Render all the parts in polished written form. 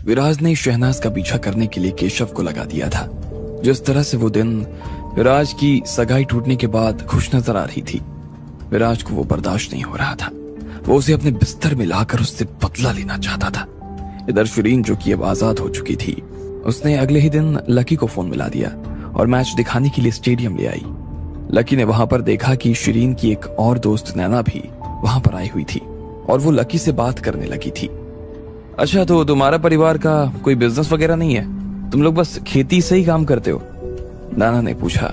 विराज ने शहनाज का पीछा करने के लिए केशव को लगा दिया था। जिस तरह से वो दिन विराज की सगाई टूटने के बाद खुश नजर आ रही थी, विराज को वो बर्दाश्त नहीं हो रहा था। वो उसे अपने बिस्तर में लाकर उससे बदला लेना चाहता था। इधर शिरीन, जो कि अब आजाद हो चुकी थी, उसने अगले ही दिन लकी को फोन मिला दिया और मैच दिखाने के लिए स्टेडियम ले आई। लकी ने वहां पर देखा कि शिरीन की एक और दोस्त नैना भी वहां पर आई हुई थी और वो लकी से बात करने लगी थी। अच्छा, तो तुम्हारा परिवार का कोई बिजनेस वगैरह नहीं है? तुम लोग बस खेती से ही काम करते हो? नैना ने पूछा।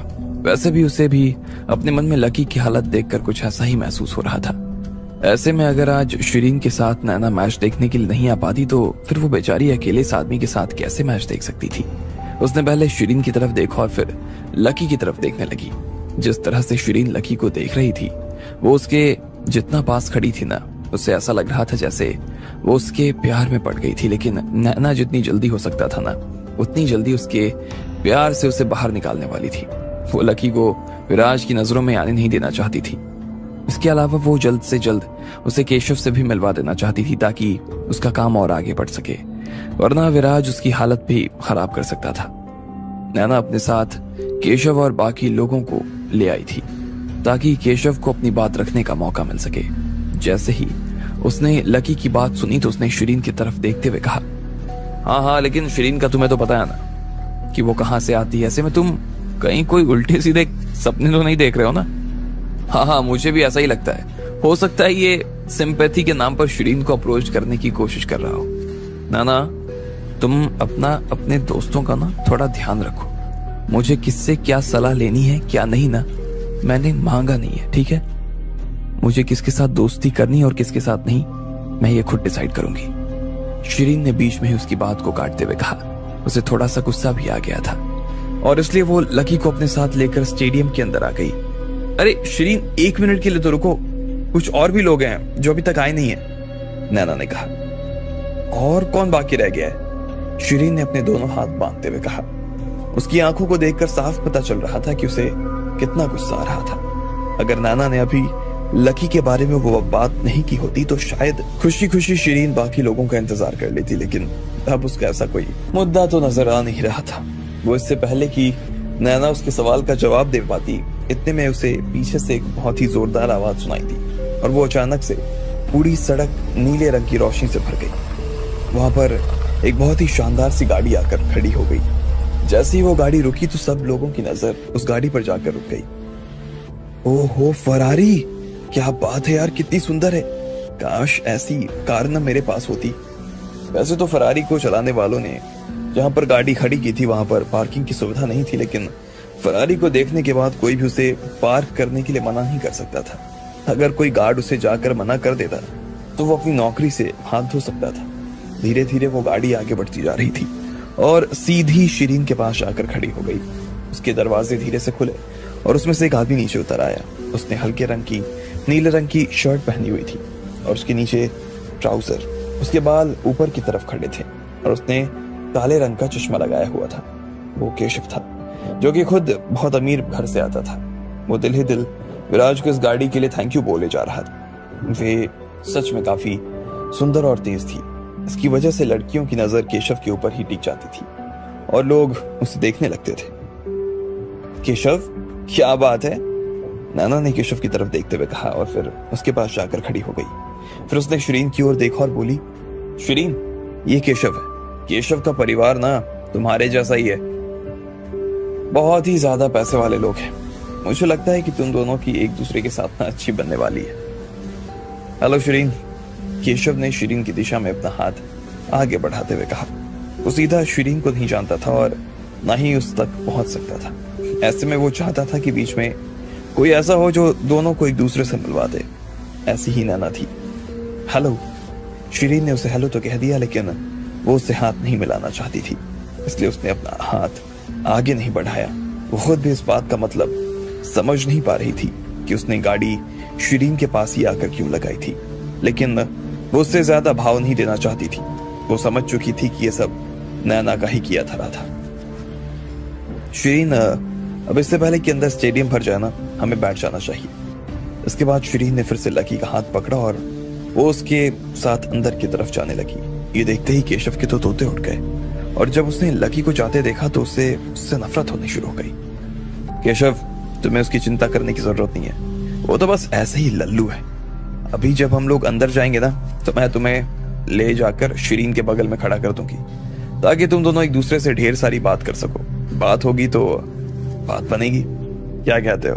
वैसे भी उसे भी अपने मन में लकी की हालत देखकर कुछ ऐसा ही महसूस हो रहा था। ऐसे में अगर आज शिरीन के साथ नैना मैच देखने के लिए नहीं आ पाती तो फिर वो बेचारी अकेले इस आदमी के साथ कैसे मैच देख सकती थी। उसने पहले शिरीन की तरफ देखा और फिर लकी की तरफ देखने लगी। जिस तरह से शिरीन लकी को देख रही थी, वो उसके जितना पास खड़ी थी ना, उससे ऐसा लग रहा था जैसे वो उसके प्यार में पड़ गई थी। लेकिन नैना जितनी जल्दी हो सकता था ना, उतनी जल्दी उसके प्यार से उसे बाहर निकालने वाली थी। वो लकी को विराज की नजरों में आने नहीं देना चाहती थी। इसके अलावा वो जल्द से जल्द उसे केशव से भी मिलवा देना चाहती थी ताकि उसका काम और आगे बढ़ सके, वरना विराज उसकी हालत भी खराब कर सकता था। नैना अपने साथ केशव और बाकी लोगों को ले आई थी ताकि केशव को अपनी बात रखने का मौका मिल सके। जैसे ही उसने लकी की बात सुनी तो उसने शिरीन की तरफ देखते हुए कहा, हाँ, लेकिन शिरीन का तुम्हें तो पता है ना कि वो कहाँ से आती है। ऐसे में तुम कहीं कोई उल्टे सीधे सपने तो नहीं देख रहे हो ना? हाँ, मुझे भी ऐसा ही लगता है। हो सकता है ये सिंपैथी के नाम पर शिरीन को अप्रोच करने की कोशिश कर रहा हो। ना, तुम अपने दोस्तों का ना थोड़ा ध्यान रखो। मुझे किससे क्या सलाह लेनी है क्या नहीं ना, मैंने मांगा नहीं है, ठीक है? मुझे किसके साथ दोस्ती करनी है और किसके साथ नहीं, मैं ये खुद डिसाइड करूंगी। शिरीन ने बीच में ही उसकी बात को काटते हुए कहा। उसे थोड़ा सा गुस्सा भी आ गया था और इसलिए वो लकी को अपने साथ लेकर स्टेडियम के अंदर आ गई। अरे शिरीन, 1 मिनट के लिए तो रुको, कुछ और भी लोग हैं जो अभी तक आए नहीं है, नैना ने कहा। और कौन बाकी रह गया है? शिरीन ने अपने दोनों हाथ बांधते हुए कहा। उसकी आंखों को देखकर साफ पता चल रहा था कि उसे कितना गुस्सा आ रहा था। अगर नैना ने अभी लकी के बारे में वो बात नहीं की होती तो शायद खुशी खुशी शिरीन बाकी लोगों का इंतजार कर लेती, लेकिन अब उसका ऐसा कोई मुद्दा तो नजर आ नहीं रहा था। वो इससे पहले कि नैना उसके सवाल का जवाब दे पाती, इतने में उसे पीछे से एक बहुत ही जोरदार आवाज सुनाई दी और वो अचानक से पूरी सड़क नीले रंग की रोशनी से भर गई। वहां पर एक बहुत ही शानदार सी गाड़ी आकर खड़ी हो गई। जैसे ही वो गाड़ी रुकी तो सब लोगों की नजर उस गाड़ी पर जाकर रुक गई। ओहो, फरारी! क्या बात है यार, कितनी सुंदर है। काश ऐसी कार न मेरे पास होती। वैसे तो फरारी को चलाने वालों ने जहां पर गाड़ी खड़ी की थी वहां पर पार्किंग की सुविधा नहीं थी, लेकिन फरारी को देखने के बाद कोई भी उसे पार्क करने के लिए मना नहीं कर सकता था। अगर कोई गार्ड उसे जाकर मना कर देता तो वो अपनी नौकरी से हाथ धो सकता था। धीरे धीरे वो गाड़ी आगे बढ़ती जा रही थी और सीधी शिरीन के पास जाकर खड़ी हो गई। उसके दरवाजे धीरे से खुले और उसमें से एक आदमी नीचे उतर आया। उसने हल्के रंग की नीले रंग की शर्ट पहनी हुई थी और उसके नीचे ट्राउजर। उसके बाल ऊपर की तरफ खड़े थे और उसने काले रंग का चश्मा लगाया हुआ था। वो केशव था, जो कि खुद बहुत अमीर घर से आता था। वो दिल ही दिल विराज को इस गाड़ी के लिए थैंक यू बोले जा रहा था। वे सच में काफी सुंदर और तेज थी। इसकी वजह से लड़कियों की नजर केशव के ऊपर ही टिक जाती थी और लोग उसे देखने लगते थे। केशव, क्या बात है? नैना ने केशव की तरफ देखते हुए कहा और फिर उसके पास जाकर खड़ी हो गई। फिर उसने शिरीन की ओर देखा और बोली, शिरीन, ये केशव है। केशव का परिवार ना तुम्हारे जैसा ही है, बहुत ही ज्यादा पैसे वाले लोग हैं। मुझे लगता है कि तुम दोनों की एक दूसरे के साथ ना अच्छी बनने वाली है। हेलो शिरीन, केशव ने शिरीन की दिशा में अपना हाथ आगे बढ़ाते हुए कहा। वो सीधा शिरीन को नहीं जानता था और ना ही उस तक पहुंच सकता था। ऐसे में वो चाहता था कि बीच में कोई ऐसा हो जो दोनों को एक दूसरे से मिलवा दे। ऐसी ही नैना थी। हेलो, शिरीन ने उसे हेलो तो कह दिया, लेकिन वो उससे हाथ नहीं मिलाना चाहती थी, इसलिए उसने अपना हाथ आगे नहीं बढ़ाया। वो खुद भी इस बात का मतलब समझ नहीं पा रही थी कि उसने गाड़ी शिरीन के पास ही आकर क्यों लगाई थी, लेकिन वो उससे ज्यादा भाव नहीं देना चाहती थी। वो समझ चुकी थी कि ये सब नैना का ही किया धरा था। शिरीन, अब इससे पहले कि अंदर स्टेडियम भर जाए ना, हमें बैठ जाना चाहिए। इसके बाद शिरीन ने फिर से लकी का हाथ पकड़ा और वो उसके साथ अंदर की तरफ जाने लगी। ये देखते ही केशव के तो तोते उठ गए, और जब उसने लकी को जाते देखा तो उससे नफरत होनी शुरू हो गई। केशव, तुम्हें उसकी चिंता करने की जरूरत नहीं है, वो तो बस ऐसे ही लल्लू है। अभी जब हम लोग अंदर जाएंगे ना, तो मैं तुम्हें ले जाकर शिरीन के बगल में खड़ा कर दूंगी, ताकि तुम दोनों एक दूसरे से ढेर सारी बात कर सको। बात होगी तो बात बनेगी, क्या कहते हो?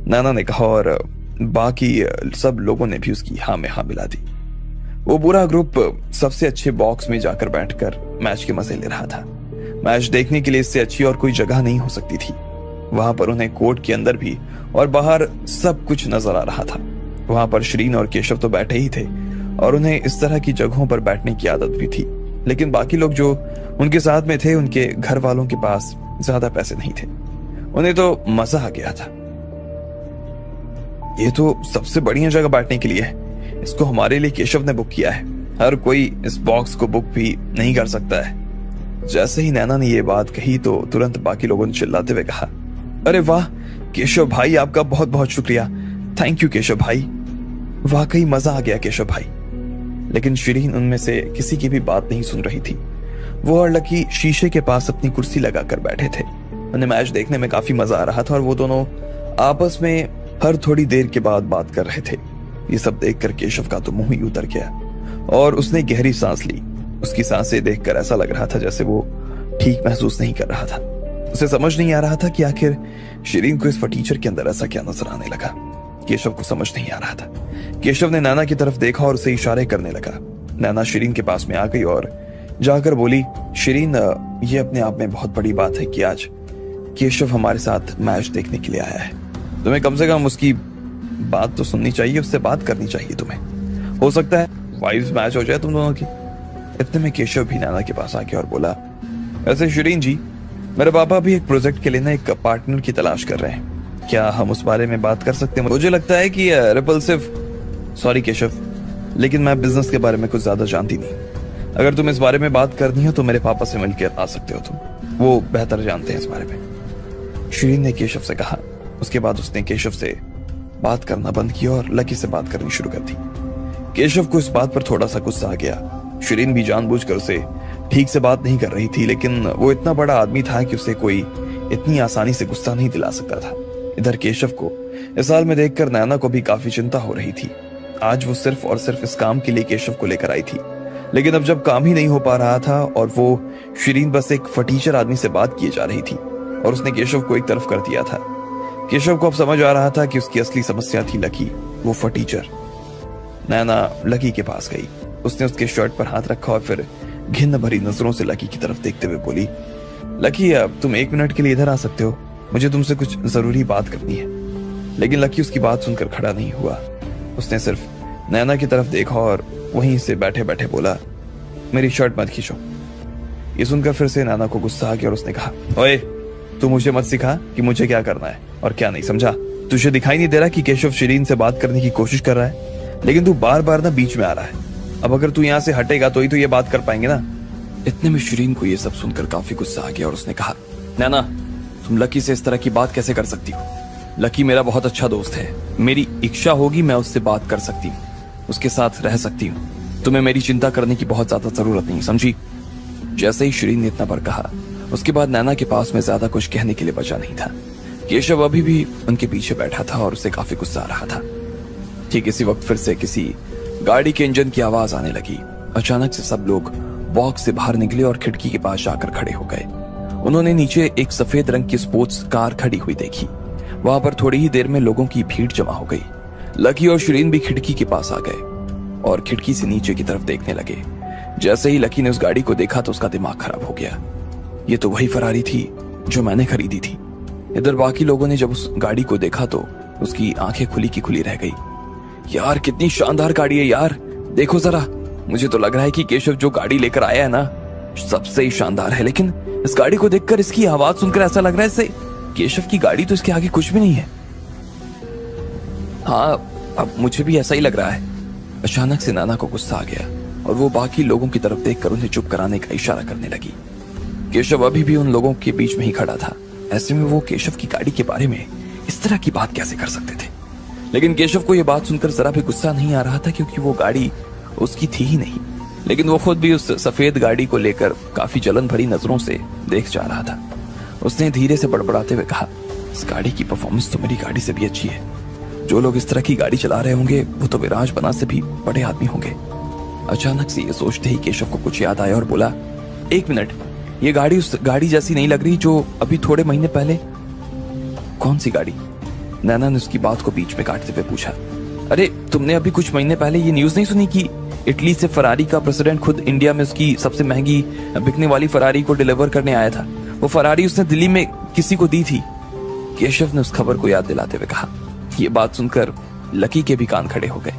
नाना ने कहा, और बाकी सब लोगों ने भी उसकी हाँ में हाँ मिला दी। वो पूरा ग्रुप सबसे अच्छे बॉक्स में जाकर बैठकर मैच के मजे ले रहा था। मैच देखने के लिए इससे अच्छी और कोई जगह नहीं हो सकती थी। वहां पर उन्हें कोर्ट के अंदर भी और बाहर सब कुछ नजर आ रहा था। वहां पर शिरीन और केशव तो बैठे ही थे, और उन्हें इस तरह की जगहों पर बैठने की आदत भी थी। लेकिन बाकी लोग जो उनके साथ में थे, उनके घर वालों के पास ज्यादा पैसे नहीं थे। उन्हें तो मजा आ गया था। ये तो सबसे बढ़िया जगह बैठने के लिए है, इसको हमारे लिए केशव ने बुक किया है, हर कोई इस बॉक्स को बुक भी नहीं कर सकता है। जैसे ही नैना ने ये बात कही तो तुरंत बाकी लोगों ने चिल्लाते हुए कहा, अरे वाह केशव भाई, आपका बहुत बहुत शुक्रिया, थैंक यू केशव भाई, वाकई मजा आ गया केशव भाई। लेकिन शिरीन उनमें से किसी की भी बात नहीं सुन रही थी। वो और लकी शीशे के पास अपनी कुर्सी लगाकर बैठे थे। उन्हें मैच देखने में काफी मजा आ रहा था, और वो दोनों आपस में हर थोड़ी देर के बाद बात कर रहे थे। ये सब देखकर केशव का तो मुंह ही उतर गया, और उसने गहरी सांस ली। उसकी सांसें देखकर ऐसा लग रहा था जैसे वो ठीक महसूस नहीं कर रहा था। उसे समझ नहीं आ रहा था कि आखिर शिरीन को इस फटीचर के अंदर ऐसा क्या नजर आने लगा। केशव को समझ नहीं आ रहा था। केशव ने नैना की तरफ देखा और उसे इशारे करने लगा। नैना शिरीन के पास में आ गई और जाकर बोली, शिरीन, ये अपने आप में बहुत बड़ी बात है कि आज केशव हमारे साथ मैच देखने के लिए आया है। तुम्हें कम से कम उसकी बात तो सुननी चाहिए, उससे बात करनी चाहिए तुम्हें। हो सकता है वाइव्स मैच हो जाए तुम दोनों की। इतने में केशव भी नैना के पास आ गया और बोला, ऐसे शिरीन जी, मेरे पापा भी एक प्रोजेक्ट के लिए ना एक पार्टनर की तलाश कर रहे हैं, क्या हम उस बारे में बात कर सकते हैं? मुझे लगता है कि रिपल्सिव, सॉरी केशव, लेकिन मैं बिजनेस के बारे में कुछ ज्यादा जानती नहीं। अगर तुम इस बारे में बात करनी हो तो मेरे पापा से मिलकर आ सकते हो तुम, वो बेहतर जानते हैं इस बारे में, शिरीन ने केशव से कहा। उसके बाद उसने केशव से बात करना बंद किया और लकी से बात करनी शुरू कर दी। केशव को इस बात पर थोड़ा सा गुस्सा आ गया। शिरीन भी जानबूझकर उसे ठीक से बात नहीं कर रही थी, लेकिन वो इतना बड़ा आदमी था कि उसे कोई इतनी आसानी से गुस्सा नहीं दिला सकता था। इधर केशव को इस हाल में देखकर नैना को भी काफी चिंता हो रही थी। आज वो सिर्फ और सिर्फ इस काम के लिए केशव को लेकर आई थी, लेकिन अब जब काम ही नहीं हो पा रहा था और वो शिरीन बस एक फटीचर आदमी से बात किए जा रही थी और उसने केशव को एक तरफ कर दिया था। केशव को अब समझ आ रहा था कि उसकी असली समस्या थी लकी, वो फटीचर। नैना लकी के पास गई। उसने उसके शर्ट पर हाथ रखा और फिर घिन भरी नजरों से लकी की तरफ देखते हुए बोली, लकी, अब तुम 1 मिनट के लिए इधर आ सकते हो, मुझे तुमसे कुछ जरूरी बात करनी है। लेकिन लकी उसकी बात सुनकर खड़ा नहीं हुआ। उसने सिर्फ नैना की तरफ देखा और वहीं से बैठे बैठे बोला, मेरी शर्ट मत खींचो। ये सुनकर फिर से नैना को गुस्सा आ गया और उसने कहा, ओए, तू मुझे मत सिखा कि मुझे क्या करना है और क्या नहीं, समझा? तुझे दिखाई नहीं दे रहा कि केशव शिरीन से बात करने की कोशिश कर रहा है, लेकिन तू बार बार ना बीच में आ रहा है। अब अगर तू यहाँ से हटेगा तो ही तो ये बात कर पाएंगे ना। इतने में शिरीन को ये सब सुनकर काफी गुस्सा आ गया और उसने कहा, नैना, तुम लकी से इस तरह की बात कैसे कर सकती हो? लकी मेरा बहुत अच्छा दोस्त है, मेरी इच्छा होगी मैं उससे बात कर सकती हूँ, उसके साथ रह सकती हूँ। तुम्हें मेरी चिंता करने की बहुत ज्यादा जरूरत नहीं, समझी? जैसे ही शिरीन ने इतना बार कहा, उसके बाद नैना के पास में ज्यादा कुछ कहने के लिए बचा नहीं था। केशव अभी भी उनके पीछे बैठा था और उसे काफी गुस्सा आ रहा था। ठीक इसी वक्त फिर से किसी गाड़ी के इंजन की आवाज आने लगी। अचानक से सब लोग बॉक्स से बाहर निकले और खिड़की के पास जाकर खड़े हो गए। उन्होंने नीचे एक सफेद रंग की स्पोर्ट्स कार खड़ी हुई देखी। वहां पर थोड़ी ही देर में लोगों की भीड़ जमा हो गई। लकी और शिरीन भी खिड़की के पास आ गए और खिड़की से नीचे की तरफ देखने लगे। जैसे ही लकी ने उस गाड़ी को देखा तो उसका दिमाग खराब हो गया। ये तो वही फरारी थी जो मैंने खरीदी थी। इधर बाकी लोगों ने जब उस गाड़ी को देखा तो उसकी आंखें खुली की खुली रह गई। यार, कितनी शानदार गाड़ी है यार, देखो जरा। मुझे तो लग रहा है कि केशव जो गाड़ी लेकर आया है ना, सबसे ही शानदार है। लेकिन इस गाड़ी को देखकर, इसकी आवाज सुनकर ऐसा लग रहा है जैसे केशव की गाड़ी तो इसके आगे कुछ भी नहीं है। हाँ, अब मुझे भी ऐसा ही लग रहा है। अचानक से नैना को गुस्सा आ गया और वो बाकी लोगों की तरफ देखकर उन्हें चुप कराने का इशारा करने लगी। केशव अभी भी उन लोगों के बीच में ही खड़ा था। ऐसे में वो केशव की गाड़ी के बारे में इस तरह की बात कैसे कर सकते थे? लेकिन केशव को यह बात सुनकर जरा भी गुस्सा नहीं आ रहा था, क्योंकि वो गाड़ी उसकी थी ही नहीं। लेकिन वो खुद भी उस सफेद गाड़ी को लेकर काफी जलन भरी नजरों से देख जा रहा था। उसने धीरे से बड़बड़ाते हुए कहा, इस गाड़ी की परफॉर्मेंस तो मेरी गाड़ी से भी अच्छी है। जो लोग इस तरह की गाड़ी चला रहे होंगे वो तो विराज बना से भी बड़े आदमी होंगे। अचानक से ये सोचते ही केशव को कुछ याद आया और बोला, एक मिनट, ये गाड़ी उस गाड़ी जैसी नहीं लग रही जो अभी थोड़े महीने पहले। कौन सी गाड़ी? नैना ने उसकी बात को बीच में काटते हुए पूछा। अरे तुमने अभी कुछ महीने पहले ये न्यूज नहीं सुनी कि इटली से फरारी का प्रेसिडेंट खुद इंडिया में उसकी सबसे महंगी बिकने वाली फरारी को डिलीवर करने आया था। वो फरारी उसने दिल्ली में किसी को दी थी। केशव ने उस खबर को याद दिलाते हुए कहा। ये बात सुनकर लकी के भी कान खड़े हो गए।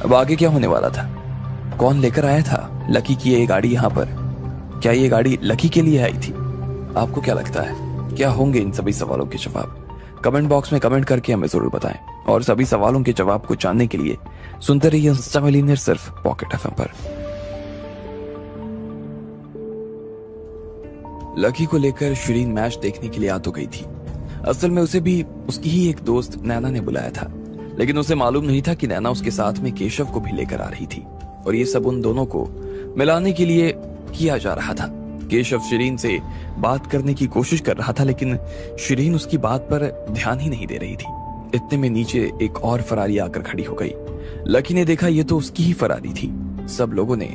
अब आगे क्या होने वाला था? कौन लेकर आया था लकी की ये गाड़ी यहाँ पर? क्या ये गाड़ी लकी के लिए आई थी? आपको क्या लगता है, क्या होंगे इन सभी सवालों के जवाब? कमेंट बॉक्स में कमेंट करके हमें जरूर बताएं। और सभी सवालों के जवाब को जानने के लिए सुनते रहिए इंस्टा मिलियनेयर सिर्फ पॉकेट एफएम पर। लकी को लेकर शिरीन मैच देखने के लिए आ तो गई थी। असल में उसे भी उसकी ही एक दोस्त नैना ने बुलाया था, लेकिन उसे मालूम नहीं था कि नैना उसके साथ में केशव को भी लेकर आ रही थी और ये सब उन दोनों को मिलाने के लिए किया जा रहा था। केशव शिरीन से बात करने की कोशिश कर रहा था, लेकिन शिरीन उसकी बात पर ध्यान ही नहीं दे रही थी। इतने में नीचे एक और फरारी आकर खड़ी हो गई। लकी ने देखा ये तो उसकी ही फरारी थी। सब लोगों ने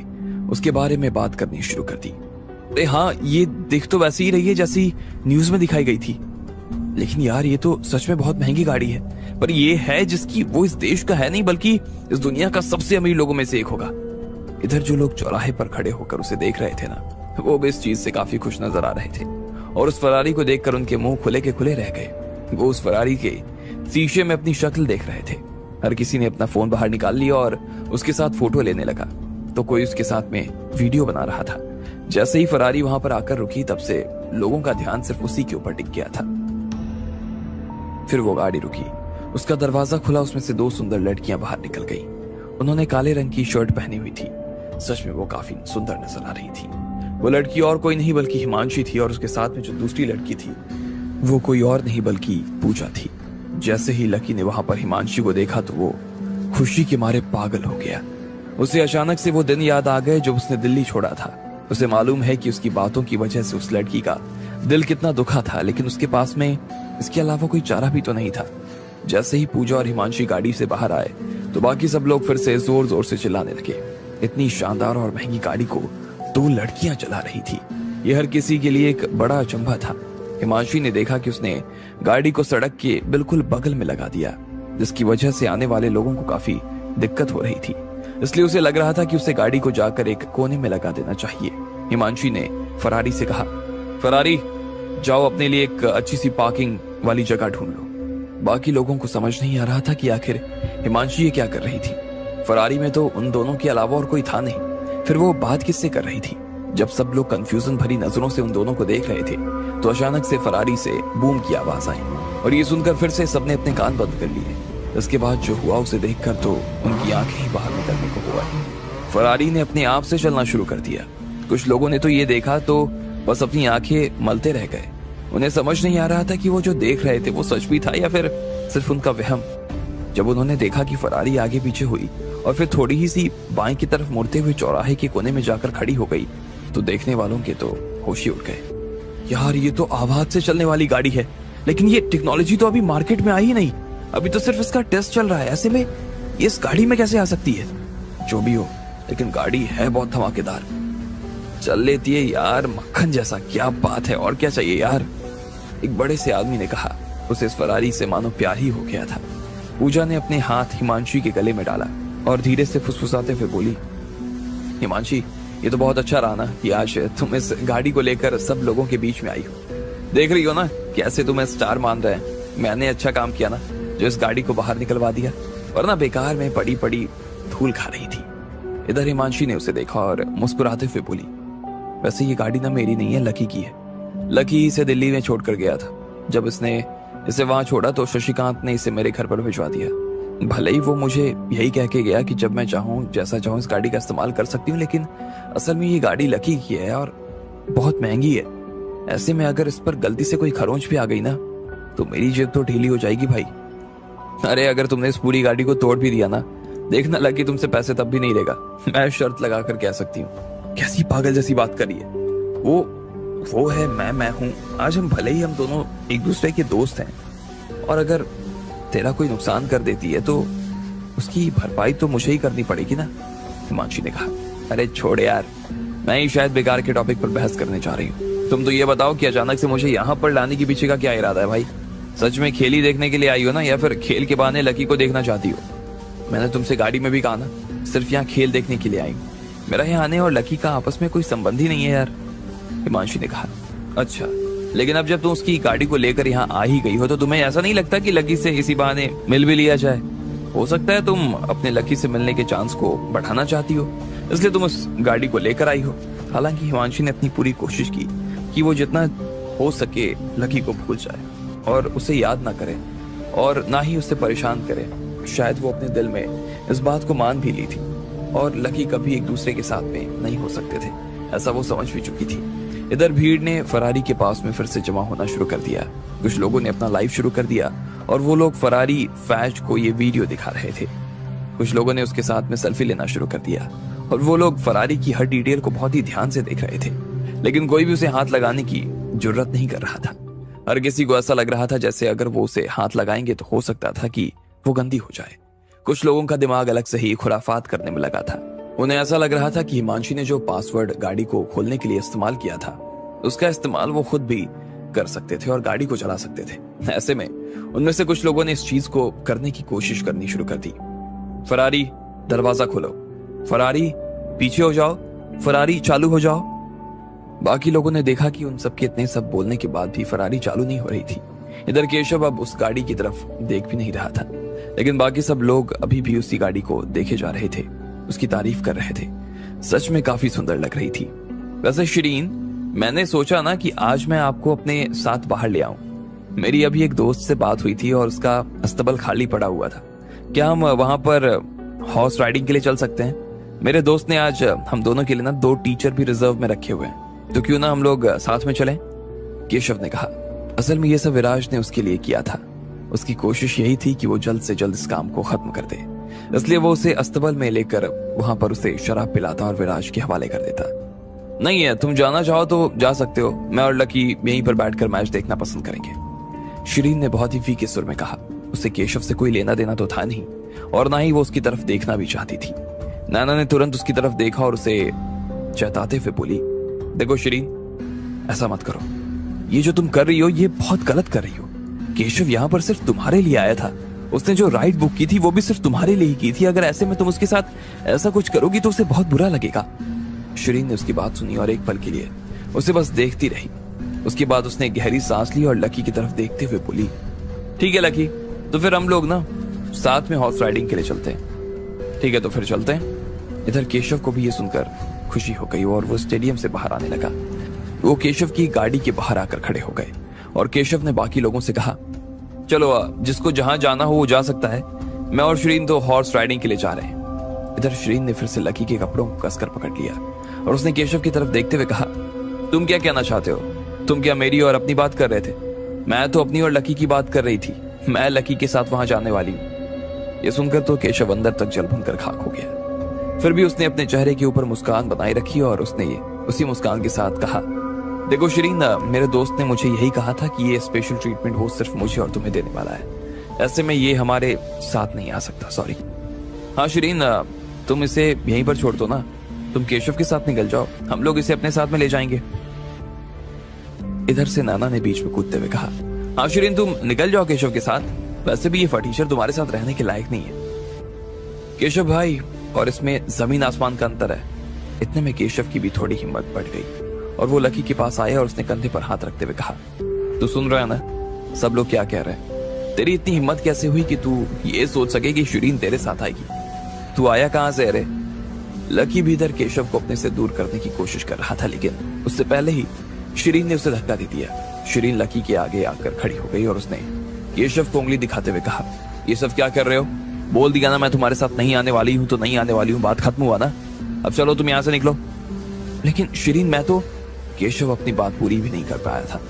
उसके बारे में बात करनी शुरू कर दी। अरे हाँ, ये देख तो वैसे ही रही है जैसी न्यूज में दिखाई गई थी, लेकिन यार ये तो सच में बहुत महंगी गाड़ी है। पर ये है जिसकी वो इस देश का है नहीं बल्कि इस दुनिया का सबसे अमीर लोगों में से एक होगा। इधर जो लोग चौराहे पर खड़े होकर उसे देख रहे थे ना, वो भी इस चीज से काफी खुश नजर आ रहे थे और उस फरारी को देखकर उनके मुंह खुले के खुले रह गए। वो उस फरारी के शीशे में अपनी शक्ल देख रहे थे। हर किसी ने अपना फोन बाहर निकाल लिया और उसके साथ फोटो लेने लगा, तो कोई उसके साथ में वीडियो बना रहा था। जैसे ही फरारी वहां पर आकर रुकी, तब से लोगों का ध्यान सिर्फ उसी के ऊपर टिक गया था। फिर वो गाड़ी रुकी, उसका दरवाजा खुला, उसमें से दो सुंदर लड़कियां बाहर निकल गई। उन्होंने काले रंग की शर्ट पहनी हुई थी। सच में वो काफी सुंदर नजर आ रही थी। वो लड़की और कोई नहीं बल्कि हिमांशी थी और उसके साथ में जो दूसरी लड़की थी वो कोई और नहीं बल्कि पूजा थी। जैसे ही लकी ने वहां पर हिमांशी को देखा तो वो खुशी के मारे पागल हो गया। उसे अचानक से वो दिन याद आ गए जब उसने दिल्ली छोड़ा था। उसे मालूम है कि उसकी बातों की वजह से उस लड़की का दिल कितना दुखा था, लेकिन उसके पास में इसके अलावा कोई चारा भी तो नहीं था। जैसे ही पूजा और हिमांशी गाड़ी से बाहर आए तो बाकी सब लोग फिर से जोर जोर से चिल्लाने लगे। इतनी शानदार और महंगी गाड़ी को दो लड़कियां चला रही थी, ये हर किसी के लिए एक बड़ा अचंभा था। हिमांशी ने देखा कि उसने गाड़ी को सड़क के बिल्कुल बगल में लगा दिया, जिसकी वजह से आने वाले लोगों को काफी दिक्कत हो रही थी। इसलिए उसे लग रहा था कि उसे गाड़ी को जाकर एक कोने में लगा देना चाहिए। हिमांशी ने फरारी से कहा, फरारी जाओ अपने लिए एक अच्छी सी पार्किंग वाली जगह ढूंढ लो। बाकी लोगों को समझ नहीं आ रहा था कि आखिर हिमांशी ये क्या कर रही थी। फरारी में तो उन दोनों के अलावा और कोई था नहीं, फिर वो बात किससे कर रही थी। जब सब लोग कंफ्यूजन भरी नजरों से उन दोनों को देख रहे थे तो अचानक से फरारी से बूम की आवाज आई और ये सुनकर फिर से सबने अपने कान बंद कर लिए। इसके बाद जो हुआ उसे देखकर तो उनकी आंखें ही बाहर निकलने को हुआ। फरारी ने अपने आप से चलना शुरू कर दिया। कुछ लोगों ने तो ये देखा तो बस अपनी आंखें मलते रह गए। उन्हें समझ नहीं आ रहा था कि वो जो देख रहे थे वो सच भी था या फिर सिर्फ उनका वहम। जब उन्होंने देखा कि फरारी आगे पीछे हुई और फिर थोड़ी ही सी बाएं की तरफ मुड़ते हुए चौराहे के कोने में जाकर खड़ी हो गई तो देखने वालों के तो होश ही उड़ गए। यार ये तो आवाज से चलने वाली गाड़ी है, लेकिन ये टेक्नोलॉजी तो अभी मार्केट में आई ही नहीं, अभी तो सिर्फ इसका टेस्ट चल रहा है। ऐसे में ये इस गाड़ी में कैसे आ सकती है? जो भी हो, लेकिन गाड़ी है बहुत धमाकेदार, चल लेती है यार, मक्खन जैसा। क्या बात है, और क्या चाहिए यार? एक बड़े से आदमी ने कहा। उसे इस फरारी से मानो प्यार ही हो गया था। पूजा ने अपने हाथ हिमांशी के गले में डाला और धीरे से फुसफुसाते हुए बोली, हिमांशी ये तो बहुत अच्छा रहा ना कि आज तुम इस गाड़ी को लेकर सब लोगों के बीच में आई हो। देख रही हो ना कैसे तुम्हें स्टार मान रहे हैं। मैंने अच्छा काम किया ना जो इस गाड़ी को बाहर निकलवा दिया, वरना बेकार में पड़ी पड़ी धूल खा रही थी। इधर हिमांशी ने उसे देखा और मुस्कुराते हुए बोली, वैसे ये गाड़ी ना मेरी नहीं है, लकी की है। लकी इसे दिल्ली में छोड़कर गया था। जब इसने इसे वहां छोड़ा तो शशिकांत ने इसे मेरे घर पर भिजवा दिया। भले ही वो मुझे यही कह के गया कि जब मैं चाहूँ जैसा चाहूँ इस गाड़ी का इस्तेमाल कर सकती हूँ, लेकिन असल में ये गाड़ी लकी की है और बहुत महंगी है। ऐसे में अगर इस पर गलती से कोई खरोंच भी आ गई ना तो मेरी जेब तो ढीली हो जाएगी भाई। अरे अगर तुमने इस पूरी गाड़ी को तोड़ भी दिया ना देखना लकी तुमसे पैसे तब भी नहीं लेगा, मैं शर्त लगा कर कह सकती हूँ। कैसी पागल जैसी बात करी है। वो है, मैं हूँ। आज हम भले ही हम दोनों एक दूसरे के दोस्त हैं, और अगर तेरा कोई नुकसान कर देती है तो उसकी भरपाई तो मुझे ही करनी पड़ेगी ना, हिमांशी ने कहा। अरे छोड़ यार, मैं ही शायद बेकार के टॉपिक पर बहस करने जा रही हूँ। तुम तो ये बताओ कि अचानक से मुझे यहाँ पर लाने के पीछे का क्या इरादा है भाई? सच में खेल ही देखने के लिए आई हो ना, या फिर खेल के बहाने लकी को देखना चाहती हो? मैंने तुमसे गाड़ी में भी कहा ना, सिर्फ यहाँ खेल देखने के लिए आई हूँ। मेरा यहाँ आने और लकी का आपस में कोई संबंध ही नहीं है यार, हिमांशी ने कहा। अच्छा, लेकिन अब जब तुम उसकी गाड़ी को लेकर यहाँ आ ही गई हो तो तुम्हें ऐसा नहीं लगता कि लकी से इसी बहाने मिल भी लिया जाए? हो सकता है तुम अपने लकी से मिलने के चांस को बढ़ाना चाहती हो, इसलिए तुम उस गाड़ी को लेकर आई हो। हालांकि हिमांशी ने अपनी पूरी कोशिश की कि वो जितना हो सके लकी को भूल जाए और उसे याद ना करे और ना ही उसे परेशान करे। शायद वो अपने दिल में इस बात को मान भी ली थी और लकी कभी एक दूसरे के साथ में नहीं हो सकते थे, ऐसा वो समझ भी चुकी थी। इधर भीड़ ने फरारी के पास में फिर से जमा होना शुरू कर दिया। कुछ लोगों ने अपना लाइव शुरू कर दिया और वो लोग फरारी फैज को ये वीडियो दिखा रहे थे। कुछ लोगों ने उसके साथ में सेल्फी लेना शुरू कर दिया और वो लोग फरारी की हर डिटेल को बहुत ही ध्यान से देख रहे थे, लेकिन कोई भी उसे हाथ लगाने की जुर्रत नहीं कर रहा था। हर किसी को ऐसा लग रहा था जैसे अगर वो उसे हाथ लगाएंगे तो हो सकता था कि वो गंदी हो जाए। कुछ लोगों का दिमाग अलग से ही खुराफात करने में लगा था। उन्हें ऐसा लग रहा था कि हिमांशी ने जो पासवर्ड गाड़ी को खोलने के लिए इस्तेमाल किया था, उसका इस्तेमाल वो खुद भी कर सकते थे और गाड़ी को चला सकते थे। ऐसे में उनमें से कुछ लोगों ने इस चीज को करने की कोशिश करनी शुरू कर दी। फरारी दरवाजा खोलो, फरारी पीछे हो जाओ, फरारी चालू हो जाओ। बाकी लोगों ने देखा कि उन सबके इतने सब बोलने के बाद भी फरारी चालू नहीं हो रही थी। इधर केशव अब उस गाड़ी की तरफ देख भी नहीं रहा था, लेकिन बाकी सब लोग अभी भी उसी गाड़ी को देखे जा रहे थे, उसकी तारीफ कर रहे थे। सच में काफी सुंदर लग रही थी। वैसे शिरीन, मैंने सोचा ना कि आज मैं आपको अपने साथ बाहर ले आऊं। मेरी अभी एक दोस्त से बात हुई थी और उसका अस्तबल खाली पड़ा हुआ था। क्या हम वहां पर हॉर्स राइडिंग के लिए चल सकते हैं? मेरे दोस्त ने आज हम दोनों के लिए ना 2 टीचर भी रिजर्व में रखे हुए हैं, तो क्यों ना हम लोग साथ में चलें? केशव ने कहा। असल में ये सब विराज ने उसके लिए किया था। उसकी कोशिश यही थी कि वो जल्द से जल्द इस काम को खत्म कर दे, इसलिए वो उसे अस्तबल में लेकर वहां पर उसे शराब पिलाता और विराज के हवाले कर देता। नहीं है, तुम जाना चाहो तो जा सकते हो, मैं और लकी यहीं पर बैठकर मैच देखना पसंद करेंगे, शिरीन ने बहुत ही फीके सुर में कहा। उसे केशव से कोई लेना देना तो था नहीं और ना ही वो उसकी तरफ देखना भी चाहती थी। नैना ने तुरंत उसकी तरफ देखा और उसे चेताते हुए बोली, देखो शिरीन, ऐसा मत करो, ये जो तुम कर रही हो ये बहुत गलत कर रही हो। केशव यहाँ पर सिर्फ तुम्हारे लिए आया था, उसने जो राइड बुक की थी वो भी सिर्फ तुम्हारे लिए ही की थी। अगर ऐसे में तुम उसके साथ ऐसा कुछ करोगी तो उसे बहुत बुरा लगेगा। शिरीन ने उसकी बात सुनी और एक पल के लिए उसे बस देखती रही। उसके बाद उसने गहरी सांस ली और लकी की तरफ देखते हुए बोली, ठीक है लकी, तो फिर हम लोग ना साथ में हॉर्स राइडिंग के लिए चलते हैं। ठीक है, तो फिर चलते हैं। इधर केशव को भी ये सुनकर खुशी हो गई और वो स्टेडियम से बाहर आने लगा। वो केशव की गाड़ी के बाहर आकर खड़े हो गए और केशव ने बाकी लोगों से कहा, चलो जिसको जहां जाना हो वो जा सकता है, मैं और शिरीन तो हॉर्स राइडिंग के लिए जा रहे हैं। इधर शिरीन ने फिर से लकी के कपड़ों को कसकर पकड़ लिया और उसने केशव की तरफ देखते हुए कहा, तुम क्या कहना चाहते हो? तुम क्या मेरी और अपनी बात कर रहे थे? मैं तो अपनी और लकी की बात कर रही थी। मैं लकी के साथ वहां जाने वाली हूँ। ये सुनकर तो केशव अंदर तक जल भुनकर खाक हो गया। फिर भी उसने अपने चेहरे के ऊपर मुस्कान बनाए रखी और उसने ये उसी मुस्कान के साथ कहा, देखो शिरीन, मेरे दोस्त ने मुझे यही कहा था कि ये स्पेशल ट्रीटमेंट वो सिर्फ मुझे और तुम्हें देने वाला है। ऐसे में ये हमारे साथ नहीं आ सकता, सॉरी। हाँ शिरीन, तुम इसे यहीं पर छोड़ दो ना, तुम केशव के साथ निकल जाओ, हम लोग इसे अपने साथ में ले जाएंगे। इधर से नाना ने बीच में कूदते हुए कहा, हाँ शिरीन, तुम निकल जाओ केशव के साथ, वैसे भी ये फटीचर तुम्हारे साथ रहने के लायक नहीं है। केशव भाई, और इसमें जमीन आसमान का अंतर है। इतने में केशव की भी थोड़ी हिम्मत बढ़ गई और वो लकी के पास आया और उसने कंधे पर हाथ रखते हुए कहा, तू सुन रहा है ना सब लोग क्या कह रहे हैं? तेरी इतनी हिम्मत कैसे हुई कि तू ये सोच सके कि शिरीन तेरे साथ आएगी? तू आया कहां से रे? लकी भी इधर केशव को अपने से दूर करने की कोशिश कर रहा था, लेकिन उससे पहले ही शिरीन ने उसे धक्का दे दिया। शिरीन लकी के आगे आकर खड़ी हो गई और उसने केशव को उंगली दिखाते हुए कहा, ये सब क्या कर रहे हो? बोल दिया ना मैं तुम्हारे साथ नहीं आने वाली हूं तो नहीं आने वाली हूं, बात खत्म हुआ ना, अब चलो तुम यहां से निकलो। लेकिन शिरीन, मैं तो... केशव अपनी बात पूरी भी नहीं कर पाया था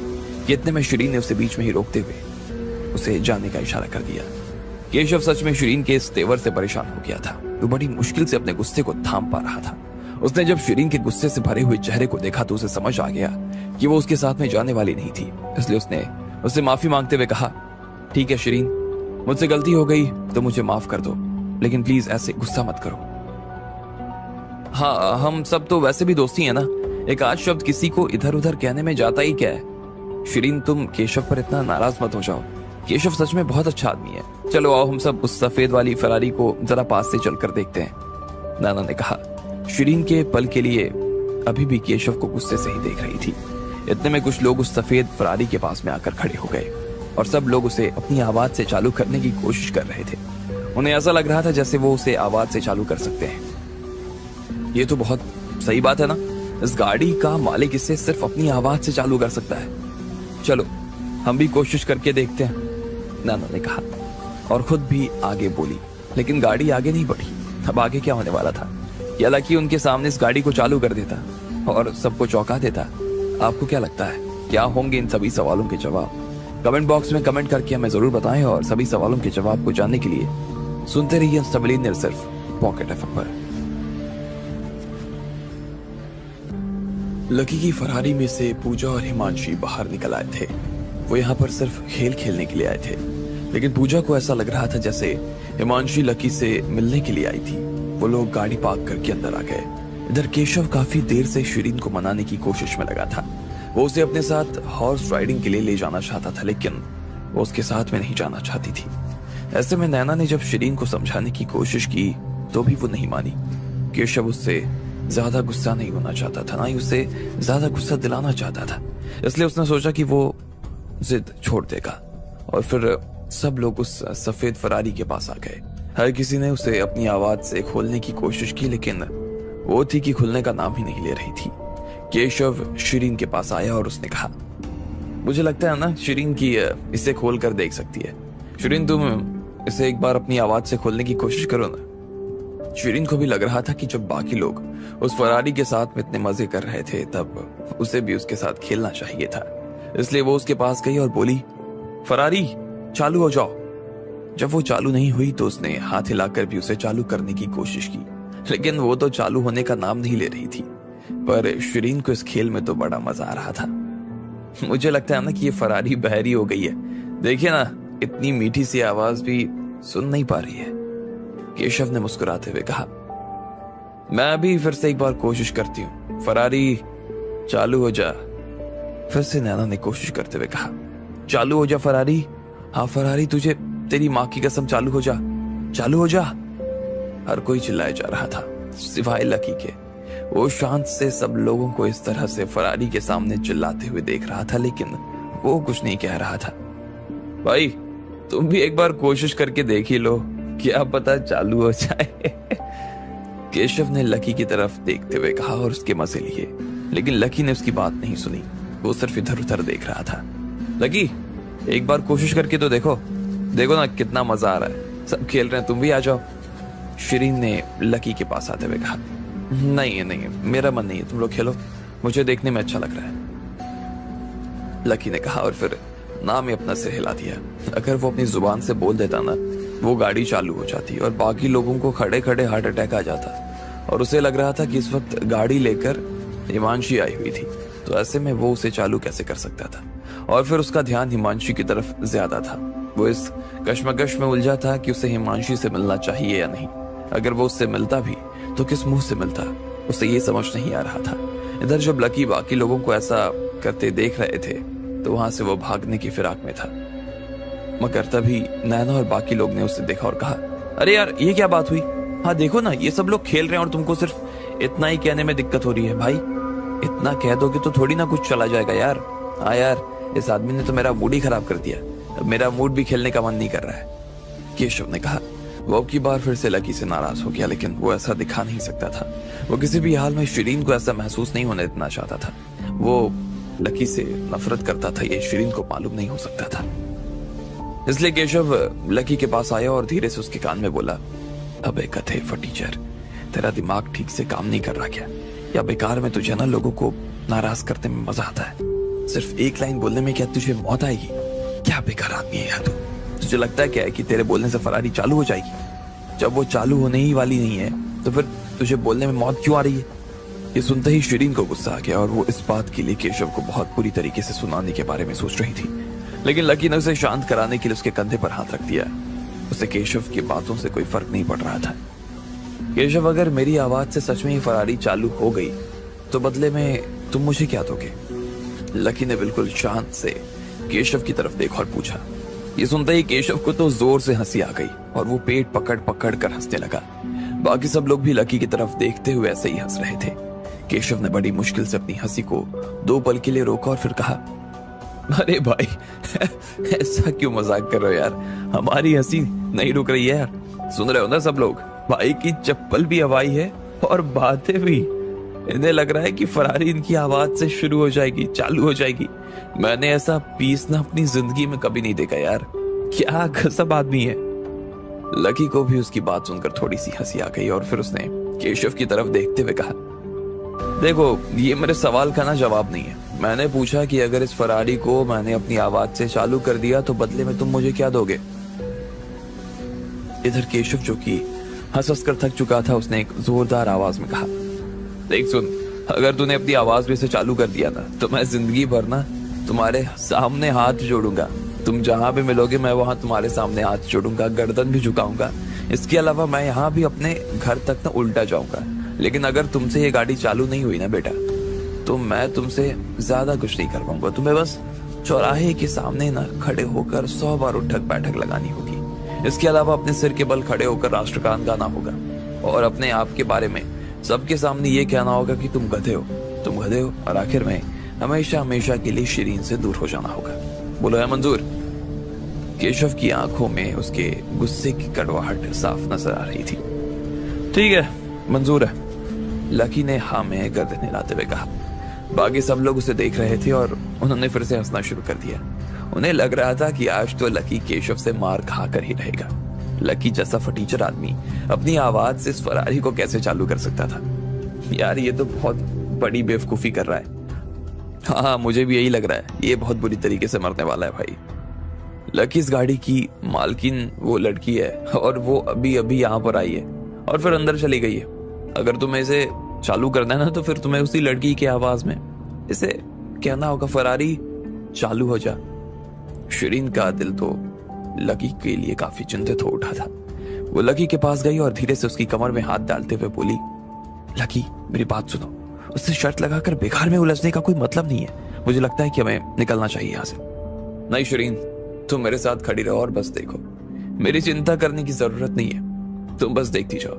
कि इतने में शिरीन ने उसे बीच में ही रोकते हुए उसे जाने का इशारा कर दिया। केशव सच में शिरीन के इस तेवर से परेशान हो गया था। वो बड़ी मुश्किल से अपने गुस्से को थाम पा रहा था। उसने जब शिरीन के गुस्से से भरे हुए चेहरे को देखा तो उसे समझ आ गया कि वो उसके साथ में जाने वाली नहीं थी। इसलिए उसने उससे माफी मांगते हुए कहा, ठीक है शिरीन, मुझसे गलती हो गई तो मुझे माफ कर दो, लेकिन प्लीज ऐसे गुस्सा मत करो। हाँ, हम सब तो वैसे भी दोस्ती है ना, एक आध शब्द किसी को इधर उधर कहने में जाता ही क्या है। शिरीन, तुम केशव पर इतना नाराज मत हो जाओ। केशव सच में बहुत अच्छा आदमी है। चलो आओ हम सब उस सफेद वाली फरारी को जरा पास से चलकर देखते हैं, नाना ने कहा। शिरीन के पल के लिए अभी भी केशव को गुस्से से ही देख रही थी। इतने में कुछ लोग उस सफेद फरारी के पास में आकर खड़े हो गए और सब लोग उसे अपनी आवाज से चालू करने की कोशिश कर रहे थे। उन्हें ऐसा लग रहा था जैसे वो उसे आवाज से चालू कर सकते हैं। ये तो बहुत सही बात है ना, इस गाड़ी का मालिक इसे सिर्फ अपनी आवाज से चालू कर सकता है। चलो हम भी कोशिश करके देखते हैं, नाना ने कहा और खुद भी आगे बोली। लेकिन गाड़ी आगे नहीं बढ़ी। अब आगे क्या होने वाला था? या लकी उनके सामने इस गाड़ी को चालू कर देता और सबको चौंका देता? आपको क्या लगता है, क्या होंगे इन सभी सवालों के जवाब? कमेंट बॉक्स में कमेंट करके हमें जरूर बताएं और सभी सवालों के जवाब को जानने के लिए सुनते रहिए स्टबलिन सिर्फ पॉकेट एफएम पर। लकी की फरारी में से पूजा और हिमांशी बाहर निकल आए थे। वो यहाँ पर सिर्फ खेल खेलने के लिए आए थे, लेकिन पूजा को ऐसा लग रहा था जैसे हिमांशी लकी से मिलने के लिए आई थी। वो लोग गाड़ी पार्क करके अंदर आ गए। इधर केशव काफी देर से शिरीन को मनाने की कोशिश में लगा था। वो उसे अपने साथ हॉर्स राइडिंग के लिए ले जाना चाहता था, लेकिन वो उसके साथ में नहीं जाना चाहती थी। ऐसे में नैना ने जब शिरीन को समझाने की कोशिश की तो भी वो नहीं मानी। केशव उससे ज्यादा गुस्सा नहीं होना चाहता था, ना ही उसे ज्यादा गुस्सा दिलाना चाहता था। इसलिए उसने सोचा कि वो जिद छोड़ देगा और फिर सब लोग उस सफेद फरारी के पास आ गए। हर किसी ने उसे अपनी आवाज से खोलने की कोशिश की, लेकिन वो थी कि खुलने का नाम ही नहीं ले रही थी। केशव शिरीन के पास आया और उसने कहा, मुझे लगता है ना शिरीन की इसे खोल कर देख सकती है। शिरीन, तुम इसे एक बार अपनी आवाज से खोलने की कोशिश करो ना। शिरीन को भी लग रहा था कि जब बाकी लोग उस फरारी के साथ में इतने मजे कर रहे थे तब उसे भी उसके साथ खेलना चाहिए था। इसलिए वो उसके पास गई और बोली, फरारी चालू हो जाओ। जब वो चालू नहीं हुई तो उसने हाथ हिलाकर भी उसे चालू करने की कोशिश की, लेकिन वो तो चालू होने का नाम नहीं ले रही थी। पर शिरीन को इस खेल में तो बड़ा मजा आ रहा था। मुझे लगता है ना कि ये फरारी बहरी हो गई है। देखिए ना, इतनी मीठी सी आवाज भी सुन नहीं पा रही है, केशव ने मुस्कुराते हुए कहा। मैं भी फिर से एक बार कोशिश करती हूँ। फरारी चालू हो जा। फिर से नैना ने कोशिश करते हुए कहा, चालू हो जा फरारी। हाँ फरारी, तुझे तेरी माँ की कसम चालू हो जा, चालू हो जा। हर कोई चिल्लाया जा रहा था सिवाय लकी के। वो शांत से सब लोगों को इस तरह से फरारी के सामने चिल्लाते हुए देख रहा था, लेकिन वो कुछ नहीं कह रहा था। भाई तुम भी एक बार कोशिश करके देख ही लो, क्या पता चालू हो जाए। केशव ने लकी की तरफ देखते हुए कहा और उसके मजे लिए, लेकिन लकी ने उसकी बात नहीं सुनी। वो सिर्फ इधर उधर देख रहा था। लकी, एक बार कोशिश करके तो देखो, देखो ना कितना मजा आ रहा है, सब खेल रहे हैं, तुम भी आ जाओ। शिरीन ने लकी के पास आते हुए कहा, नहीं, मेरा मन नहीं है, तुम लोग खेलो, मुझे देखने में अच्छा लग रहा है। लकी ने कहा और फिर नाम ही अपना सिर हिला दिया। अगर वो अपनी जुबान से बोल देता ना, वो गाड़ी चालू हो जाती और बाकी लोगों को खड़े खड़े हार्ट अटैक आ जाता। और उसे लग रहा था कि इस वक्त गाड़ी लेकर हिमांशी आई हुई थी, तो ऐसे में वो उसे चालू कैसे कर सकता था। और फिर उसका ध्यान हिमांशी की तरफ ज्यादा था। वो इस कश्मकश में उलझा था कि उसे हिमांशी से मिलना चाहिए या नहीं। अगर वो उससे मिलता भी तो किस मुंह से मिलता, उसे ये समझ नहीं आ रहा था। इधर जब लकी बाकी लोगों को ऐसा करते देख रहे थे तो वहां से वो भागने की फिराक में था, मगर तभी नैना और बाकी लोग ने उसे देखा और कहा, अरे यार ये क्या बात हुई? हाँ देखो ना, ये सब लोग खेल रहे हैं और तुमको सिर्फ इतना ही कहने में दिक्कत हो रही है। भाई इतना कह दोगे तो थोड़ी ना कुछ चला जाएगा यार। हाँ यार, इस आदमी ने तो मेरा मूड ही खराब कर दिया, अब मेरा मूड भी खेलने का मन नहीं कर रहा है, केशव ने कहा। वो अब की बार फिर से लकी से नाराज हो गया, लेकिन वो ऐसा दिखा नहीं सकता था। वो किसी भी हाल में शिरीन को ऐसा महसूस नहीं होने देना चाहता था। वो लकी से नफरत करता था, ये शिरीन को मालूम नहीं हो सकता था। इसलिए केशव लकी के पास आया और धीरे से उसके कान में बोला, अबे कथे फटीचर, तेरा दिमाग ठीक से काम नहीं कर रहा क्या? या बेकार में तुझे ना लोगों को नाराज करने में मजा आता है? सिर्फ एक लाइन बोलने में क्या तुझे मौत आएगी? क्या बेकार आदमी है यार तू? तुझे लगता है क्या है कि तेरे बोलने से फरारी चालू हो जाएगी? जब वो चालू होने ही वाली नहीं है तो फिर तुझे बोलने में मौत क्यों आ रही है? ये सुनते ही शिरीन को गुस्सा आ गया और वो इस बात के लिए केशव को बहुत बुरी तरीके से सुनाने के बारे में सोच रही थी, लेकिन लकी ने उसे शांत कराने के लिए उसके कंधे पर हाथ रख दिया। उसे केशव की बातों से कोई फर्क नहीं पड़ रहा था। केशव, अगर मेरी आवाज से सच में ही फरारी चालू हो गई तो बदले में तुम मुझे क्या दोगे? लकी ने बिल्कुल शांत से केशव की तरफ देखा और पूछा। ये सुनते ही केशव को तो जोर से हंसी आ गई और वो पेट पकड़ पकड़ कर हंसने लगा। बाकी सब लोग भी लकी की तरफ देखते हुए ऐसे ही हंस रहे थे। केशव ने बड़ी मुश्किल से अपनी हंसी को 2 पल के लिए रोका और फिर कहा, अरे भाई ऐसा क्यों मजाक कर रहे हो यार? हमारी हंसी नहीं रुक रही है यार। सुन रहे हो ना सब लोग, भाई की चप्पल भी हवाई है और बातें भी। इन्हें लग रहा है कि फरारी इनकी आवाज से शुरू हो जाएगी, चालू हो जाएगी। मैंने ऐसा पीस ना अपनी जिंदगी में कभी नहीं देखा यार। क्या गजब आदमी है। लकी को भी उसकी बात सुनकर थोड़ी सी हंसी आ गई और फिर उसने केशव की तरफ देखते हुए कहा, देखो ये मेरे सवाल का ना जवाब नहीं है। मैंने पूछा कि अगर इस फरारी को मैंने अपनी आवाज से चालू कर दिया तो बदले में तुम मुझे क्या दोगे? इधर केशव जो कि हंस हंस कर थक चुका था, उसने एक जोरदार आवाज में कहा, देख सुन, अगर तूने अपनी आवाज भी से चालू कर दिया ना तो मैं जिंदगी भर ना तुम्हारे सामने हाथ जोड़ूंगा। तुम जहां भी मिलोगे मैं वहां तुम्हारे सामने हाथ जोड़ूंगा, गर्दन भी झुकाऊंगा। इसके अलावा मैं यहाँ भी अपने घर तक ना उल्टा जाऊंगा। लेकिन अगर तुमसे ये गाड़ी चालू नहीं हुई ना बेटा, तो मैं तुमसे ज्यादा कुछ नहीं कर पाऊंगा। तुम्हें बस चौराहे के सामने ना खड़े होकर 100 बार उठक बैठक लगानी होगी। इसके अलावा अपने सिर के बल खड़े होकर राष्ट्रगान गाना होगा और अपने आप के बारे में सबके सामने ये कहना होगा कि तुम गधे हो, तुम गधे हो। और आखिर में हमेशा हमेशा के लिए शिरीन से दूर हो जाना होगा। बोलो है मंजूर? केशव की आंखों में उसके गुस्से की कड़वाहट साफ नजर आ रही थी। ठीक है, मंजूर है, लकी ने हाँ में गर्दन हिलाते हुए कहा। बाकी सब लोग उसे देख रहे थे और उन्होंने फिर से हंसना शुरू कर दिया। उन्हें लग रहा था कि आज तो लकी केशव से मार खाकर ही रहेगा। लकी जैसा फटीचर आदमी अपनी आवाज से इस फरारी को कैसे चालू कर सकता था? यार ये तो बहुत बड़ी बेवकूफी कर रहा है। हाँ, मुझे भी यही लग रहा है। ये बहुत बुरी तरीके से मरने वाला है भाई। लकी इस गाड़ी की मालकिन वो लड़की है और वो अभी अभी यहाँ पर आई है और फिर अंदर चली गई है। अगर तुम्हें इसे चालू करना है ना तो फिर तुम्हें उसी लड़की की आवाज में इसे कहना होगा, फरारी चालू हो जा। शिरीन का दिल तो लकी के लिए काफी चिंतित हो उठा था। वो लकी के पास गई और धीरे से उसकी कमर में हाथ डालते हुए बोली, लकी मेरी बात सुनो, उससे शर्त लगाकर बेकार में उलझने का कोई मतलब नहीं है। मुझे लगता है कि हमें निकलना चाहिए यहाँ से। नहीं शिरीन, तुम मेरे साथ खड़ी रहो और बस देखो। मेरी चिंता करने की जरूरत नहीं है, तुम बस देखती जाओ।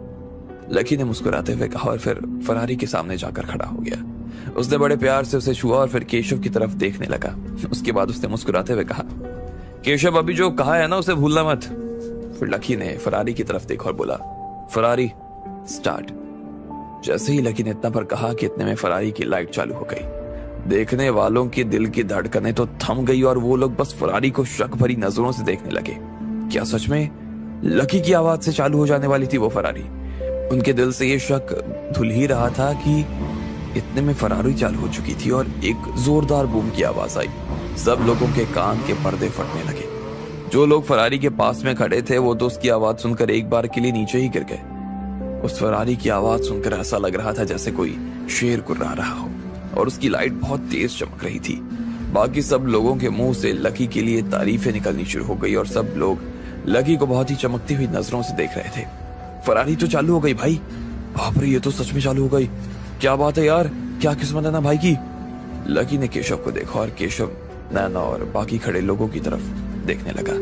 लकी ने मुस्कुराते हुए कहा और फिर फरारी के सामने जाकर खड़ा हो गया। उसने बड़े प्यार से उसे छुआ और फिर केशव की तरफ देखने लगा। उसके बाद उसने मुस्कुराते हुए कहा, केशव अभी जो कहा है ना उसे भूलना मत। फिर लकी ने फरारी की तरफ देखा और बोला, फरारी स्टार्ट। जैसे ही लकी ने इतना पर कहा कि इतने में फरारी की लाइट चालू हो गई। देखने वालों के दिल की धड़कनें तो थम गई और वो लोग बस फरारी को शक भरी नजरों से देखने लगे। क्या सच में लकी की आवाज से चालू हो जाने वाली थी वो फरारी? उनके दिल से ये शक धुल ही रहा था कि इतने में फरारी चालू हो चुकी थी और एक जोरदार बूम की आवाज आई। सब लोगों के कान के पर्दे फटने लगे। जो लोग फरारी के पास में खड़े थे वो तो उसकी आवाज सुनकर एक बार के लिए नीचे ही गिर गए। उस फरारी की आवाज सुनकर ऐसा लग रहा था जैसे कोई शेर कुर्रा रहा हो और उसकी लाइट बहुत तेज चमक रही थी। बाकी सब लोगों के मुंह से लकी के लिए तारीफें निकलनी शुरू हो गई और सब लोग लकी को बहुत ही चमकती हुई नजरों से देख रहे थे। फरारी तो चालू हो गई भाई। बाप रे, ये तो सच में चालू हो गई। क्या बात है यार, क्या किस्मत है ना भाई की। लकी ने केशव को देखा और केशव नैना और बाकी खड़े लोगों की तरफ देखने लगा।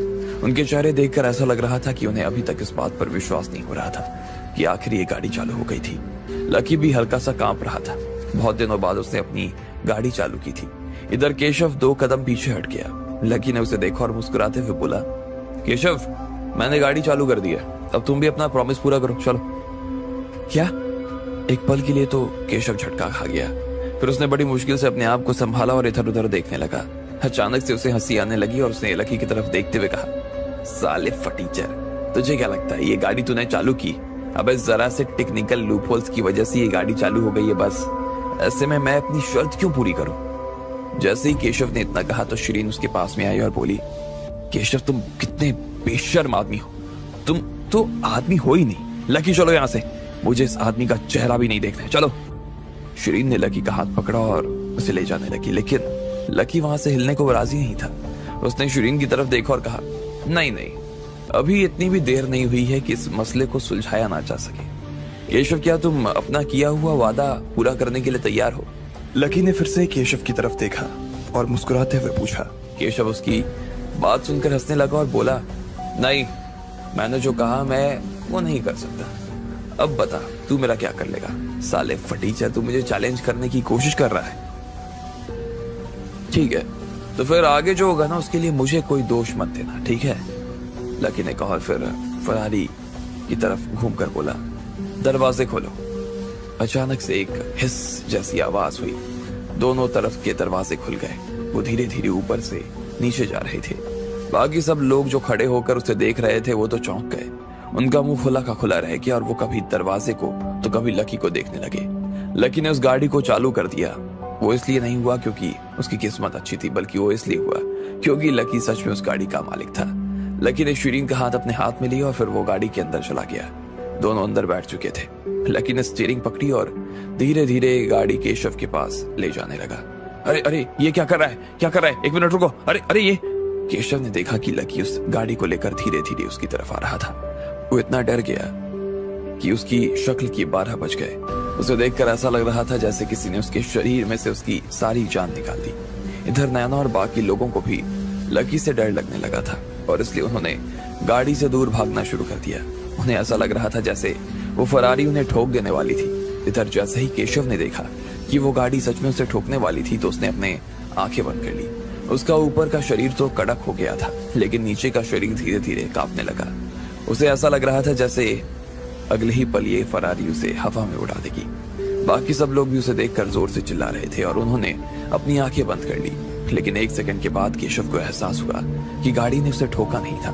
उनके चेहरे देखकर ऐसा लग रहा था कि उन्हें अभी तक इस बात पर विश्वास नहीं हो रहा था कि आखिर ये गाड़ी चालू हो गई थी। लकी भी हल्का सा कांप रहा था। बहुत दिनों बाद उसने अपनी गाड़ी चालू की थी। इधर केशव 2 कदम पीछे हट गया। लकी ने उसे देखा और मुस्कुराते हुए बोला, केशव मैंने गाड़ी चालू कर दी है, अब तुम भी अपना प्रॉमिस पूरा करो, चलो। क्या? एक पल के लिए तो केशव झटका खा गया। फिर उसने बड़ी मुश्किल से अपने आप को संभाला और इधर उधर देखने लगा। अचानक से उसे हंसी आने लगी और उसने लकी की तरफ देखते हुए कहा, साले फटीचर, तुझे क्या लगता है ये गाड़ी तूने चालू की? अबे जरा से टेक्निकल लूपहोल्स की वजह से ये गाड़ी चालू हो गई है बस। ऐसे में मैं अपनी शर्त क्यों पूरी करूं? जैसे ही केशव ने इतना कहा तो शिरीन उसके पास में आई और बोली, केशव तुम कितने बेशर्म आदमी हो। तो आदमी हो ही नहीं। लकी चलो यहाँ से, मुझे इस आदमी का चेहरा भी नहीं देखना है, चलो। शिरीन ने लकी का हाथ पकड़ा और उसे ले जाने लगी, लेकिन लकी वहां से हिलने को राजी नहीं था। उसने शिरीन की तरफ देखा और कहा, नहीं नहीं, अभी इतनी भी देर नहीं हुई है कि इस मसले को सुलझाया ना जा सके। केशव, क्या तुम अपना किया हुआ वादा पूरा करने के लिए तैयार हो? लकी ने फिर से केशव की तरफ देखा और मुस्कुराते हुए पूछा। केशव उसकी बात सुनकर हंसने लगा और बोला, नहीं, मैंने जो कहा मैं वो नहीं कर सकता। अब बता, तू मेरा क्या कर लेगा? साले फटीचर, तू मुझे चैलेंज करने की कोशिश कर रहा है। ठीक है, तो फिर आगे जो होगा ना उसके लिए मुझे कोई दोष मत देना, ठीक है? लकी ने कहा और फिर फरारी की तरफ घूमकर बोला, दरवाजे खोलो। अचानक से एक हिस जैसी आवाज हुई। दोनों तरफ के दरवाजे खुल गए। वो धीरे धीरे ऊपर से नीचे जा रहे थे। बाकी सब लोग जो खड़े होकर उसे देख रहे थे वो तो चौंक गए। उनका मुंह खुला का खुला रह गया और वो कभी दरवाजे को तो कभी लकी को देखने लगे। लकी ने उस गाड़ी को चालू कर दिया। वो इसलिए नहीं हुआ क्योंकि उसकी किस्मत अच्छी थी, बल्कि वो इसलिए हुआ क्योंकि लकी सच में उस गाड़ी का मालिक था। लकी ने शिरीन का हाथ अपने हाथ में लिया और फिर वो गाड़ी के अंदर चला गया। दोनों अंदर बैठ चुके थे। लकी ने स्टीयरिंग पकड़ी और धीरे धीरे गाड़ी केशव के पास ले जाने लगा। अरे अरे, ये क्या कर रहा है, क्या कर रहा है? एक मिनट रुको। अरे अरे, ये। केशव ने देखा कि लकी उस गाड़ी को लेकर धीरे धीरे उसकी तरफ आ रहा था। वो इतना डर गया कि उसकी शक्ल की 12 बज गए। उसे देखकर ऐसा लग रहा था जैसे किसी ने उसके शरीर में से उसकी सारी जान निकाल दी। इधर नैना और बाकी लोगों को भी लकी से डर लगने लगा था और इसलिए उन्होंने गाड़ी से दूर भागना शुरू कर दिया। उन्हें ऐसा लग रहा था जैसे वो फरारी उन्हें ठोक देने वाली थी। इधर जैसे ही केशव ने देखा कि वो गाड़ी सच में उसे ठोकने वाली थी तो उसने अपने आंखें बंद कर ली। उसका ऊपर का शरीर तो कड़क हो गया था, लेकिन नीचे का शरीर धीरे धीरे कांपने लगा। उसे ऐसा लग रहा था जैसे अगले ही पल ये फरारी उसे हवा में उड़ा देगी। बाकी सब लोग भी उसे देखकर जोर से चिल्ला रहे थे और उन्होंने अपनी आंखें बंद कर ली। लेकिन एक सेकंड के बाद केशव को एहसास हुआ कि गाड़ी ने उसे ठोका नहीं था।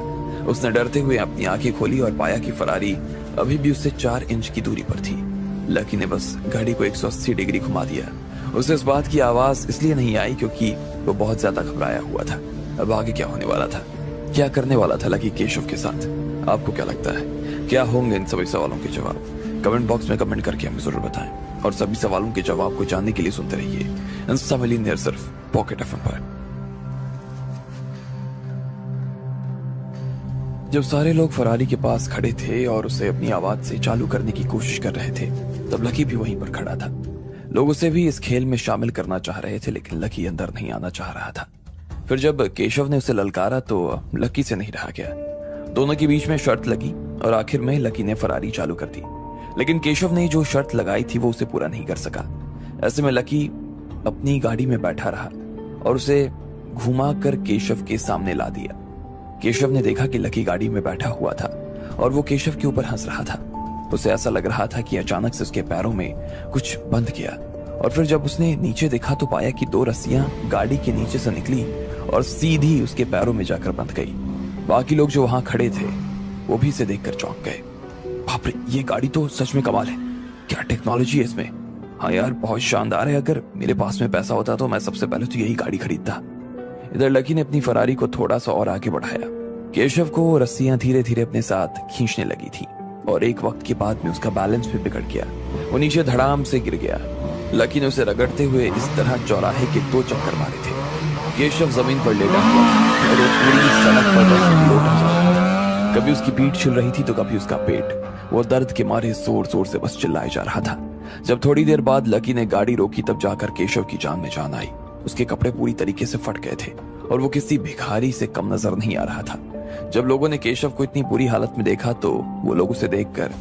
उसने डरते हुए अपनी आंखें खोली और पाया कि फरारी अभी भी उससे 4 इंच की दूरी पर थी। लकी ने बस गाड़ी को 180 डिग्री घुमा दिया। उसे इस बात की आवाज इसलिए नहीं आई क्योंकि वो बहुत ज्यादा घबराया हुआ था। अब आगे क्या होने वाला था, क्या करने वाला था लकी केशव के साथ? आपको क्या लगता है, क्या होंगे इन सभी सवालों के जवाब? कमेंट बॉक्स में कमेंट करके हमें जरूर बताएं और सभी सवालों के जवाब को जानने के लिए सुनते रहिए इंस्टा मिलियनेयर सिर्फ पॉकेट एफएम पर। जब सारे लोग फरारी के पास खड़े थे और उसे अपनी आवाज से चालू करने की कोशिश कर रहे थे तब लकी भी वहीं पर खड़ा था। लोग उसे भी इस खेल में शामिल करना चाह रहे थे लेकिन लकी अंदर नहीं आना चाह रहा था। फिर जब केशव ने उसे ललकारा तो लकी से नहीं रहा गया। दोनों के बीच में शर्त लगी और आखिर में लकी ने फरारी चालू कर दी। लेकिन केशव ने जो शर्त लगाई थी वो उसे पूरा नहीं कर सका। ऐसे में लकी अपनी गाड़ी में बैठा रहा और उसे घुमा कर केशव के सामने ला दिया। केशव ने देखा कि लकी गाड़ी में बैठा हुआ था और वो केशव के ऊपर हंस रहा था। उसे ऐसा लग रहा था कि अचानक से उसके पैरों में कुछ बंध गया और फिर जब उसने नीचे देखा तो पाया कि 2 रस्सियां गाड़ी के नीचे से निकली और सीधी उसके पैरों में जाकर बंध गई। बाकी लोग जो वहां खड़े थे वो भी इसे देखकर चौंक गए। बाप रे, ये गाड़ी तो सच में कमाल है, क्या टेक्नोलॉजी है इसमें। हाँ यार, बहुत शानदार है। अगर मेरे पास में पैसा होता तो मैं सबसे पहले तो यही गाड़ी खरीदता। इधर लकी ने अपनी फरारी को थोड़ा सा और आगे बढ़ाया। केशव को रस्सियां धीरे धीरे अपने साथ खींचने लगी थी और एक वक्त के बाद में उसका बैलेंस भी बिगड़ गया। वो नीचे धड़ाम से गिर गया। लकी ने उसे रगड़ते हुए इस तरह चौराहे के 2 चक्कर मारे थे। केशव जमीन पर लेटा हुआ और वो पूरी सड़क पर लोटा जा रहा था। कभी उसकी पीठ छिल रही थी तो कभी उसका पेट। वो दर्द के मारे जोर जोर से बस चिल्लाए जा रहा था। जब थोड़ी देर बाद लकी ने गाड़ी रोकी तब जाकर केशव की जान में जान आई। उसके कपड़े पूरी तरीके से फट गए थे और वो किसी भिखारी से कम नजर नहीं आ रहा था। जब लोगों ने केशव को इतनी बुरी हालत में देखा तो वो लोग उसे देखकर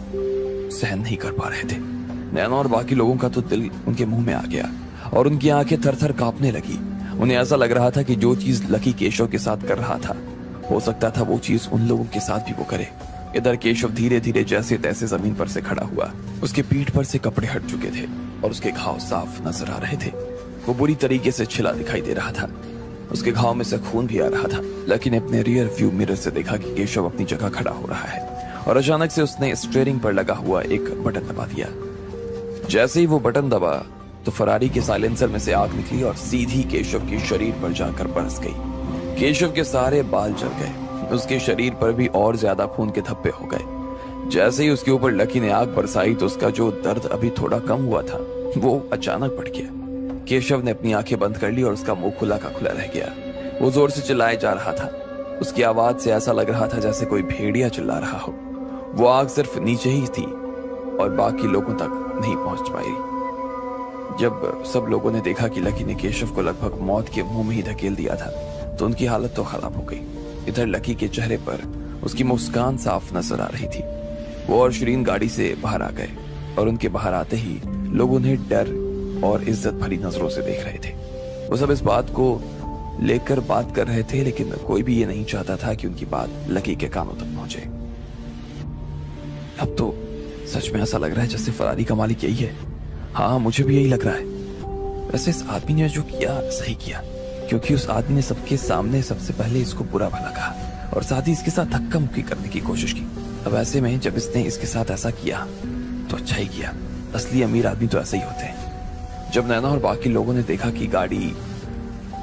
सहन नहीं कर पा रहे थे। नैना और बाकी लोगों का तो दिल उनके मुंह में आ गया और उनकी आंखें थर-थर कांपने लगी। उन्हें ऐसा लग रहा था कि जो चीज लकी केशव के साथ कर रहा था हो सकता था वो चीज उन लोगों के साथ भी वो करे। इधर केशव धीरे धीरे जैसे तैसे जमीन पर से खड़ा हुआ। उसके पीठ पर से कपड़े हट चुके थे और उसके घाव साफ नजर आ रहे थे। वो बुरी तरीके से छिला दिखाई दे रहा था। उसके घाव में से खून भी आ रहा था। लकी ने अपने रियर व्यू मिरर से देखा कि केशव अपनी जगह खड़ा हो रहा है और अचानक से उसने स्टीयरिंग पर लगा हुआ एक बटन दबा दिया। जैसे ही वो बटन दबा तो फरारी के साइलेंसर में से आग निकली और सीधी केशव के शरीर पर जाकर बरस गई। केशव के सारे बाल जल गए। उसके शरीर पर भी और ज्यादा खून के धब्बे हो गए। जैसे ही उसके ऊपर लकी ने आग बरसाई तो उसका जो दर्द अभी थोड़ा कम हुआ था वो अचानक बढ़ गया। केशव ने अपनी आंखें बंद कर ली और उसका मुंह खुला का खुला रह गया। वो जोर से चिल्लाए जा रहा था। उसकी आवाज से ऐसा लग रहा था जैसे कोई भेड़िया चिल्ला रहा हो। वो आग सिर्फ नीचे ही थी और बाकी लोगों तक नहीं पहुंच पाई। जब सब लोगों ने देखा कि लकी ने केशव को लगभग मौत के मुंह में ही धकेल दिया था तो उनकी हालत तो खराब हो गई। इधर लकी के चेहरे पर उसकी मुस्कान साफ नजर आ रही थी। वो और शिरीन गाड़ी से बाहर आ गए और उनके बाहर आते ही लोग उन्हें डर और इज्जत भरी नजरों से देख रहे थे। वो सब इस बात को लेकर बात कर रहे थे लेकिन कोई भी ये नहीं चाहता था कि उनकी बात लकी के कानों तक पहुंचे। अब तो सच में ऐसा लग रहा है जैसे फरारी का मालिक यही है। हाँ, मुझे भी यही लग रहा है। वैसे इस आदमी ने जो किया सही किया, क्योंकि उस आदमी ने सबके सामने सबसे पहले इसको बुरा भला कहा और साथ ही इसके साथ धक्का मुक्की करने की कोशिश की। अब ऐसे में जब इसने इसके साथ ऐसा किया तो अच्छा ही किया। असली अमीर आदमी तो ऐसे ही होते हैं। जब नैना और बाकी लोगों ने देखा कि गाड़ी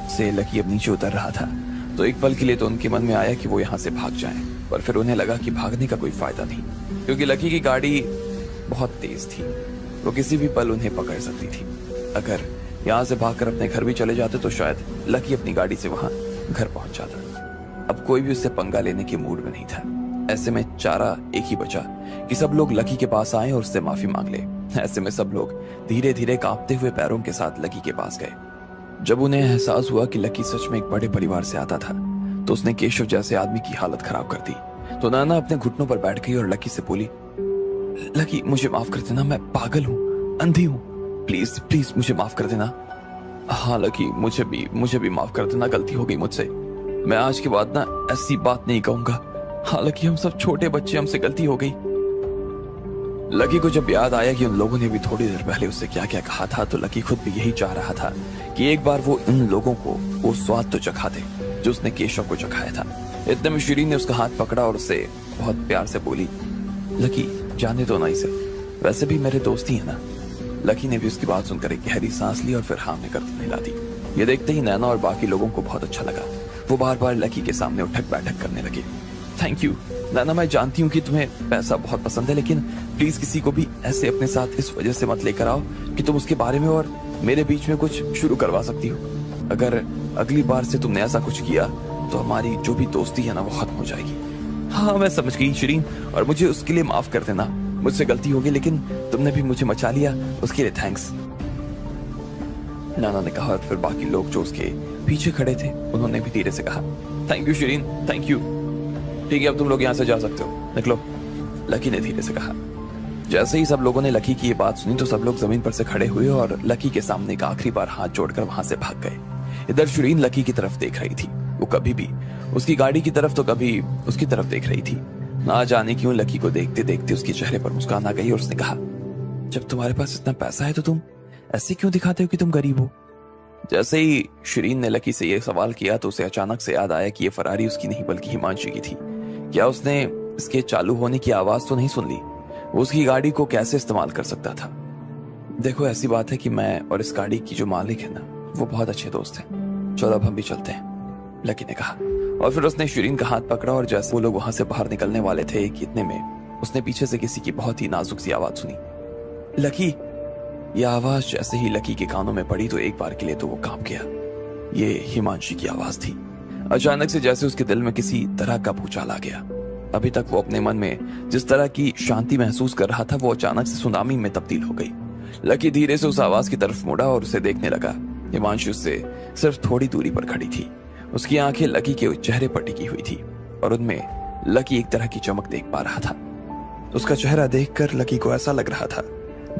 से लकी अब नीचे उतर रहा था तो एक पल के लिए तो उनके मन में आया कि वो यहाँ से भाग जाएं, पर फिर उन्हें लगा कि भागने का कोई फायदा नहीं, क्योंकि लकी की गाड़ी बहुत तेज थी। वो किसी भी पल उन्हें पकड़ सकती थी। अगर यहाँ से भागकर अपने घर भी चले जाते तो शायद लकी अपनी गाड़ी से वहां घर पहुंच जाता। अब कोई भी उससे पंगा लेने के मूड में नहीं था। ऐसे में चारा एक ही बचा कि सब लोग लकी के पास आए और उससे माफी मांग ले। ऐसे में सब लोग धीरे धीरे कांपते हुए पैरों के साथ लकी के पास गए। जब उन्हें एहसास हुआ कि लकी सच में एक बड़े परिवार से आता था तो उसने केशव जैसे आदमी की हालत खराब कर दी। तो नैना अपने घुटनों पर बैठ गई और लकी से बोली, लकी मुझे माफ कर देना, मैं पागल हूँ, अंधी हूँ, प्लीज प्लीज मुझे माफ कर देना। हाँ लकी, मुझे भी माफ कर देना, गलती हो गई मुझसे। मैं आज के बाद ना ऐसी बात नहीं कहूंगा। हाँ लकी, हम सब छोटे बच्चे, हमसे गलती हो गई। लकी को जब याद आया कि उन लोगों ने भी थोड़ी देर पहले उससे क्या क्या कहा था तो लकी खुद भी यही चाह रहा था कि एक बार वो इन लोगों को वो स्वाद तो चखा दे जो उसने केशव को चखाया था। इतने में शिरीन ने उसका हाथ पकड़ा और उससे बहुत प्यार से बोली, लकी जाने दो ना इसे, वैसे भी मेरे दोस्त ही है ना। लकी ने भी उसकी बात सुनकर एक गहरी सांस ली और फिर हाँ में गर्दन हिला दी। ये देखते ही नैना और बाकी लोगों को बहुत अच्छा लगा। वो बार बार लकी के सामने उठक बैठक करने लगे। थैंक यू नैना, मैं जानती हूँ कि तुम्हें पैसा बहुत पसंद है, लेकिन प्लीज किसी को भी ऐसे अपने साथ इस वजह से मत लेकर आओ कि तुम उसके बारे में और मेरे बीच में कुछ शुरू करवा सकती हो। अगर अगली बार से तुमने ऐसा कुछ किया तो हमारी जो भी दोस्ती है ना वो खत्म हो जाएगी। हाँ मैं समझ गई शिरीन, और मुझे उसके लिए माफ कर देना। मुझसे गलती होगी लेकिन तुमने भी मुझे मचा लिया, उसके लिए थैंक्स, नाना ने कहा। और फिर बाकी लोग जो उसके पीछे खड़े थे उन्होंने भी धीरे से कहा, thank you Shirin, thank you. ठीक है, अब तुम लोग यहाँ से जा सकते हो, निकलो, लकी ने धीरे से कहा। जैसे ही सब लोगों ने लकी की ये बात सुनी तो सब लोग जमीन पर से खड़े हुए और लकी के सामने एक आखिरी बार हाथ जोड़कर वहां से भाग गए। इधर शिरीन लकी की तरफ देख रही थी। वो कभी भी उसकी गाड़ी की तरफ तो कभी उसकी तरफ देख रही थी। ना जाने क्यों लकी को देखते देखते उसके चेहरे पर मुस्कान आ गई और उसने कहा, जब तुम्हारे पास इतना पैसा है तो तुम ऐसे क्यों दिखाते हो कि तुम गरीब हो? जैसे ही शिरीन ने लकी से यह सवाल किया तो उसे अचानक से याद आया कि यह फरारी उसकी नहीं बल्कि हिमांशी की थी। क्या उसने इसके चालू होने की आवाज तो नहीं सुन ली? वो उसकी गाड़ी को कैसे इस्तेमाल कर सकता था? देखो ऐसी बात है कि मैं और इस गाड़ी की जो मालिक है ना वो बहुत अच्छे दोस्त हैं। चलो अब हम भी चलते हैं, लकी ने कहा। और फिर उसने शिरीन का हाथ पकड़ा और जैसे वो लोग वहां से बाहर निकलने वाले थे कि इतने में उसने पीछे से किसी की बहुत ही नाजुक सी आवाज सुनी, लकी। यह आवाज जैसे ही लकी के कानों में पड़ी तो एक बार के लिए तो वो कांप गया। ये हिमांशी की आवाज थी। अचानक से जैसे उसके दिल में किसी तरह का भूचाल आ गया। अभी तक वो अपने मन में जिस तरह की शांति महसूस कर रहा था वो अचानक से सुनामी में तब्दील हो गई। लकी धीरे से उस आवाज की तरफ मुड़ा और उसे देखने लगा। हिमांशु उससे सिर्फ थोड़ी दूरी पर खड़ी थी। उसकी आंखें लकी के चेहरे पर टिकी हुई थी और उनमें लकी एक तरह की चमक देख पा रहा था। उसका चेहरा देखकर लकी को ऐसा लग रहा था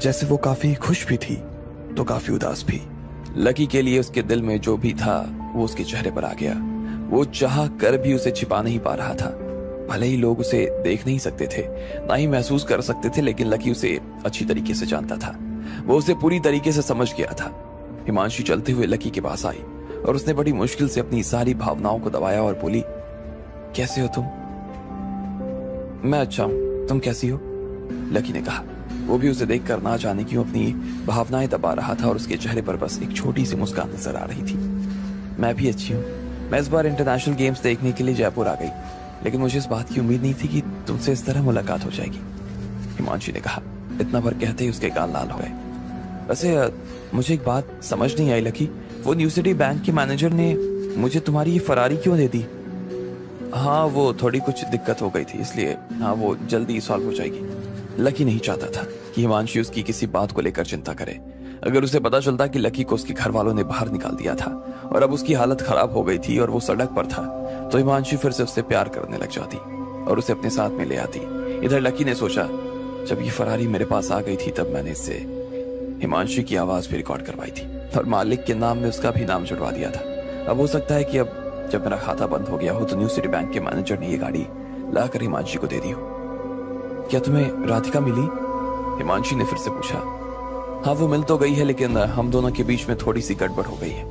जैसे वो काफी खुश भी थी तो काफी उदास भी। लकी के लिए उसके दिल में जो भी था वो उसके चेहरे पर आ गया। वो चाह कर भी उसे छिपा नहीं पा रहा था। भले ही लोग उसे देख नहीं सकते थे, ना ही महसूस कर सकते थे, लेकिन लकी उसे अच्छी तरीके से जानता था। वो उसे पूरी तरीके से समझ गया था। हिमांशी चलते हुए लकी के पास आई और उसने बड़ी मुश्किल से अपनी सारी भावनाओं को दबाया और बोली, कैसे हो तुम? मैं अच्छा हूं, तुम कैसी हो? लकी ने कहा। वो भी उसे देखकर ना जाने क्यों अपनी भावनाएं दबा रहा था और उसके चेहरे पर बस एक छोटी सी मुस्कान नजर आ रही थी। मैं भी अच्छी हूँ। मैं इस बार इंटरनेशनल गेम्स देखने के लिए जयपुर आ गई। लेकिन मुझे इस बात की उम्मीद नहीं थी कि तुमसे इस तरह मुलाकात हो जाएगी, हिमांशी ने कहा। इतना पर कहते ही उसके गाल लाल हो गए। वैसे मुझे एक बात समझ नहीं आई लकी, वो न्यू सिटी बैंक के मैनेजर ने मुझे तुम्हारी ये फरारी क्यों दे दी? हाँ, वो थोड़ी कुछ दिक्कत हो गई थी, इसलिए हाँ वो जल्दी सॉल्व हो जाएगी। लकी नहीं चाहता था कि हिमांशी उसकी किसी बात को लेकर चिंता करे। अगर उसे पता चलता कि लकी को उसके घर वालों ने बाहर निकाल दिया था और अब उसकी हालत खराब हो गई थी और वो सड़क पर था, तो हिमांशी फिर से उससे प्यार करने लग जाती और उसे अपने साथ में ले आती। इधर लकी ने सोचा, जब ये फरारी मेरे पास आ गई थी तब मैंने इससे हिमांशी की आवाज भी रिकॉर्ड करवाई थी और मालिक के नाम में उसका भी नाम जुड़वा दिया था। अब हो सकता है कि अब जब मेरा खाता बंद हो गया हो तो न्यू सिटी बैंक के मैनेजर ने ये गाड़ी लाकर हिमांशी को दे दी हो। क्या तुम्हें राधिका मिली? हिमांशी ने फिर से पूछा। हाँ, वो मिल तो गई है, लेकिन हम दोनों के बीच में थोड़ी सी गड़बड़ हो गई है,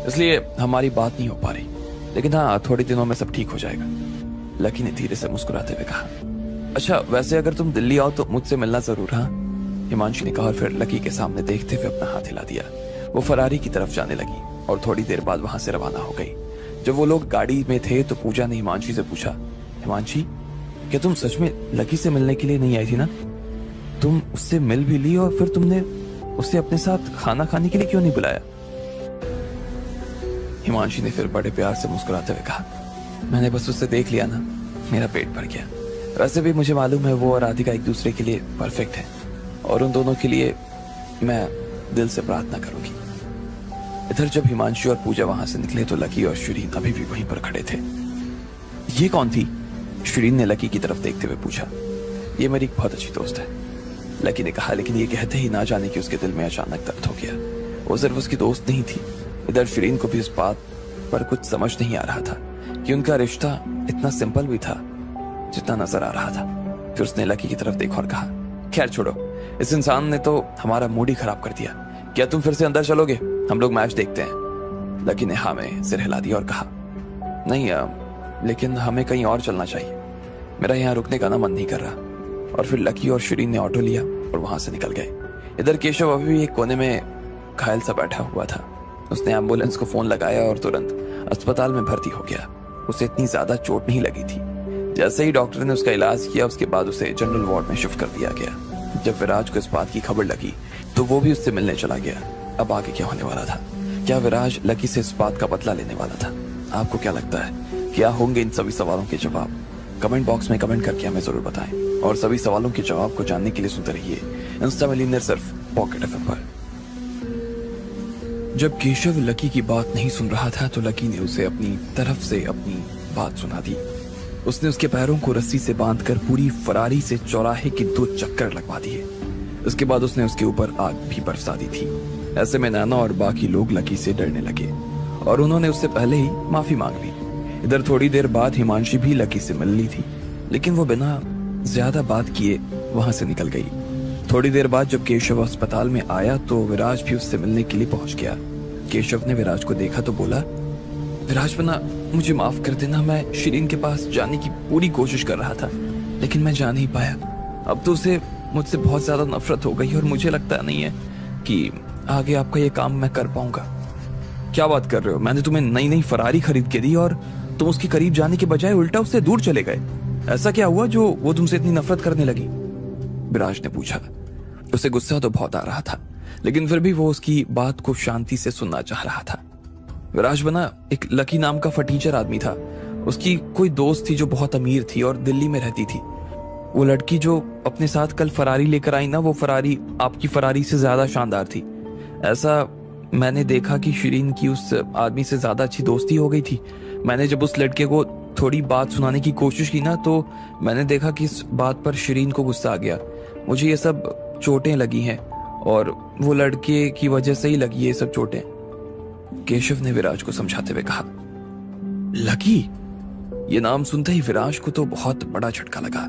इसलिए हमारी बात नहीं हो पा रही। लेकिन हाँ, थोड़े दिनों में सब ठीक हो जाएगा, लकी ने धीरे से मुस्कुराते हुए कहा। अच्छा, वैसे अगर तुम दिल्ली आओ तो मुझसे मिलना जरूर। हाँ, हिमांशी ने कहा और फिर लकी के सामने देखते हुए अपना हाथ हिला दिया। वो फरारी की तरफ जाने लगी और थोड़ी देर बाद वहां से रवाना हो गई। जब वो लोग गाड़ी में थे तो पूजा ने हिमांशी से पूछा, हिमांशी, क्या तुम सच में लकी से मिलने के लिए नहीं आई थी ना? तुम उससे मिल भी ली और फिर तुमने उसे अपने साथ खाना खाने के लिए क्यों नहीं बुलाया? हिमांशी ने फिर बड़े प्यार से मुस्कुराते हुए कहा, मैंने बस उससे देख लिया ना, मेरा पेट भर गया। वैसे भी मुझे मालूम है वो और राधिका एक दूसरे के लिए परफेक्ट है और उन दोनों के लिए मैं दिल से प्रार्थना करूंगी। इधर जब हिमांशी और पूजा वहां से निकले तो लकी और शिरीन अभी भी वहीं पर खड़े थे। ये कौन थी? शिरीन ने लकी की तरफ देखते हुए पूछा। ये मेरी बहुत अच्छी दोस्त है, लकी ने कहा, लेकिन ये कहते ही ना जाने कि उसके दिल में अचानक दर्द हो गया। वो सिर्फ उसकी दोस्त नहीं थी। इधर शिरीन को भी इस बात पर कुछ समझ नहीं आ रहा था कि उनका रिश्ता इतना सिंपल भी था जितना नजर आ रहा था। फिर उसने लकी की तरफ देखा और कहा, खैर छोड़ो, इस इंसान ने तो हमारा मूड ही खराब कर दिया। क्या तुम फिर से अंदर चलोगे? हम लोग मैच देखते हैं। लकी ने हाँ में सिर हिला दिया और कहा, नहीं लेकिन हमें कहीं और चलना चाहिए, मेरा यहाँ रुकने का ना मन नहीं कर रहा। और फिर लकी और शिरीन ने ऑटो लिया और वहां से निकल गए। इधर केशव अभी भी एक कोने में घायल सा बैठा हुआ था। उसने एम्बुलेंस को फोन लगाया और तुरंत अस्पताल में भर्ती हो गया। उसे इतनी ज्यादा चोट नहीं लगी थी। जैसे ही डॉक्टर ने उसका इलाज किया उसके बाद उसे जनरल वार्ड में शिफ्ट कर दिया गया। जब विराज को इस बात की खबर लगी तो वो भी उससे मिलने चला गया। अब आगे क्या होने वाला था? क्या विराज लकी से इस बात का बदला लेने वाला था? आपको क्या लगता है, क्या होंगे इन सभी सवालों के जवाब? कमेंट बॉक्स में कमेंट करके हमें जरूर बताएं और सभी सवालों के जवाब को जानने के लिए सुनते रहिए इंस्टा मिलियनेयर सिर्फ पॉकेट एफएम पर। जब केशव लकी की बात नहीं सुन रहा था तो लकी ने उसे अपनी तरफ से अपनी बात सुना दी। उसने उसके पैरों को रस्सी से बांधकर पूरी फरारी से चौराहे के 2 चक्कर लगवा दिए। उसके बाद उसने उसके ऊपर आग भी बरसा दी थी। ऐसे में नैना और बाकी लोग लकी से डरने लगे और उन्होंने उससे पहले ही माफी मांग ली। इधर थोड़ी देर बाद हिमांशी भी लकी से मिल ली थी, लेकिन वो बिना ज्यादा बात किए वहां से निकल गई। थोड़ी देर बाद जब केशव अस्पताल में आया तो विराज भी उससे मिलने के लिए पहुंच गया। केशव ने विराज को देखा तो बोला, विराज बना, मुझे माफ कर देना, मैं शिरीन के पास जाने की पूरी कोशिश कर रहा था लेकिन मैं जा नहीं पाया। अब तो उसे मुझसे बहुत ज्यादा नफरत हो गई और मुझे लगता नहीं है कि आगे आपका ये काम मैं कर पाऊंगा। क्या बात कर रहे हो? मैंने तुम्हें नई नई फरारी खरीद के दी और तुम उसके करीब जाने के बजाय उल्टा उससे दूर चले गए। ऐसा क्या हुआ जो वो तुमसे इतनी नफरत करने लगी? विराज ने पूछा। उसे गुस्सा तो बहुत आ रहा था लेकिन फिर भी वो उसकी बात को शांति से सुनना चाह रहा था। विराज बना एक लकी नाम का फटीचर आदमी था। उसकी कोई दोस्त थी जो बहुत अमीर थी और दिल्ली में रहती थी। वो लड़की जो अपने साथ कल फरारी लेकर आई ना, वो फरारी आपकी फरारी से ज्यादा शानदार थी। ऐसा मैंने देखा कि शिरीन की उस आदमी से ज्यादा अच्छी दोस्ती हो गई थी। मैंने जब उस लड़के को थोड़ी बात सुनाने की कोशिश की ना तो मैंने देखा कि इस बात पर शिरीन को गुस्सा आ गया। मुझे ये सब चोटें लगी हैं और वो लड़के की वजह से ही लगी ये सब चोटें। केशव ने विराज को समझाते हुए कहा। लकी, ये नाम सुनते ही विराज को तो बहुत बड़ा झटका लगा।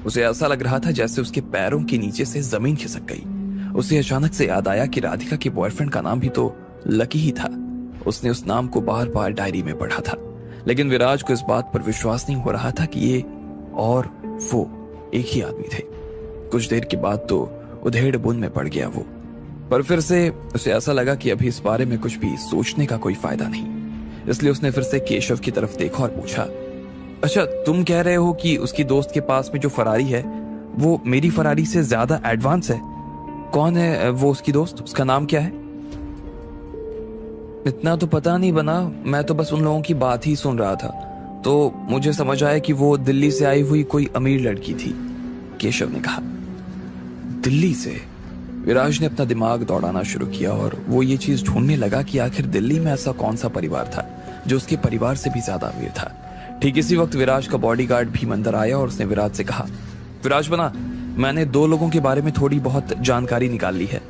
उसे ऐसा लग रहा था जैसे उसके पैरों के नीचे से जमीन खिसक गई। उसे अचानक से याद आया कि राधिका के बॉयफ्रेंड का नाम भी तो लकी ही था। उसने उस नाम को बार बार डायरी में पढ़ा था, लेकिन विराज को इस बात पर विश्वास नहीं हो रहा था कि ये और वो एक ही आदमी थे। कुछ देर के बाद तो उधेड़ बुन में पड़ गया वो, पर फिर से उसे ऐसा लगा कि अभी इस बारे में कुछ भी सोचने का कोई फायदा नहीं। इसलिए उसने फिर से केशव की तरफ देखा और पूछा, अच्छा, तुम कह रहे हो कि उसकी दोस्त के पास में जो फरारी है वो मेरी फरारी से ज्यादा एडवांस है। कौन है वो उसकी दोस्त, उसका नाम क्या है? इतना तो पता नहीं बना, मैं तो बस उन लोगों की बात ही सुन रहा था, तो मुझे समझ आया कि वो दिल्ली से आई हुई कोई अमीर लड़की थी, केशव ने कहा। दिल्ली से? विराज ने अपना दिमाग दौड़ाना शुरू किया और वो ये चीज ढूंढने लगा कि आखिर दिल्ली में ऐसा कौन सा परिवार था जो उसके परिवार से भी ज्यादा अमीर था। ठीक इसी वक्त विराज का बॉडीगार्ड भीम अंदर आया और उसने विराज से कहा, विराज बना, मैंने 2 लोगों के बारे में थोड़ी बहुत जानकारी निकाल ली है।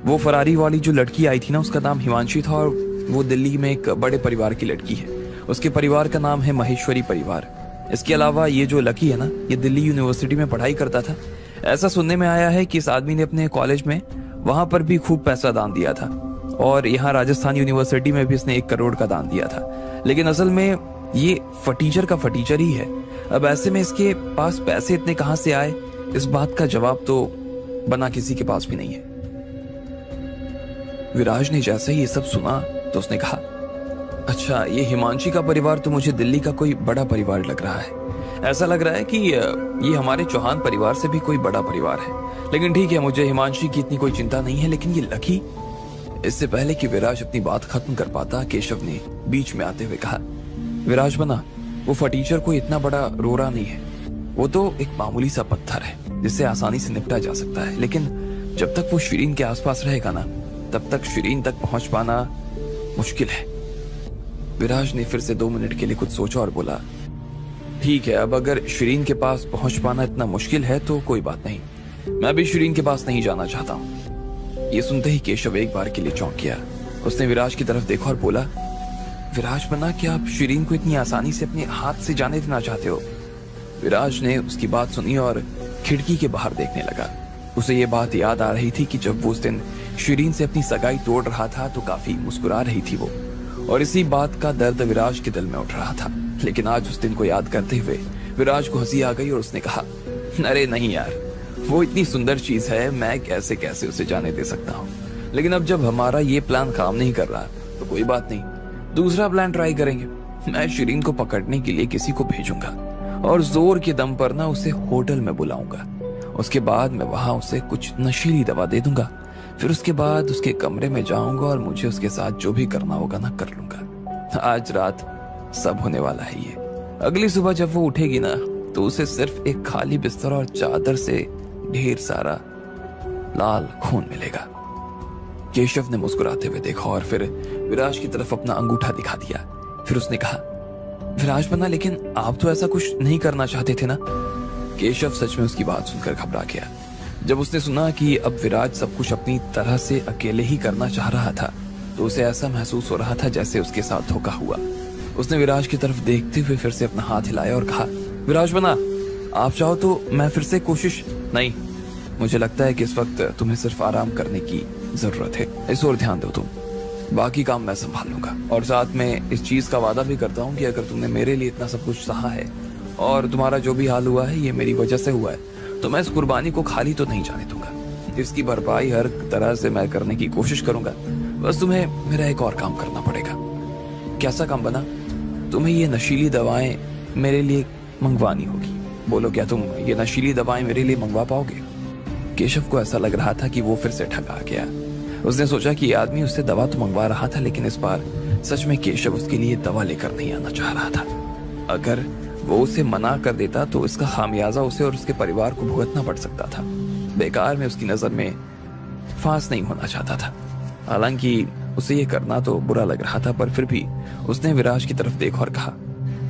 वो फरारी वाली जो लड़की आई थी ना, उसका नाम हिमांशी था और वो दिल्ली में एक बड़े परिवार की लड़की है। उसके परिवार का नाम है महेश्वरी परिवार। इसके अलावा ये जो लकी है ना, ये दिल्ली यूनिवर्सिटी में पढ़ाई करता था। ऐसा सुनने में आया है कि इस आदमी ने अपने कॉलेज में वहां पर भी खूब पैसा दान दिया था और यहाँ राजस्थान यूनिवर्सिटी में भी इसने 1 करोड़ का दान दिया था। लेकिन असल में ये फटीचर का फटीचर ही है। अब ऐसे में इसके पास पैसे इतने कहां से आए, इस बात का जवाब तो बना किसी के पास भी नहीं है। विराज ने जैसे ही ये सब सुना तो उसने कहा, अच्छा, ये हिमांशी का परिवार तो मुझे दिल्ली का कोई बड़ा परिवार लग रहा है। ऐसा लग रहा है कि ये हमारे चौहान परिवार से भी कोई बड़ा परिवार है। लेकिन ठीक है, मुझे हिमांशी की इतनी कोई चिंता नहीं है, लेकिन ये लकी। इससे पहले कि विराज अपनी बात खत्म कर पाता, केशव ने बीच में आते हुए कहा, विराज बना, वो फटीचर कोई इतना बड़ा रोरा नहीं है। वो तो एक मामूली सा पत्थर है जिससे आसानी से निपटा जा सकता है। लेकिन जब तक वो शिरीन के आसपास रहेगा ना, तब तक शिरीन तक पहुंच पाना मुश्किल है। विराज ने फिर से 2 मिनट के लिए कुछ सोचा और बोला, ठीक है, अब अगर शिरीन के पास पहुंच पाना इतना मुश्किल है तो कोई बात नहीं, मैं भी शिरीन के पास नहीं जाना चाहता हूं। ये सुनते ही केशव एक बार के लिए चौंक गया। उसने विराज की तरफ देखा और बोला, विराज बना, क्या आप शिरीन को इतनी आसानी से अपने हाथ से जाने देना चाहते हो? विराज ने उसकी बात सुनी और खिड़की के बाहर देखने लगा। उसे ये बात याद आ रही थी कि जब वो उस दिन शिरीन से अपनी सगाई तोड़ रहा था तो काफी मुस्कुरा रही थी वो, और इसी बात का दर्द विराज के दिल में उठ रहा था। लेकिन आज उस दिन को याद करते हुए विराज को हंसी आ गई और उसने कहा, अरे नहीं यार, वो इतनी सुंदर चीज है, मैं कैसे कैसे उसे जाने दे सकता हूँ। लेकिन अब जब हमारा ये प्लान काम नहीं कर रहा तो कोई बात नहीं, दूसरा प्लान ट्राई करेंगे। मैं शिरीन को पकड़ने के लिए किसी को भेजूंगा और जोर के दम पर ना उसे होटल में बुलाऊंगा। उसके बाद मैं वहां उसे कुछ नशीली दवा दे दूंगा। फिर उसके बाद उसके कमरे में जाऊंगा और मुझे उसके साथ जो भी करना होगा ना कर लूंगा। आज रात सब होने वाला है ये। अगली सुबह जब वो उठेगी ना तो उसे सिर्फ एक खाली बिस्तर और चादर से ढेर सारा लाल खून मिलेगा। केशव ने मुस्कुराते हुए देखा और फिर विराज की तरफ अपना अंगूठा दिखा दिया। फिर उसने कहा, विराज बना, लेकिन आप तो ऐसा कुछ नहीं करना चाहते थे ना? केशव सच में उसकी बात सुनकर घबरा गया। जब उसने सुना कि अब विराज सब कुछ अपनी तरह से अकेले ही करना चाह रहा था तो उसे ऐसा महसूस हो रहा था जैसे उसके साथ धोखा हुआ। उसने विराज की तरफ देखते हुए फिर से अपना हाथ हिलाया और कहा, विराज बना, आप चाहो तो मैं फिर से कोशिश। नहीं, मुझे लगता है कि इस वक्त तुम्हें सिर्फ आराम करने की जरूरत है। इस ओर ध्यान दो तुम, बाकी काम मैं संभाल लूंगा। और साथ में इस चीज का वादा भी करता हूँ कि अगर तुमने मेरे लिए इतना सब कुछ सहा है और तुम्हारा जो भी हाल हुआ है ये मेरी वजह से हुआ है, तो मैं इस कुर्बानी को खाली तो नहीं जाने दूंगा। इसकी भरपाई हर तरह से मैं करने की कोशिश करूंगा। बस तुम्हें मेरा एक और काम करना पड़ेगा। कैसा काम बना? तुम्हें ये नशीली दवाएं मेरे लिए मंगवानी होगी। बोलो, क्या तुम ये नशीली दवाएं मेरे लिए मंगवा पाओगे? केशव को ऐसा लग रहा था कि वो फिर से ठगा गया। उसने सोचा कि ये आदमी उससे दवा तो मंगवा रहा था, लेकिन इस बार सच में केशव उसके लिए दवा लेकर नहीं आना चाह रहा था। अगर वो उसे मना कर देता तो इसका खामियाजा उसे और उसके परिवार को भुगतना पड़ सकता था। बेकार में उसकी नजर में फांस नहीं होना चाहता था। हालांकि उसे ये करना तो बुरा लग रहा था, पर फिर भी उसने विराज की तरफ देखा और कहा,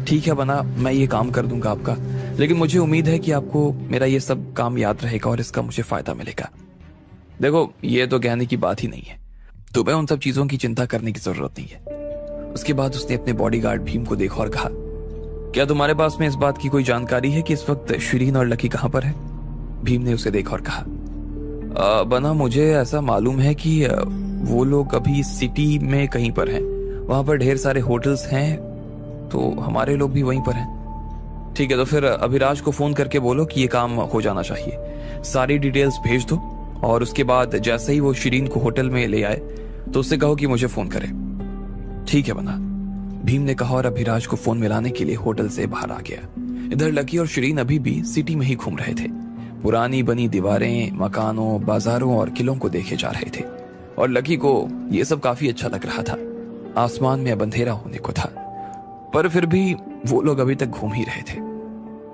ठीक है बना, मैं ये काम कर दूंगा आपका, लेकिन मुझे उम्मीद है कि आपको मेरा ये सब काम याद रहेगा और इसका मुझे फायदा मिलेगा। देखो, ये तो कहने की बात ही नहीं है, तुम्हें उन सब चीजों की चिंता करने की जरूरत नहीं है। उसके बाद उसने अपने बॉडीगार्ड भीम को देखा और कहा, क्या तुम्हारे पास में इस बात की कोई जानकारी है कि इस वक्त शिरीन और लकी कहां पर है? भीम ने उसे देखा और कहा, बना, मुझे ऐसा मालूम है कि वो लोग अभी सिटी में कहीं पर हैं। वहां पर ढेर सारे होटल्स हैं, तो हमारे लोग भी वहीं पर हैं। ठीक है, तो फिर अभिराज को फोन करके बोलो कि ये काम हो जाना चाहिए। सारी डिटेल्स भेज दो और उसके बाद जैसे ही वो शिरीन को होटल में ले आए तो उससे कहो कि मुझे फोन करे। ठीक है बना। भीम ने कहा और अभिराज को फोन मिलाने के लिए होटल से बाहर आ गया। इधर लकी और शिरीन अभी भी सिटी में ही घूम रहे थे। पुरानी बनी दीवारें, मकानों, बाजारों और किलों को देखे जा रहे थे और लकी को यह सब काफी अच्छा लग रहा था। आसमान में अब अंधेरा होने को था, पर फिर भी वो लोग अभी तक घूम ही रहे थे।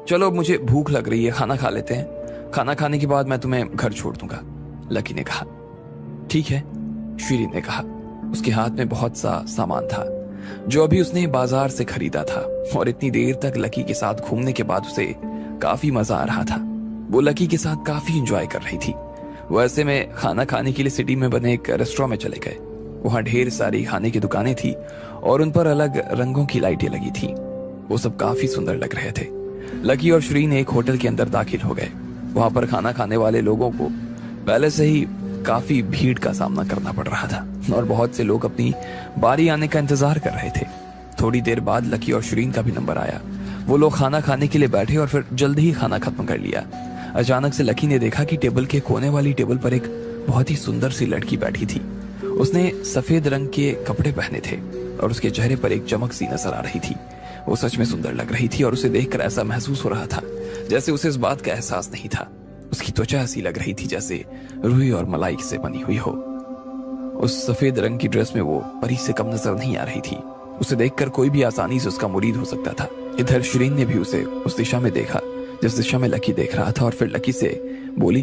चलो, मुझे भूख लग रही है, खाना खा लेते हैं। खाना खाने के बाद मैं तुम्हें घर छोड़ दूंगा, लकी ने कहा। ठीक है, शिरीन ने कहा। उसके हाथ में बहुत सा सामान था जो अभी उसने बाजार से खरीदा था और इतनी देर तक लकी के साथ घूमने के बाद उसे काफी मजा आ रहा था। वो लकी के साथ काफी एंजॉय कर रही थी। वो ऐसे में खाना खाने के लिए सिटी में बने एक रेस्टोरेंट में चले गए। वहां ढेर सारी खाने की दुकानें थी और उन पर अलग रंगों की लाइटें लगी थी। वो सब काफी सुंदर लग रहे थे। लकी और शिरीन एक होटल के अंदर दाखिल हो गए। वहां पर खाना खाने वाले लोगों को पहले से ही काफी भीड़ का सामना करना पड़ रहा था और बहुत से लोग अपनी बारी आने का इंतजार कर रहे थे। थोड़ी देर बाद लकी और शिरीन का भी नंबर आया। वो लोग खाना खाने के लिए बैठे और फिर जल्दी ही खाना खत्म कर लिया। अचानक से लकी ने देखा कि टेबल के कोने वाली टेबल पर एक बहुत ही सुंदर सी लड़की बैठी थी। उसने सफेद रंग के कपड़े पहने थे और उसके चेहरे पर एक चमक सी नजर आ रही थी। वो सच में सुंदर लग रही थी और उसे देखकर ऐसा महसूस हो रहा था जैसे उसे इस बात का एहसास नहीं था। उसकी त्वचा ऐसी लग रही थी जैसे रुई और मलाई से बनी हुई हो। उस सफेद रंग की ड्रेस में वो परी से कम नजर नहीं आ रही थी। उसे देखकर कोई भी आसानी से उसका मुरीद हो सकता था। इधर शिरीन ने भी उसे उस दिशा में देखा जिस दिशा में लकी देख रहा था और फिर लकी से बोली,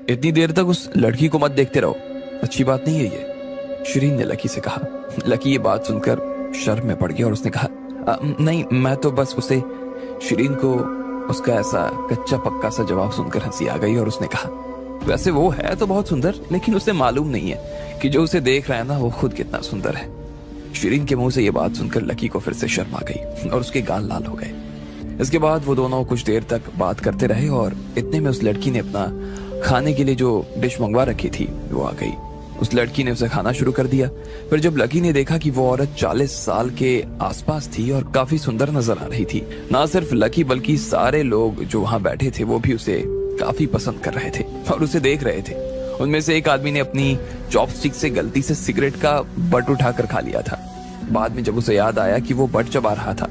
इतनी देर तक उस लड़की को मत देखते रहो, अच्छी बात नहीं है ये, शिरीन ने लकी से कहा। लकी ये बात सुनकर शर्म में पड़ गया और उसने कहा, नहीं, मैं तो बस उसे। शिरीन को उसका ऐसा कच्चा पक्का सा जवाब सुनकर हंसी आ गई और उसने कहा, वैसे वो है तो बहुत सुंदर, लेकिन उसे मालूम नहीं है कि जो उसे देख रहा है ना वो खुद कितना सुंदर है। शिरीन के मुंह से ये बात सुनकर लकी को फिर से शर्म आ गई और उसके गाल लाल हो गए। इसके बाद वो दोनों कुछ देर तक बात करते रहे और इतने में उस लड़की ने अपना खाने के लिए जो डिश मंगवा रखी थी वो आ गई। उस लड़की ने उसे खाना शुरू कर दिया। फिर जब लकी ने देखा कि वो औरत 40 साल के आसपास थी और काफी सुंदर नजर आ रही थी, ना सिर्फ लकी बल्कि सारे लोग जो वहां बैठे थे वो भी उसे काफी पसंद कर रहे थे और उसे देख रहे थे। उनमें से एक आदमी ने अपनी चॉपस्टिक से गलती से सिगरेट का बट उठाकर खा लिया था। बाद में जब उसे याद आया कि वो बट चबा रहा था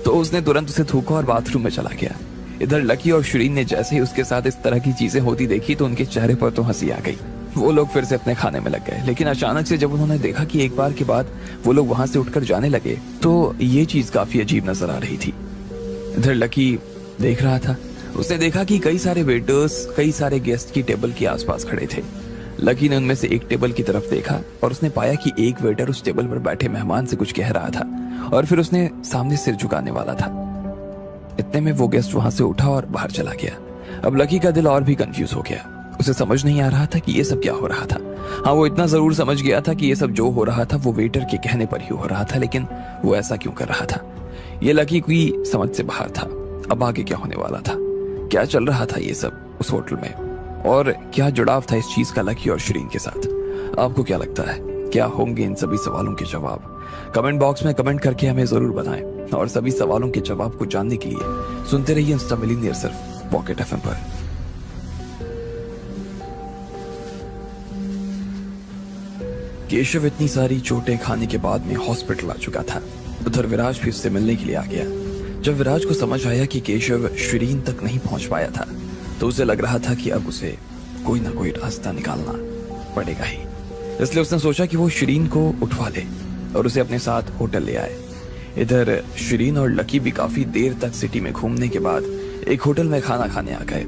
तो उसने तुरंत उसे थूका और बाथरूम में चला गया। इधर लकी और शिरीन ने जैसे ही उसके साथ इस तरह की चीजें होती देखी तो उनके चेहरे पर तो हंसी आ गई। वो लोग फिर से अपने खाने में लग गए, लेकिन अचानक से जब उन्होंने देखा कि एक बार के बाद वो लोग वहां से उठकर जाने लगे तो ये चीज काफी अजीब नजर आ रही थी। इधर लकी देख रहा था। उसने देखा कि कई सारे वेटर्स कई सारे गेस्ट की टेबल के आसपास खड़े थे। लकी ने उनमें से एक टेबल की तरफ देखा और उसने पाया कि एक वेटर उस टेबल पर बैठे मेहमान से कुछ कह रहा था और फिर उसने सामने सिर झुकाने वाला था। इतने में वो गेस्ट वहां से उठा और बाहर चला गया। अब लकी का दिल और भी कंफ्यूज हो गया। उसे समझ नहीं आ रहा था कि ये सब क्या हो रहा था। हाँ, वो इतना जरूर समझ गया था कि ये सब जो हो रहा था वो वेटर के कहने पर ही हो रहा था, लेकिन वो ऐसा क्यों कर रहा था ये लकी की समझ से बाहर था। अब आगे क्या होने वाला था, क्या चल रहा था ये सब उस होटल में और क्या जुड़ाव था इस चीज का लकी और शिरीन के साथ। आपको क्या लगता है, क्या होंगे इन सभी सवालों के जवाब? कमेंट बॉक्स में कमेंट करके हमें जरूर बताएं और सभी सवालों के जवाब को जानने के लिए सुनते रहिए इंस्टा मिलियनेयर सिर्फ पॉकेट एफएम पर। केशव इतनी सारी चोटें खाने के बाद में हॉस्पिटल आ चुका था। उधर विराज भी उससे मिलने के लिए आ गया। जब विराज को समझ आया कि केशव शिरीन तक नहीं पहुंच पाया था तो उसे लग रहा था कि अब उसे कोई ना कोई रास्ता निकालना पड़ेगा ही। इसलिए उसने सोचा कि वो शिरीन को उठवा ले और उसे अपने साथ होटल ले आए। इधर शिरीन और लकी भी काफी देर तक सिटी में घूमने के बाद एक होटल में खाना खाने आ गए।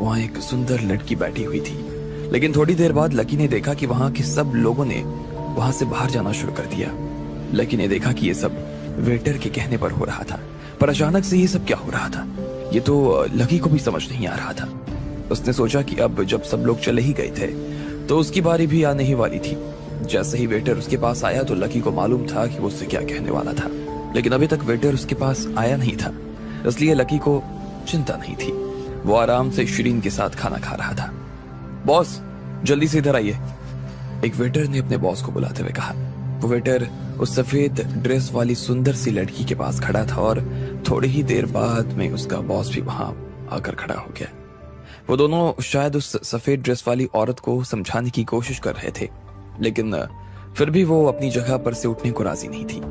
वहां एक सुंदर लड़की बैठी हुई थी, लेकिन थोड़ी देर बाद लकी ने देखा कि वहां के सब लोगों ने वहां से बाहर जाना शुरू कर दिया। लकी ने देखा कि ये सब वेटर के कहने पर हो रहा था, पर अचानक से ये सब क्या हो रहा था ये तो लकी को भी समझ नहीं आ रहा था। उसने सोचा कि अब जब सब लोग चले ही गए थे तो उसकी बारी भी आने ही वाली थी। जैसे ही वेटर उसके पास आया तो लकी को मालूम था कि वो उससे क्या कहने वाला था, लेकिन अभी तक वेटर उसके पास आया नहीं था, इसलिए लकी को चिंता नहीं थी। वो आराम से शिरीन के साथ खाना खा रहा था। बॉस, जल्दी से इधर आइए, एक वेटर ने अपने बॉस को बुलाते हुए कहा। वो वेटर उस सफेद ड्रेस वाली सुंदर सी लड़की के पास खड़ा था और थोड़ी ही देर बाद में उसका बॉस भी वहां आकर खड़ा हो गया। वो दोनों शायद उस सफेद ड्रेस वाली औरत को समझाने की कोशिश कर रहे थे, लेकिन फिर भी वो अपनी जगह पर से उठने को राजी नहीं थी।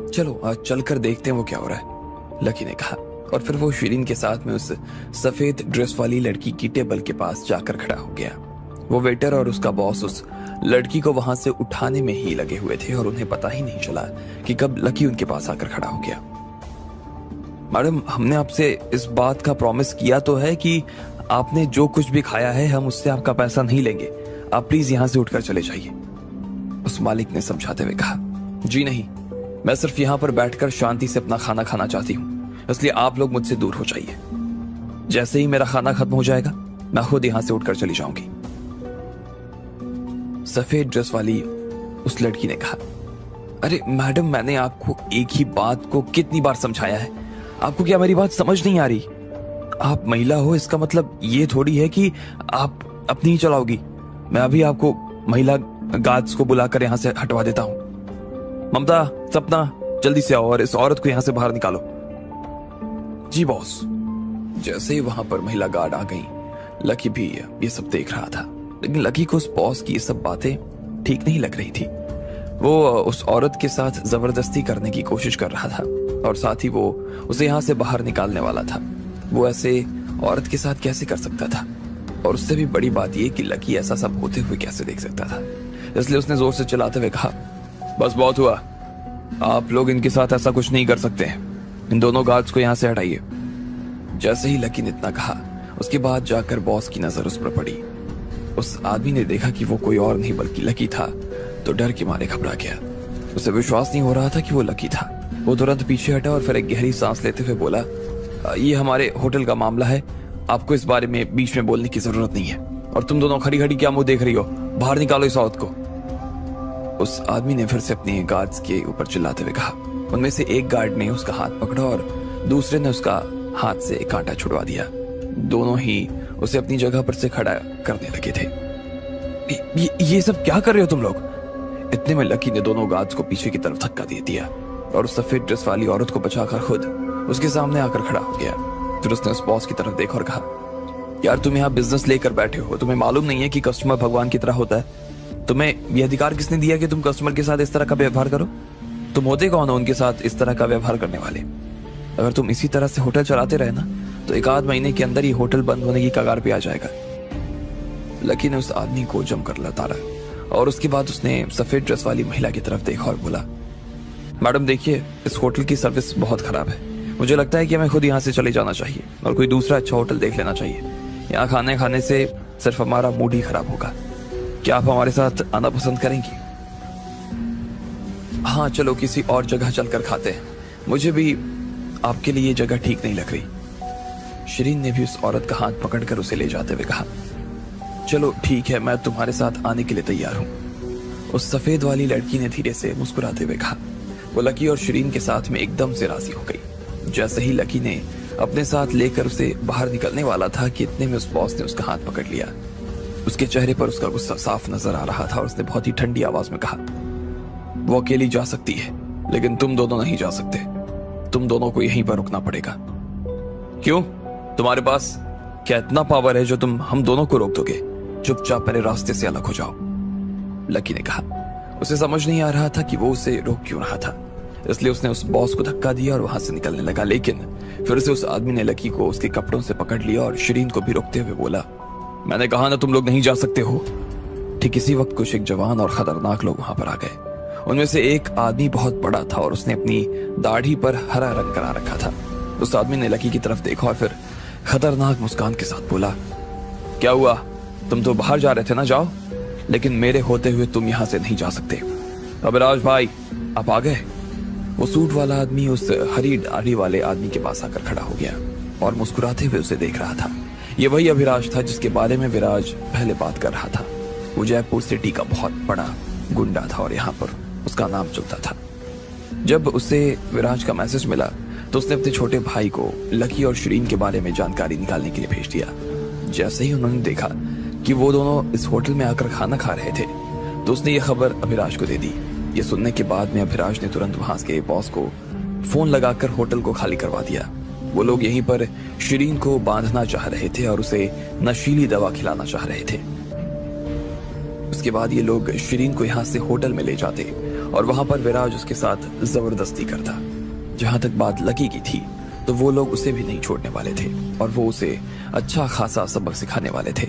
चलो चलकर देखते हैं वो क्या हो रहा है, लकी ने कहा। और फिर वो शिरीन के साथ में उस सफेद ड्रेस वाली लड़की की टेबल के पास जाकर खड़ा हो गया। वो वेटर और उसका बॉस उस लड़की को वहां से उठाने में ही लगे हुए थे और उन्हें पता ही नहीं चला कि कब लकी उनके पास आकर खड़ा हो गया। मैडम, हमने आपसे इस बात का प्रॉमिस किया तो है कि आपने जो कुछ भी खाया है हम उससे आपका पैसा नहीं लेंगे। आप प्लीज यहां से उठकर चले जाइए, उस मालिक ने समझाते हुए कहा। जी नहीं, मैं सिर्फ यहां पर बैठकर शांति से अपना खाना खाना चाहती हूँ, इसलिए आप लोग मुझसे दूर हो जाइए। जैसे ही मेरा खाना खत्म हो जाएगा मैं खुद यहां से उठकर चली जाऊंगी, सफेद ड्रेस वाली उस लड़की ने कहा। अरे मैडम, मैंने आपको एक ही बात को कितनी बार समझाया है, आपको क्या मेरी बात समझ नहीं आ रही? आप महिला हो, इसका मतलब ये थोड़ी है कि आप अपनी ही चलाओगी। मैं अभी आपको महिला गार्ड्स को बुलाकर यहां से हटवा देता हूं। ममता, सपना, जल्दी से आओ और इस औरत को यहां से बाहर निकालो। जी बॉस। जैसे ही वहां पर महिला गार्ड आ गई, लकी भी ये सब देख रहा था, लेकिन लकी को उस बॉस की ये सब बातें ठीक नहीं लग रही थी। वो उस औरत के साथ जबरदस्ती करने की कोशिश कर रहा था और साथ ही वो उसे यहां से बाहर निकालने वाला था। वो ऐसे औरत के साथ कैसे कर सकता था? और उससे भी बड़ी बात यह कि लकी ऐसा सब होते हुए कैसे देख सकता था? इसलिए उसने जोर से चिल्लाते हुए कहा, बस बहुत हुआ, आप लोग इनके साथ ऐसा कुछ नहीं कर सकते। इन दोनों गार्ड्स को यहां से हटाइए। जैसे ही लकी ने इतना कहा, उसके बाद जाकर बॉस की नजर उस पर पड़ी। उस आदमी ने देखा कि वो कोई और नहीं बल्कि लकी था, तो डर के मारे घबरा गया। उसे विश्वास नहीं हो रहा था कि वो लकी था। वो तुरंत पीछे हटा और फिर एक गहरी सांस लेते हुए बोला, ये हमारे होटल का मामला है, आपको इस बारे में बीच में बोलने की जरूरत नहीं है। और तुम दोनों खड़ी खड़ी क्या मुंह देख रही हो? बाहर निकालो इस औरत को। उस आदमी ने फिर से अपने गार्ड्स के ऊपर चिल्लाते हुए कहा। उनमें से एक गार्ड ने उसका हाथ पकड़ा और दूसरे ने उसका हाथ से कांटा छुड़वा दिया। दोनों ही उसे अपनी जगह पर से खड़ा करने लगे थे। ये सब क्या कर रहे हो तुम लोग? इतने में लकी ने दोनों गार्ड्स को पीछे की तरफ धक्का दे दिया और उस सफेद ड्रेस वाली औरत को बचाकर खुद उसके सामने आकर खड़ा हो गया। फिर उसने उस बॉस की तरफ देखा और कहा, यार तुम यहाँ बिजनेस लेकर बैठे हो, तुम्हें मालूम नहीं है कि कस्टमर भगवान की तरह होता है? तुम्हें यह अधिकार किसने दिया कि तुम कस्टमर के साथ इस तरह का व्यवहार करो? तुम होते कौन हो उनके साथ इस तरह का व्यवहार करने वाले? अगर तुम इसी तरह से होटल चलाते रहे ना, तो एक आध महीने के अंदर ही होटल बंद होने की कगार पे आ जाएगा। लकी ने उस आदमी को जमकर लताड़ा और उसके बाद उसने सफेद ड्रेस वाली महिला की तरफ देखा और बोला, मैडम देखिए, इस होटल की सर्विस बहुत खराब है। मुझे लगता है कि हमें खुद यहाँ से चले जाना चाहिए और कोई दूसरा अच्छा होटल देख लेना चाहिए। यहाँ खाने से सिर्फ हमारा मूड ही खराब होगा। क्या आप हमारे साथ आना पसंद करेंगी? हाँ चलो, किसी और जगह चलकर खाते हैं। मुझे भी आपके लिए ये जगह ठीक नहीं लग रही। शिरीन ने भी उस औरत का हाथ पकड़कर उसे ले जाते हुए कहा, चलो ठीक है, मैं तुम्हारे साथ आने के लिए तैयार हूँ। उस सफेद वाली लड़की ने धीरे से मुस्कुराते हुए कहा। वो लकी और शिरीन के साथ में एकदम से राजी हो गई। जैसे ही लकी ने अपने साथ लेकर उसे बाहर निकलने वाला था कि इतने में उस बॉस ने उसका हाथ पकड़ लिया। उसके चेहरे पर उसका गुस्सा साफ नजर आ रहा था और उसने बहुत ही ठंडी आवाज में कहा, वो अकेली जा सकती है, लेकिन तुम दोनों नहीं जा सकते। तुम दोनों को यहीं पर रुकना पड़ेगा। क्यों? तुम्हारे पास क्या इतना पावर है जो तुम हम दोनों को रोक दोगे? चुपचाप मेरे रास्ते से अलग हो जाओ, लकी ने कहा। उसे समझ नहीं आ रहा था कि वो उसे रोक क्यों रहा था, इसलिए उसने उस बॉस को धक्का दिया और वहां से निकलने लगा। लेकिन फिर से उस आदमी ने लकी को उसके कपड़ों से पकड़ लिया और शिरीन को भी रोकते हुए बोला, मैंने कहा ना तुम लोग नहीं जा सकते हो। ठीक इसी वक्त कुछ एक जवान और खतरनाक लोग वहां पर आ गए। उनमें से एक आदमी बहुत बड़ा था और उसने अपनी दाढ़ी पर हरा रंग करा रखा था। उस आदमी ने लकी की तरफ देखा और फिर खतरनाक मुस्कान के साथ बोला, क्या हुआ? तुम तो बाहर जा रहे थे ना, जाओ, लेकिन मेरे होते हुए तुम यहां से नहीं जा सकते। अभिलाष भाई, आप आ गए। वो सूट वाला आदमी उस हरी दाढ़ी वाले आदमी के पास आकर खड़ा हो गया और मुस्कुराते हुए उसे देख रहा था। ये वही अभिलाष था जिसके बारे में विराज पहले बात कर रहा था। वो जयपुर सिटी का बहुत बड़ा गुंडा था और यहाँ पर उसका नाम चलता था। जब उसे विराज का मैसेज मिला तो उसने अपने छोटे भाई को लकी और शिरीन के बारे में जानकारी निकालने के लिए भेज दिया। जैसे ही उन्होंने देखा कि वो दोनों इस होटल में आकर खाना खा रहे थे, तो उसने ये खबर अभिलाष को दे दी। ये सुनने के बाद में अभिलाष ने तुरंत वहां के बॉस को फोन लगाकर होटल को खाली करवा दिया। वो लोग यहीं पर शिरीन को बांधना चाह रहे थे और उसे नशीली दवा खिलाना चाह रहे थे। उसके बाद ये लोग शिरीन को यहाँ से होटल में ले जाते और वहां पर विराज उसके साथ जबरदस्ती करता। जहां तक बात लकी की थी तो वो लोग उसे भी नहीं छोड़ने वाले थे और वो उसे अच्छा खासा सबक सिखाने वाले थे।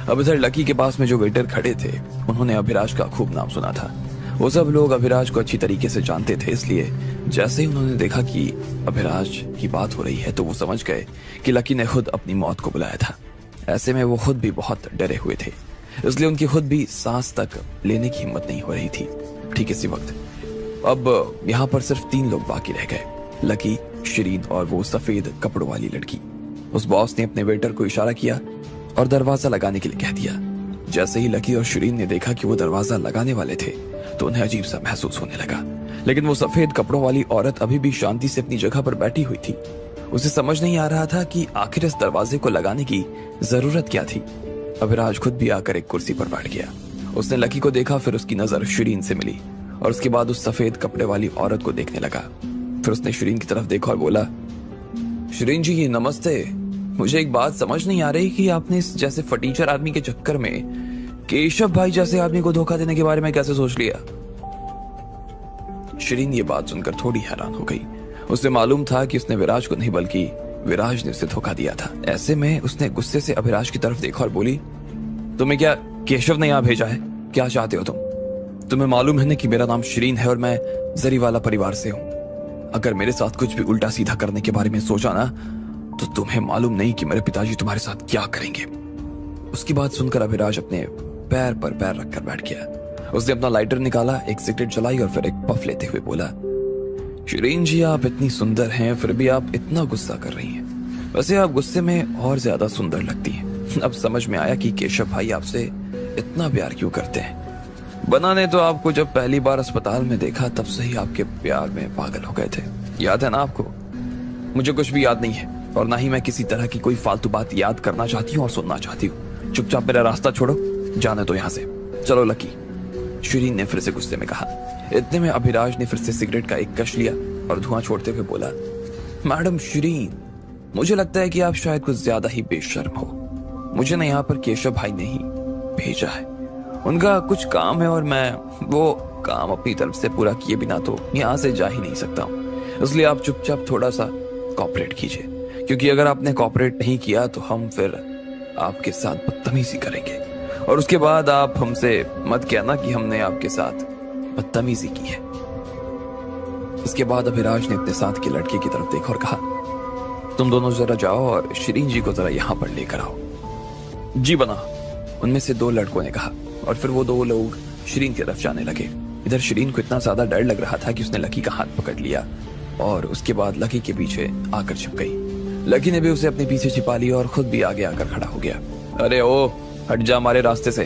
अब इधर लकी के पास में जो वेटर खड़े थे उन्होंने अभिराज का खूब नाम सुना था। वो सब लोग अभिराज को अच्छी तरीके से जानते थे, इसलिए जैसे ही उन्होंने देखा कि अभिराज की बात हो रही है तो वो समझ गए कि लकी ने खुद अपनी मौत को बुलाया था। ऐसे में वो खुद भी बहुत डरे हुए थे, इसलिए उनकी खुद भी सांस तक लेने की हिम्मत नहीं हो रही थी। ठीक इसी वक्त अब यहाँ पर सिर्फ 3 लोग बाकी रह गए, लकी, शिरीन और वो सफेद कपड़ों वाली लड़की। उस बॉस ने अपने वेटर को इशारा किया और दरवाजा लगाने के लिए कह दिया। जैसे ही लकी और शिरीन ने देखा कि वो दरवाजा लगाने वाले थे तो उन्हें अजीब सा महसूस होने लगा, लेकिन वो सफेद कपड़ों वाली औरत अभी भी शांति से अपनी जगह पर बैठी हुई थी। उसे समझ नहीं आ रहा था कि आखिर इस दरवाजे को लगाने की जरूरत क्या थी। अभिराज खुद भी आकर एक कुर्सी पर बैठ गया। उसने लकी को देखा, फिर उसकी नजर शिरीन से मिली और उसके बाद उस सफेद कपड़े वाली औरत को देखने लगा। फिर उसने शिरीन की तरफ देखा और बोला, शिरीन जी नमस्ते। मुझे एक बात समझ नहीं आ रही कि आपने इस जैसे फटीचर आदमी के चक्कर में केशव भाई जैसे आदमी को धोखा देने के बारे में कैसे सोच लिया। शिरीन ये बात सुनकर थोड़ी हैरान हो गई। उसे मालूम था कि उसने विराज को नहीं बल्कि विराज ने उसे धोखा दिया था। ऐसे में उसने गुस्से से अभिराज की तरफ देखा और बोली, तुम्हें क्या केशव ने यहां भेजा है? क्या चाहते हो तुम? तुम्हें मालूम है ना कि मेरा नाम शिरीन है और मैं जरीवाला परिवार से हूं। अगर मेरे साथ कुछ भी उल्टा सीधा करने के बारे में सोचा ना तो तुम्हें मालूम नहीं कि मेरे पिताजी तुम्हारे साथ क्या करेंगे। उसकी बात सुनकर अभिराज अपने पैर पर पैर रखकर बैठ गया। उसने अपना लाइटर निकाला, एक सिगरेट जलाई और फिर एक पफ लेते हुए बोला, शिरीन जी आप इतनी सुंदर हैं फिर भी आप इतना गुस्सा कर रही हैं। वैसे आप गुस्से में और ज्यादा सुंदर लगती हैं। अब समझ में आया कि केशव भाई आपसे इतना प्यार क्यों करते हैं। बनाने तो आपको जब पहली बार अस्पताल में देखा तब से ही आपके प्यार में पागल हो गए थे। याद है ना आपको? मुझे कुछ भी याद नहीं है और ना ही मैं किसी तरह की कोई फालतू बात याद करना चाहती हूँ और सुनना चाहती हूँ। चुपचाप मेरा रास्ता छोड़ो, जाने दो यहाँ से। चलो लकी, शिरीन ने फिर से गुस्से में कहा। इतने में अभिराज ने फिर से सिगरेट का एक कश लिया और धुआं छोड़ते हुए बोला, मैडम शिरीन, मुझे लगता है कि आप शायद कुछ ज्यादा ही बेशर्म हो। मुझे ना यहाँ पर केशव भाई ने ही भेजा है। उनका कुछ काम है और मैं वो काम अपनी तरफ से पूरा किए बिना तो यहाँ से जा ही नहीं सकता हूँ। इसलिए आप चुपचाप थोड़ा सा कॉपरेट कीजिए, क्योंकि अगर आपने कॉपरेट नहीं किया तो हम फिर आपके साथ बदतमीजी करेंगे और उसके बाद आप हमसे मत कहना कि हमने आपके साथ बदतमीजी की है। इसके बाद अभिराज ने अपने साथ के लड़के की तरफ देखा और कहा, तुम दोनों जरा जाओ और शिरीन जी को जरा यहाँ पर लेकर आओ। जी बना, उनमें से 2 लड़कों ने कहा और फिर वो 2 लोग शिरीन की तरफ जाने लगे। इधर शिरीन को इतना ज्यादा डर लग रहा था कि उसने लकी का हाथ पकड़ लिया और उसके बाद लकी के पीछे आकर छिप गई। लकी ने भी उसे अपने पीछे छिपा लिया और खुद भी आगे आकर खड़ा हो गया। अरे ओ, हट जा हमारे रास्ते से।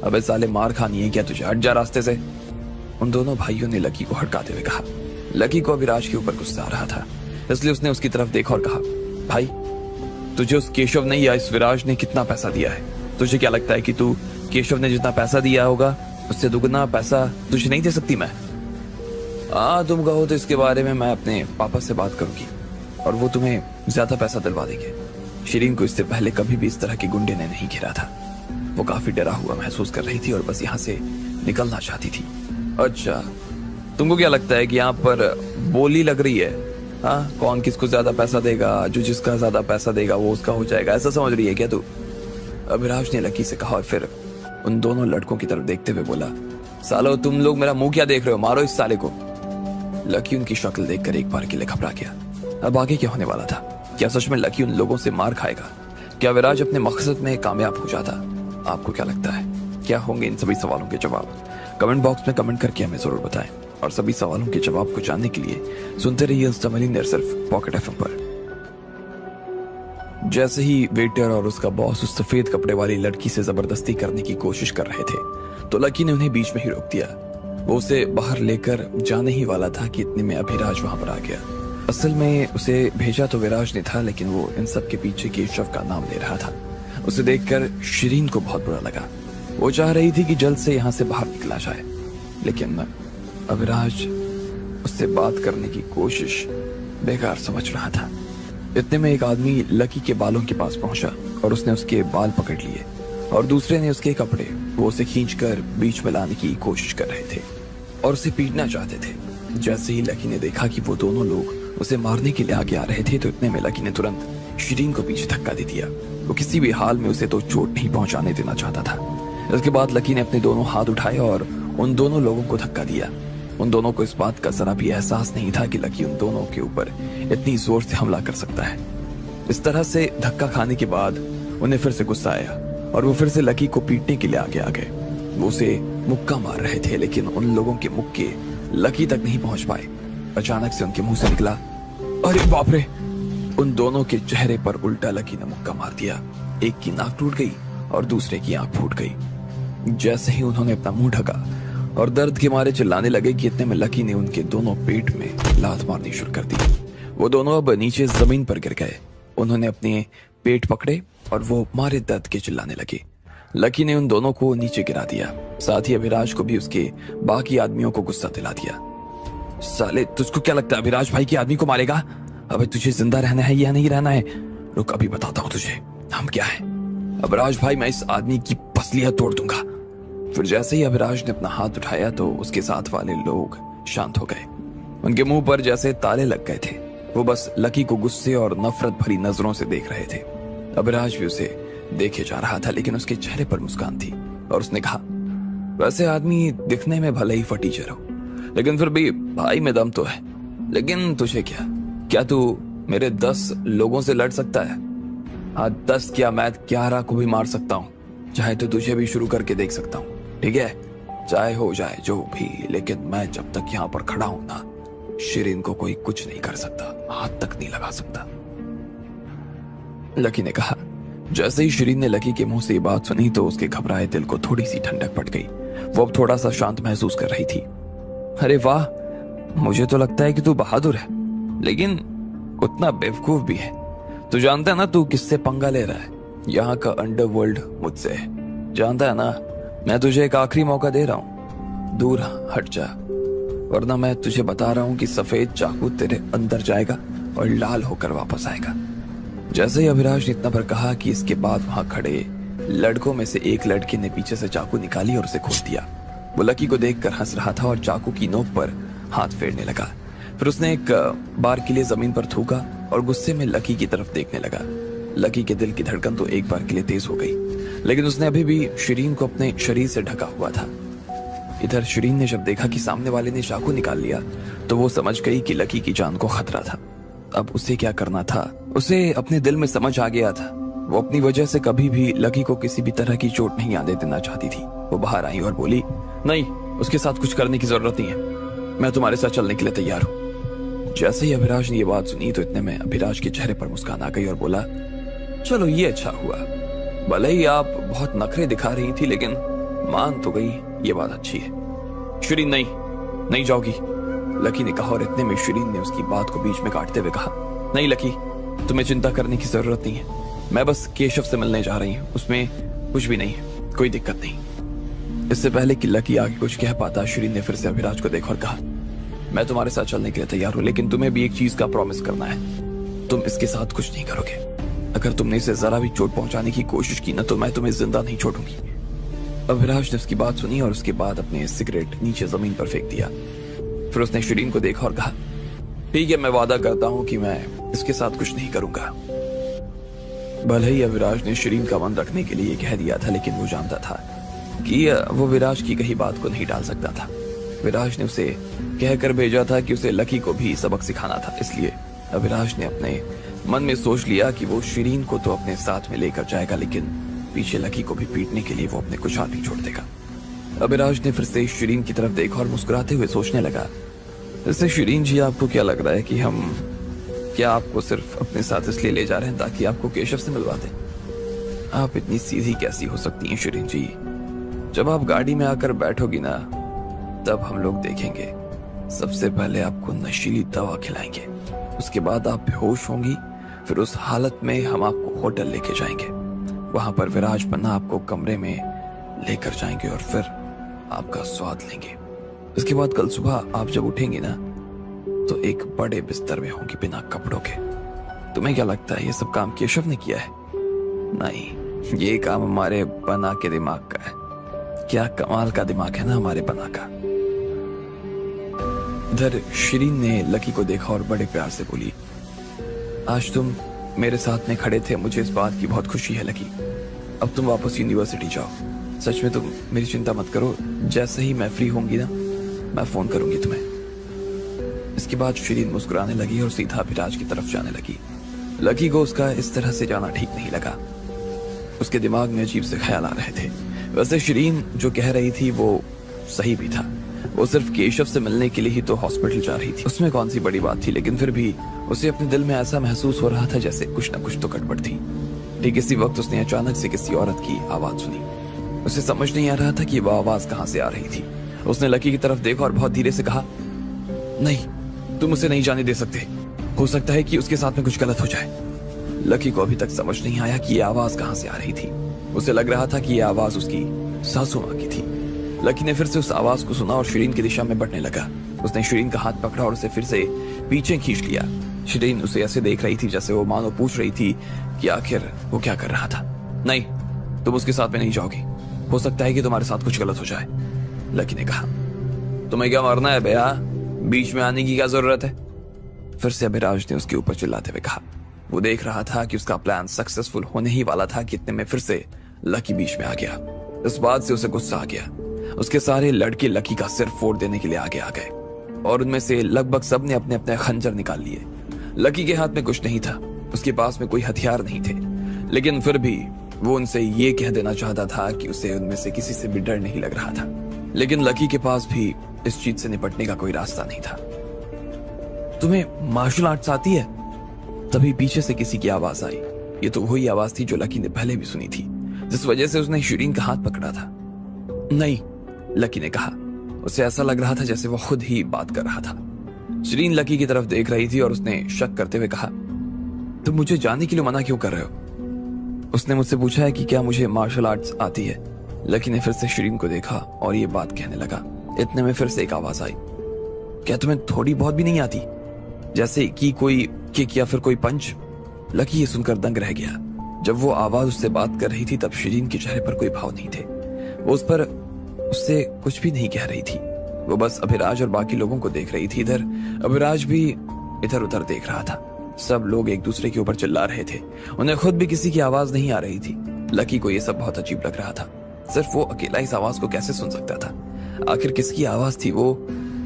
अबे साले मार खानी है क्या तुझे? हट जा रास्ते से। उन दोनों भाइयों ने लकी को हटकाते हुए कहा। लकी को अभिराज के ऊपर गुस्सा आ रहा था, इसलिए उसने उसकी तरफ देखा और कहा, भाई तुझे उस केशव ने या इस विराज ने कितना पैसा दिया है? तुझे क्या लगता है कि तू केशव ने जितना पैसा दिया होगा उससे दुगना पैसा तुझे नहीं दे सकती मैं? हाँ तुम कहो तो इसके बारे में मैं अपने पापा से बात करूंगी और वो तुम्हें ज्यादा पैसा दिलवा देंगे। शिरीन को इससे पहले कभी भी इस तरह के गुंडे ने नहीं घेरा था। वो काफी डरा हुआ महसूस कर रही थी और बस यहाँ से निकलना चाहती थी। अच्छा, तुमको क्या लगता है कि यहाँ पर बोली लग रही है? हाँ, कौन किसको ज्यादा पैसा देगा? जो जिसका ज्यादा पैसा देगा वो उसका हो जाएगा, ऐसा समझ रही है क्या तू? अभिराज ने लकी से कहा और फिर उन दोनों लड़कों की तरफ देखते हुए बोला, सालो तुम लोग मेरा मुंह क्या देख रहे हो? मारो इस साले को। लकी उनकी शक्ल देखकर एक बार के लिए घबरा गया। अब आगे क्या होने वाला था? क्या सच में लकी उन लोगों से मार खाएगा? क्या विराज अपने मकसद में कामयाब हो जाता? आपको क्या लगता है? क्या होंगे इन सभी सवालों के जवाब? कमेंट बॉक्स में कमेंट करके हमें जरूर बताएं और सभी सवालों के जवाब को जानने के लिए सुनते रहिए सिर्फ पॉकेट एफएम पर। जैसे ही वेटर और उसका बॉस उस सफेद कपड़े वाली लड़की से जबरदस्ती करने की कोशिश कर रहे थे तो लकी ने उन्हें बीच में ही रोक दिया। वो उसे बाहर लेकर जाने ही वाला था कि इतने में अभिराज वहां पर आ गया। असल में उसे भेजा तो विराज ने था, लेकिन वो इन सब के पीछे केशव का नाम ले रहा था। उसे देखकर शिरीन को बहुत बुरा लगा। वो चाह रही थी कि जल्द से यहाँ से बाहर निकला जाए, लेकिन अभिराज उससे बात करने की कोशिश बेकार समझ रहा था। इतने में एक आदमी लकी के बालों के पास पहुंचा और उसने उसके बाल पकड़ लिए और दूसरे ने उसके कपड़े, वो उसे खींचकर बीच में लाने की कोशिश कर रहे थे। और उसे पीटना चाहते थे। जैसे ही लकी ने देखा कि वो दोनों लोग उसे मारने के लिए आगे आ रहे थे तो इतने में लकी ने तुरंत शिरीन को पीछे धक्का दे दिया। वो किसी भी हाल में उसे तो चोट नहीं पहुंचाने देना चाहता था। इसके बाद लकी ने अपने दोनों हाथ उठाए और उन दोनों लोगों को धक्का दिया। उन दोनों को इस बात का जरा भी एहसास नहीं था कि लकी उन दोनों के ऊपर इतनी जोर से हमला कर सकता है। इस तरह से धक्का खाने के बाद उन्हें फिर से गुस्सा आया और वो फिर से लकी को पीटने के लिए आगे आ गए। वो उसे मुक्का मार रहे थे लेकिन उन लोगों के मुक्के लकी तक नहीं पहुंच पाए। अचानक से उनके मुंह से निकला, अरे बाप रे! उन दोनों के चेहरे पर उल्टा लकी ने मुक्का मार दिया। एक की नाक टूट गई और दूसरे की आंख फूट गई। जैसे ही उन्होंने अपना मुंह ढका और दर्द के मारे चिल्लाने लगे कि इतने में लकी ने उनके दोनों पेट में लात मारनी शुरू कर दी। वो दोनों अब नीचे जमीन पर गिर गए। उन्होंने अपने पेट पकड़े और वो मारे दर्द के चिल्लाने लगे। लकी ने उन दोनों को नीचे गिरा दिया। साथ ही अभिराज को भी उसके बाकी आदमियों को गुस्सा दिला दिया। साले, तुझको क्या लगता है अभिराज भाई के आदमी को मारेगा? अबे तुझे जिंदा रहना है या नहीं रहना है? रुक, अभी बताता हूँ तुझे हम क्या है। अभिराज भाई, मैं इस आदमी की पसलियां तोड़ दूंगा। फिर जैसे ही अभिराज ने अपना हाथ उठाया तो उसके साथ वाले लोग शांत हो गए। उनके मुंह पर जैसे ताले लग गए थे। वो बस लकी को गुस्से और नफरत भरी नजरों से देख रहे थे। अभिराज भी उसे देखे जा रहा था लेकिन उसके चेहरे पर मुस्कान थी और उसने कहा, वैसे आदमी दिखने में भले ही फटीचर हो लेकिन फिर भी भाई में दम तो है। लेकिन तुझे क्या तू मेरे 10 लोगों से लड़ सकता है? हाँ, 10 क्या, मैं 11 को भी मार सकता हूँ। चाहे तो तुझे भी शुरू करके देख सकता हूँ, ठीक है? चाहे हो जाए जो भी, लेकिन मैं जब तक यहाँ पर खड़ा हूं ना, शिरीन को कोई कुछ नहीं कर सकता, हाथ तक नहीं लगा सकता, लकी ने कहा। जैसे ही शिरीन ने लकी के मुंह से ये बात सुनी तो उसके घबराए दिल को थोड़ी सी ठंडक पड़ गई। वो अब थोड़ा सा शांत महसूस कर रही थी। अरे वाह, मुझे तो लगता है कि तू बहादुर है लेकिन उतना बेवकूफ भी है। तू जानता है ना तू किससे पंगा ले रहा है? यहाँ का अंडरवर्ल्ड मुझसे है, जानता है ना? मैं तुझे एक आखिरी मौका दे रहा हूँ, दूर हट जा, वरना मैं तुझे बता रहा हूँ कि सफेद चाकू तेरे अंदर जाएगा और लाल होकर वापस आएगा। जैसे ही अभिराज ने इतना पर कहा कि इसके बाद वहां खड़े लड़कों में से एक लड़के ने पीछे से चाकू निकाली और उसे खोल दिया। वो लकी को देखकर हंस रहा था और चाकू की नोक पर हाथ फेरने लगा। फिर उसने एक बार के लिए जमीन पर थूका और गुस्से में लकी की तरफ देखने लगा। लकी के दिल की धड़कन तो एक बार के लिए तेज हो गई लेकिन उसने अभी भी शिरीन को अपने शरीर से ढका हुआ था। इधर शिरीन ने जब देखा कि सामने वाले ने चाकू निकाल लिया तो वो समझ गई कि लकी की जान को खतरा था। अब उसे क्या करना था उसे अपने दिल में समझ आ गया था। वो अपनी वजह से कभी भी लकी को किसी भी तरह की चोट नहीं आने देना चाहती थी। वो बाहर आई और बोली, नहीं, उसके साथ कुछ करने की जरूरत नहीं है, मैं तुम्हारे साथ चलने के लिए तैयार हूँ। जैसे ही अभिराज ने ये बात सुनी तो इतने में अभिराज के चेहरे पर मुस्कान आ गई और बोला, चलो ये अच्छा हुआ, भले ही आप बहुत नखरे दिखा रही थी लेकिन मान तो गई, ये बात अच्छी है। शिरीन, नहीं जाओगी, लकी ने कहा और इतने में शिरीन ने उसकी बात को बीच में काटते हुए कहा, नहीं लकी, तुम्हें चिंता करने की जरूरत नहीं है, मैं बस केशव से मिलने जा रही हूँ, उसमें कुछ भी नहीं है, कोई दिक्कत नहीं। इससे पहले कि लकी आगे कुछ कह पाता शिरीन ने फिर से अभिराज को देखा और कहा, मैं तुम्हारे साथ चलने के लिए तैयार हूँ लेकिन तुम्हें भी एक चीज का प्रॉमिस करना है, तुम इसके साथ कुछ नहीं करोगे। अगर तुमने इसे जरा भी चोट पहुंचाने की कोशिश की ना तो मैं तुम्हें जिंदा नहीं छोड़ूंगी। अभिराज ने उसकी बात सुनी और उसके बाद अपने सिगरेट नीचे जमीन पर फेंक दिया। फिर उसने शिरीन को देखा और कहा, ठीक है, मैं वादा करता हूं कि मैं इसके साथ कुछ नहीं करूंगा। भले ही अभिराज ने शिरीन का मन रखने के लिए कह दिया था लेकिन वो जानता था कि वो विराज की कही बात को नहीं डाल सकता था। विराज ने उसे कहकर भेजा था कि उसे लकी को भी सबक सिखाना था, इसलिए अभिराज ने अपने मन में सोच लिया कि वो शिरीन को तो अपने साथ में लेकर जाएगा लेकिन पीछे लकी को भी पीटने के लिए वो अपने कुछ हाथ नहीं छोड़ देगा। अभिराज ने फिर से शिरीन की तरफ देखा और मुस्कुराते हुए सोचने लगा, इससे शिरीन जी, आपको क्या लग रहा है कि हम क्या आपको सिर्फ अपने साथ इसलिए ले जा रहे हैं ताकि आपको केशव से मिलवा दें? आप इतनी सीधी कैसी हो सकती हैं शिरीन जी? जब आप गाड़ी में आकर बैठोगी ना तब हम लोग देखेंगे। सबसे पहले आपको नशीली दवा खिलाएंगे, उसके बाद आप बेहोश होंगी, फिर उस हालत में हम आपको होटल लेके जाएंगे, वहां पर विराज पन्ना आपको कमरे में लेकर जाएंगे और फिर आपका स्वाद लेंगे। इसके बाद कल सुबह आप जब उठेंगे ना तो एक बड़े बिस्तर में होंगी बिना कपड़ों के। तुम्हें क्या लगता है ये सब काम केशव ने किया है? नहीं, ये काम हमारे बना के दिमाग का है। क्या कमाल का दिमाग है ना हमारे बना का। इधर शिरीन ने लकी को देखा और बड़े प्यार से बोली, आज तुम मेरे साथ में खड़े थे, मुझे इस बात की बहुत खुशी है लकी। अब तुम वापस यूनिवर्सिटी जाओ। सच में तुम मेरी चिंता मत करो, जैसे ही मैं फ्री होंगी ना मैं फोन करूंगी तुम्हें। इसके बाद शिरीन मुस्कुराने लगी और सीधा अभिराज की तरफ जाने लगी। लकी को उसका इस तरह से जाना ठीक नहीं लगा। उसके दिमाग में अजीब से ख्याल आ रहे थे। वैसे शिरीन जो कह रही थी वो सही भी था। वो सिर्फ केशव से मिलने के लिए ही तो हॉस्पिटल जा रही थी, उसमें कौन सी बड़ी बात थी। लेकिन फिर भी उसे अपने दिल में ऐसा महसूस हो रहा था जैसे कुछ न कुछ तो गड़बड़ थी। ठीक इसी वक्त उसने अचानक से किसी औरत की आवाज सुनी। उसे समझ नहीं आ रहा था कि वह आवाज कहां से आ रही थी। उसने लकी की तरफ देखा और बहुत धीरे से कहा, नहीं, तुम उसे नहीं जाने दे सकते। हो सकता है कि उसके साथ में कुछ गलत हो जाए। लकी को अभी तक समझ नहीं आया कि यह आवाज कहां से आ रही थी। उसे लग रहा था कि यह आवाज उसकी सासू मां की थी। लकी ने फिर से उस आवाज को सुना और शिरीन की दिशा में बढ़ने लगा। उसने शिरीन का हाथ पकड़ा और उसे फिर से पीछे खींच लिया। शिरीन उसे ऐसे देख रही थी जैसे वो मानो पूछ रही थी कि आखिर वो क्या कर रहा था। नहीं, तुम उसके साथ में नहीं जाओगी। हो सकता है कि तुम्हारे साथ कुछ गलत हो जाए। लकी ने कहा, तुम्हें क्या मरना है भैया, बीच में आने की क्या जरूरत है। फिर से अभिराज ने उसके ऊपर चिल्लाते हुए कहा। वो देख रहा था कि उसका प्लान सक्सेसफुल होने ही वाला था कि इतने में फिर से लकी बीच में आ गया। इस बात से उसे गुस्सा आ गया। उसके सारे लड़के लकी का सिर फोड़ देने के लिए आगे आ गए और उनमें से लगभग सब ने अपने अपने खंजर निकाल लिए। लकी के हाथ में कुछ नहीं था, उसके पास में कोई हथियार नहीं थे, लेकिन फिर भी वो उनसे ये कह देना चाहता था कि उसे उनमें से किसी से भी डर नहीं लग रहा था। लेकिन लकी के पास भी इस चीज से निपटने का कोई रास्ता नहीं था। तुम्हें मार्शल आर्ट्स आती है? तभी पीछे से किसी की आवाज आई। ये तो वही आवाज थी जो लकी ने पहले भी सुनी थी, जिस वजह से उसने शिरीन का हाथ पकड़ा था। नहीं, लकी ने कहा। उसे ऐसा लग रहा था जैसे वो खुद ही बात कर रहा था। शिरीन लकी की तरफ देख रही थी और उसने शक करते हुए कहा, तुम मुझे जाने के लिए मना क्यों कर रहे हो? उसने मुझसे पूछा है कि क्या मुझे मार्शल आर्ट्स आती है। लकी ने फिर से शिरीन को देखा और ये बात कहने लगा। इतने में फिर से एक आवाज आई, क्या तुम्हें थोड़ी बहुत भी नहीं आती? जैसे कि कोई किक या फिर कोई पंच। लकी ये सुनकर दंग रह गया। जब वो आवाज उससे बात कर रही थी तब शिरीन के चेहरे पर कोई भाव नहीं थे। वो उस पर उससे कुछ भी नहीं कह रही थी। वो बस अभिराज और बाकी लोगों को देख रही थी। इधर अभिराज भी इधर उधर देख रहा था। सब लोग एक दूसरे के ऊपर चिल्ला रहे थे। उन्हें खुद भी किसी की आवाज नहीं आ रही थी। लकी को ये सब बहुत अजीब लग रहा था। सिर्फ वो अकेला इस आवाज को कैसे सुन सकता था? आखिर किसकी आवाज थी वो?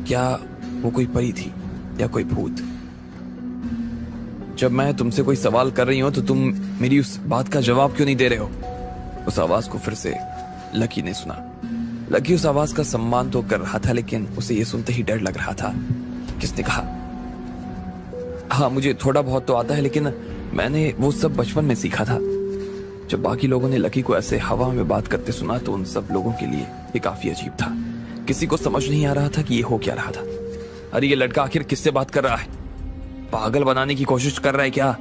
क्या वो कोई परी थी या कोई भूत? जब मैं तुमसे कोई सवाल कर रही हूं तो तुम मेरी उस बात का जवाब क्यों नहीं दे रहे हो? उस आवाज को फिर से लकी ने सुना। लकी उस आवाज का सम्मान तो कर रहा था, लेकिन उसे ये सुनते ही डर लग रहा था। किसने कहा? हाँ, मुझे थोड़ा बहुत तो आता है, लेकिन मैंने वो सब बचपन में सीखा था। जब बाकी लोगों ने लकी को ऐसे हवा में बात करते सुना तो उन सब लोगों के लिए ये काफी अजीब था। किसी को समझ नहीं आ रहा था कि ये हो क्या रहा था। अरे ये लड़का आखिर किससे बात कर रहा है? पागल बनाने की कोशिश कर रहा है क्या?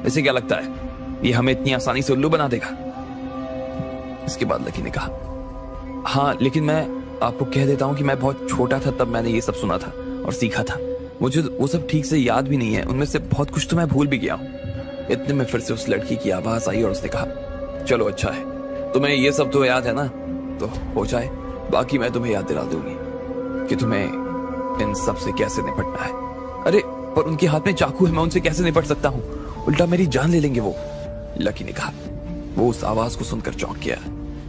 इसे क्या लगता है ये हमें इतनी आसानी से उल्लू बना देगा? इसके बाद लकी ने कहा, हाँ, लेकिन मैं आपको कह देता हूँ कि मैं बहुत छोटा था तब मैंने ये सब सुना था और सीखा था। मुझे वो सब ठीक से याद भी नहीं है, उनमें से बहुत कुछ तो मैं भूल भी गया हूँ। इतने में फिर से उस लड़की की आवाज आई और उसने कहा, चलो अच्छा है, तुम्हें ये सब तो याद है ना, तो हो जाए, बाकी मैं तुम्हें याद दिला दूंगी कि तुम्हें इन सब से कैसे निपटना है। अरे पर उनके हाथ में चाकू है, मैं उनसे कैसे निपट सकता हूँ? उल्टा मेरी जान ले लेंगे वो, लकी ने कहा। वो उस आवाज को सुनकर चौंक गया।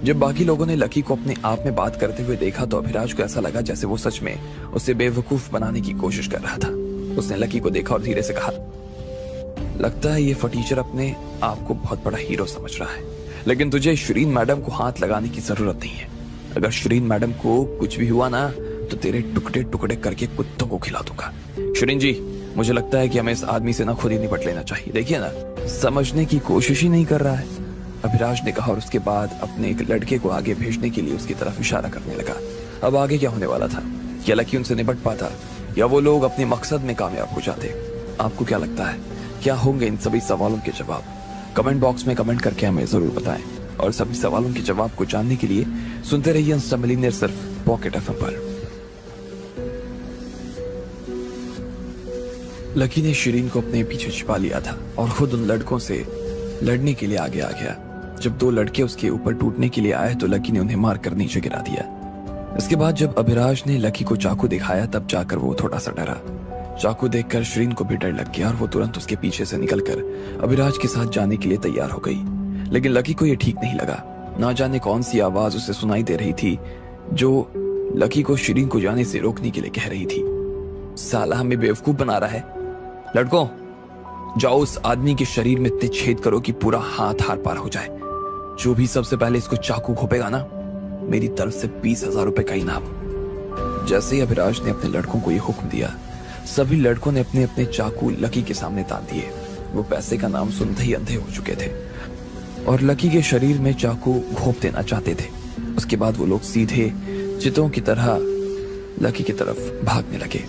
जब बाकी लोगों ने लकी को अपने आप में बात करते हुए देखा तो अभिराज को ऐसा लगा जैसे वो सच में उसे बेवकूफ बनाने की कोशिश कर रहा था। उसने लकी को देखा और धीरे से कहा, लगता है ये फटीचर अपने आप को बहुत बड़ा हीरो समझ रहा है, लेकिन तुझे शिरीन मैडम को हाथ लगाने की जरूरत नहीं है। अगर शिरीन मैडम को कुछ भी हुआ ना तो तेरे टुकड़े टुकड़े करके कुत्तों को खिला दूंगा। शिरीन जी, मुझे लगता है कि हमें इस आदमी से ना खुद ही निपट लेना चाहिए। देखिए ना, समझने की कोशिश ही नहीं कर रहा है, अभिराज ने कहा और उसके बाद अपने एक लड़के को आगे भेजने के लिए उसकी तरफ इशारा करने लगा। अब आगे क्या होने वाला था? क्या लकी उनसे निपट पाता या वो लोग अपने मकसद में कामयाब हो जाते? आपको क्या लगता है, क्या होंगे इन सभी सवालों के जवाब? कमेंट बॉक्स में कमेंट करके हमें जरूर बताएं और सभी सवालों के जवाब को जानने के लिए सुनते रहिए इंस्टा मिलियनेयर सिर्फ पॉकेट एफएम पर। लकी ने शिरीन को अपने पीछे छिपा लिया था और खुद उन लड़कों से लड़ने के लिए आगे आ गया। जब दो लड़के उसके ऊपर टूटने के लिए आए तो लकी ने उन्हें मार कर नीचे गिरा दिया। इसके बाद जब अभिराज ने लकी को चाकू दिखाया तब जाकर वो थोड़ा सा डरा। चाकू देखकर श्रीन को भी डर लग गया और वो तुरंत उसके पीछे से निकलकर अभिराज के साथ जाने के लिए तैयार हो गई। लेकिन लकी को यह ठीक नहीं लगा। ना जाने कौन सी आवाज उसे सुनाई दे रही थी जो लकी को श्रीन को जाने से रोकने के लिए कह रही थी। साला हमें बेवकूफ बना रहा है। लड़कों, जाओ उस आदमी के शरीर में इतने छेद करो कि पूरा हाथ हार पार हो जाए। जो भी सबसे पहले इसको चाकू घोपेगा ना, मेरी तरफ से 20,000 रुपए का इनाम। जैसे ही अभिराज ने अपने लड़कों को यह हुक्म दिया, सभी लड़कों ने अपने अपने चाकू लकी के सामने तान दिए। वो पैसे का नाम सुनते ही अंधे हो चुके थे और लकी के शरीर में चाकू घोंप देना चाहते थे। उसके बाद वो लोग सीधे चितों की तरह लकी की तरफ भागने लगे।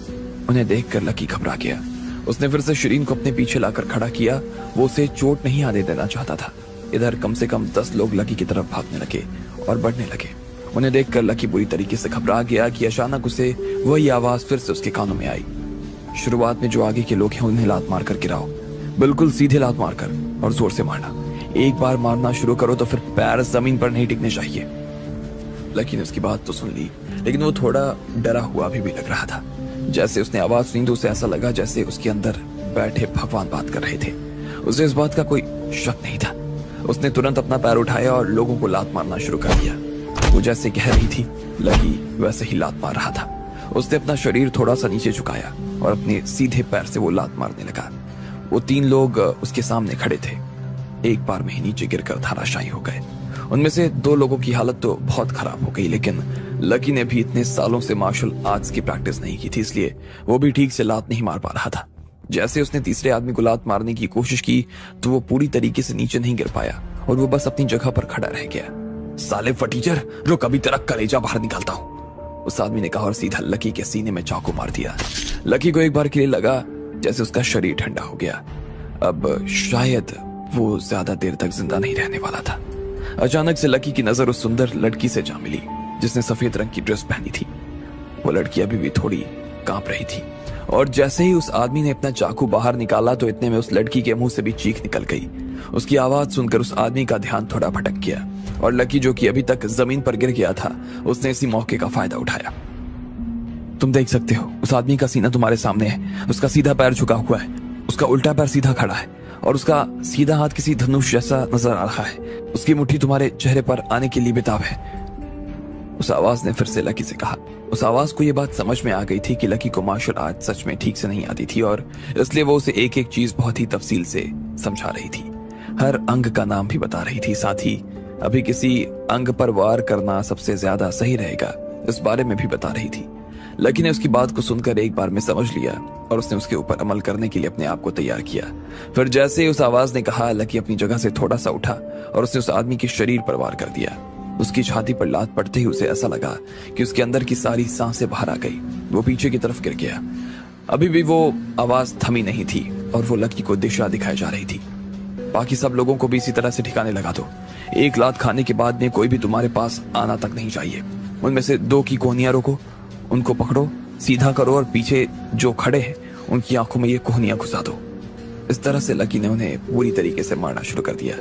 उन्हें देखकर लकी घबरा गया। उसने फिर से शिरीन को अपने पीछे लाकर खड़ा किया। वो उसे चोट नहीं आने देना चाहता था। इधर कम से कम 10 लोग लकी की तरफ भागने लगे और बढ़ने लगे। उन्हें देखकर लकी बुरी तरीके से घबरा गया कि अचानक उसे वही आवाज फिर से उसके कानों में आई। शुरुआत में जो आगे के लोग हैं उन्हें लात मारकर गिराओ, बिल्कुल सीधे लात मारकर और जोर से मारना। एक बार मारना शुरू करो तो फिर पैर जमीन पर नहीं टिकने चाहिए। लकी ने उसकी बात तो सुन ली, लेकिन वो थोड़ा डरा हुआ भी लग रहा था। जैसे उसने आवाज सुनी तो उसे ऐसा लगा जैसे उसके अंदर बैठे भगवान बात कर रहे थे। उसे इस बात का कोई शक नहीं था। उसने तुरंत अपना पैर उठाया और लोगों को लात मारना शुरू कर दिया। वो जैसे कह रही थी लकी वैसे ही लात मार रहा था। उसने अपना शरीर थोड़ा सा नीचे झुकाया और अपने सीधे पैर से वो लात मारने लगा। वो 3 लोग उसके सामने खड़े थे। एक बार में ही नीचे गिरकर धराशायी हो गए। उनमें से 2 लोगों की हालत तो बहुत खराब हो गई, लेकिन लकी ने भी इतने सालों से मार्शल आर्ट्स की प्रैक्टिस नहीं की थी, इसलिए वो भी ठीक से लात नहीं मार पा रहा था। जैसे उसने तीसरे आदमी को लात मारने की कोशिश की तो वो पूरी तरीके से नीचे नहीं गिर पाया और वो बस अपनी जगह पर खड़ा रह गया। साले फटीचर, रुक, अभी तेरा कलेजा बाहर निकालता हूं, उस आदमी ने कहा और सीधा लकी के सीने में चाकू मार दिया। लकी को एक बार के लिए लगा जैसे उसका शरीर ठंडा हो गया। अब शायद वो ज्यादा देर तक जिंदा नहीं रहने वाला था। अचानक से लकी की नजर उस सुंदर लड़की से जा मिली जिसने सफेद रंग की ड्रेस पहनी थी। वो लड़की अभी भी थोड़ी कांप रही थी और जैसे ही उस आदमी ने अपना चाकू बाहर निकाला तो इतने में उस लड़की के मुंह से भी चीख निकल गई। उसकी आवाज सुनकर उस आदमी का ध्यान थोड़ा भटक गया और लकी, जो कि अभी तक जमीन पर गिर गया था, उसने इसी मौके का फायदा उठाया। तुम देख सकते हो उस आदमी का सीना तुम्हारे सामने है। उसका सीधा पैर झुका हुआ है, उसका उल्टा पैर सीधा खड़ा है और उसका सीधा हाथ किसी धनुष जैसा नजर आ रहा है। उसकी मुट्ठी तुम्हारे चेहरे पर आने के लिए बेताब है। उस आवाज ने फिर से लकी से कहा। उस आवाज को यह बात समझ में आ गई थी कि लकी को मार्शल आर्ट सच में ठीक से नहीं आती थी और इसलिए वो उसे एक एक चीज बहुत ही तफसील से समझा रही थी। हर अंग का नाम भी बता रही थी। साथ ही अभी किसी अंग पर वार करना सबसे ज्यादा सही रहेगा, इस बारे में भी बता रही थी। लकी ने उसकी बात को सुनकर एक बार में समझ लिया और उसने उसके ऊपर अमल करने के लिए अपने आप को तैयार किया। फिर जैसे ही उस आवाज ने कहा, लकी अपनी जगह से थोड़ा सा उठा और उसने उस आदमी के शरीर पर वार कर दिया। उसकी छाती पर लात पड़ते ही उसे ऐसा लगा कि उसके अंदर की सारी सांसें बाहर आ गई। वो पीछे की तरफ गिर गया। अभी भी वो आवाज थमी नहीं थी और वो लकी को दिशा दिखाई जा रही थी। बाकी सब लोगों को भी इसी तरह से ठिकाने लगा दो। एक लात खाने के बाद में कोई भी तुम्हारे पास आना तक नहीं चाहिए। उनमें से 2 की कोहनियां रोको, उनको पकड़ो, सीधा करो और पीछे जो खड़े हैं उनकी आंखों में ये कोहनियां घुसा दो। इस तरह से लकी ने उन्हें पूरी तरीके से मारना शुरू कर दिया।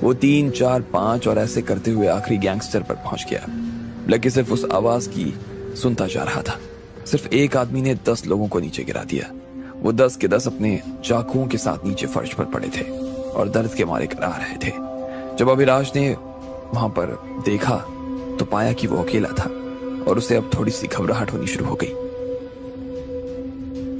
वो 3, 4, 5 और ऐसे करते हुए आखिरी गैंगस्टर पर पहुंच गया। लकी सिर्फ उस आवाज की सुनता जा रहा था। सिर्फ एक आदमी ने 10 लोगों को नीचे गिरा दिया। वो 10 के 10 अपने चाकुओं के साथ नीचे फर्श पर पड़े थे और दर्द के मारे करा रहे थे। जब अभिराज ने वहां पर देखा तो पाया कि वो अकेला था और उसे अब थोड़ी सी घबराहट होनी शुरू हो गई।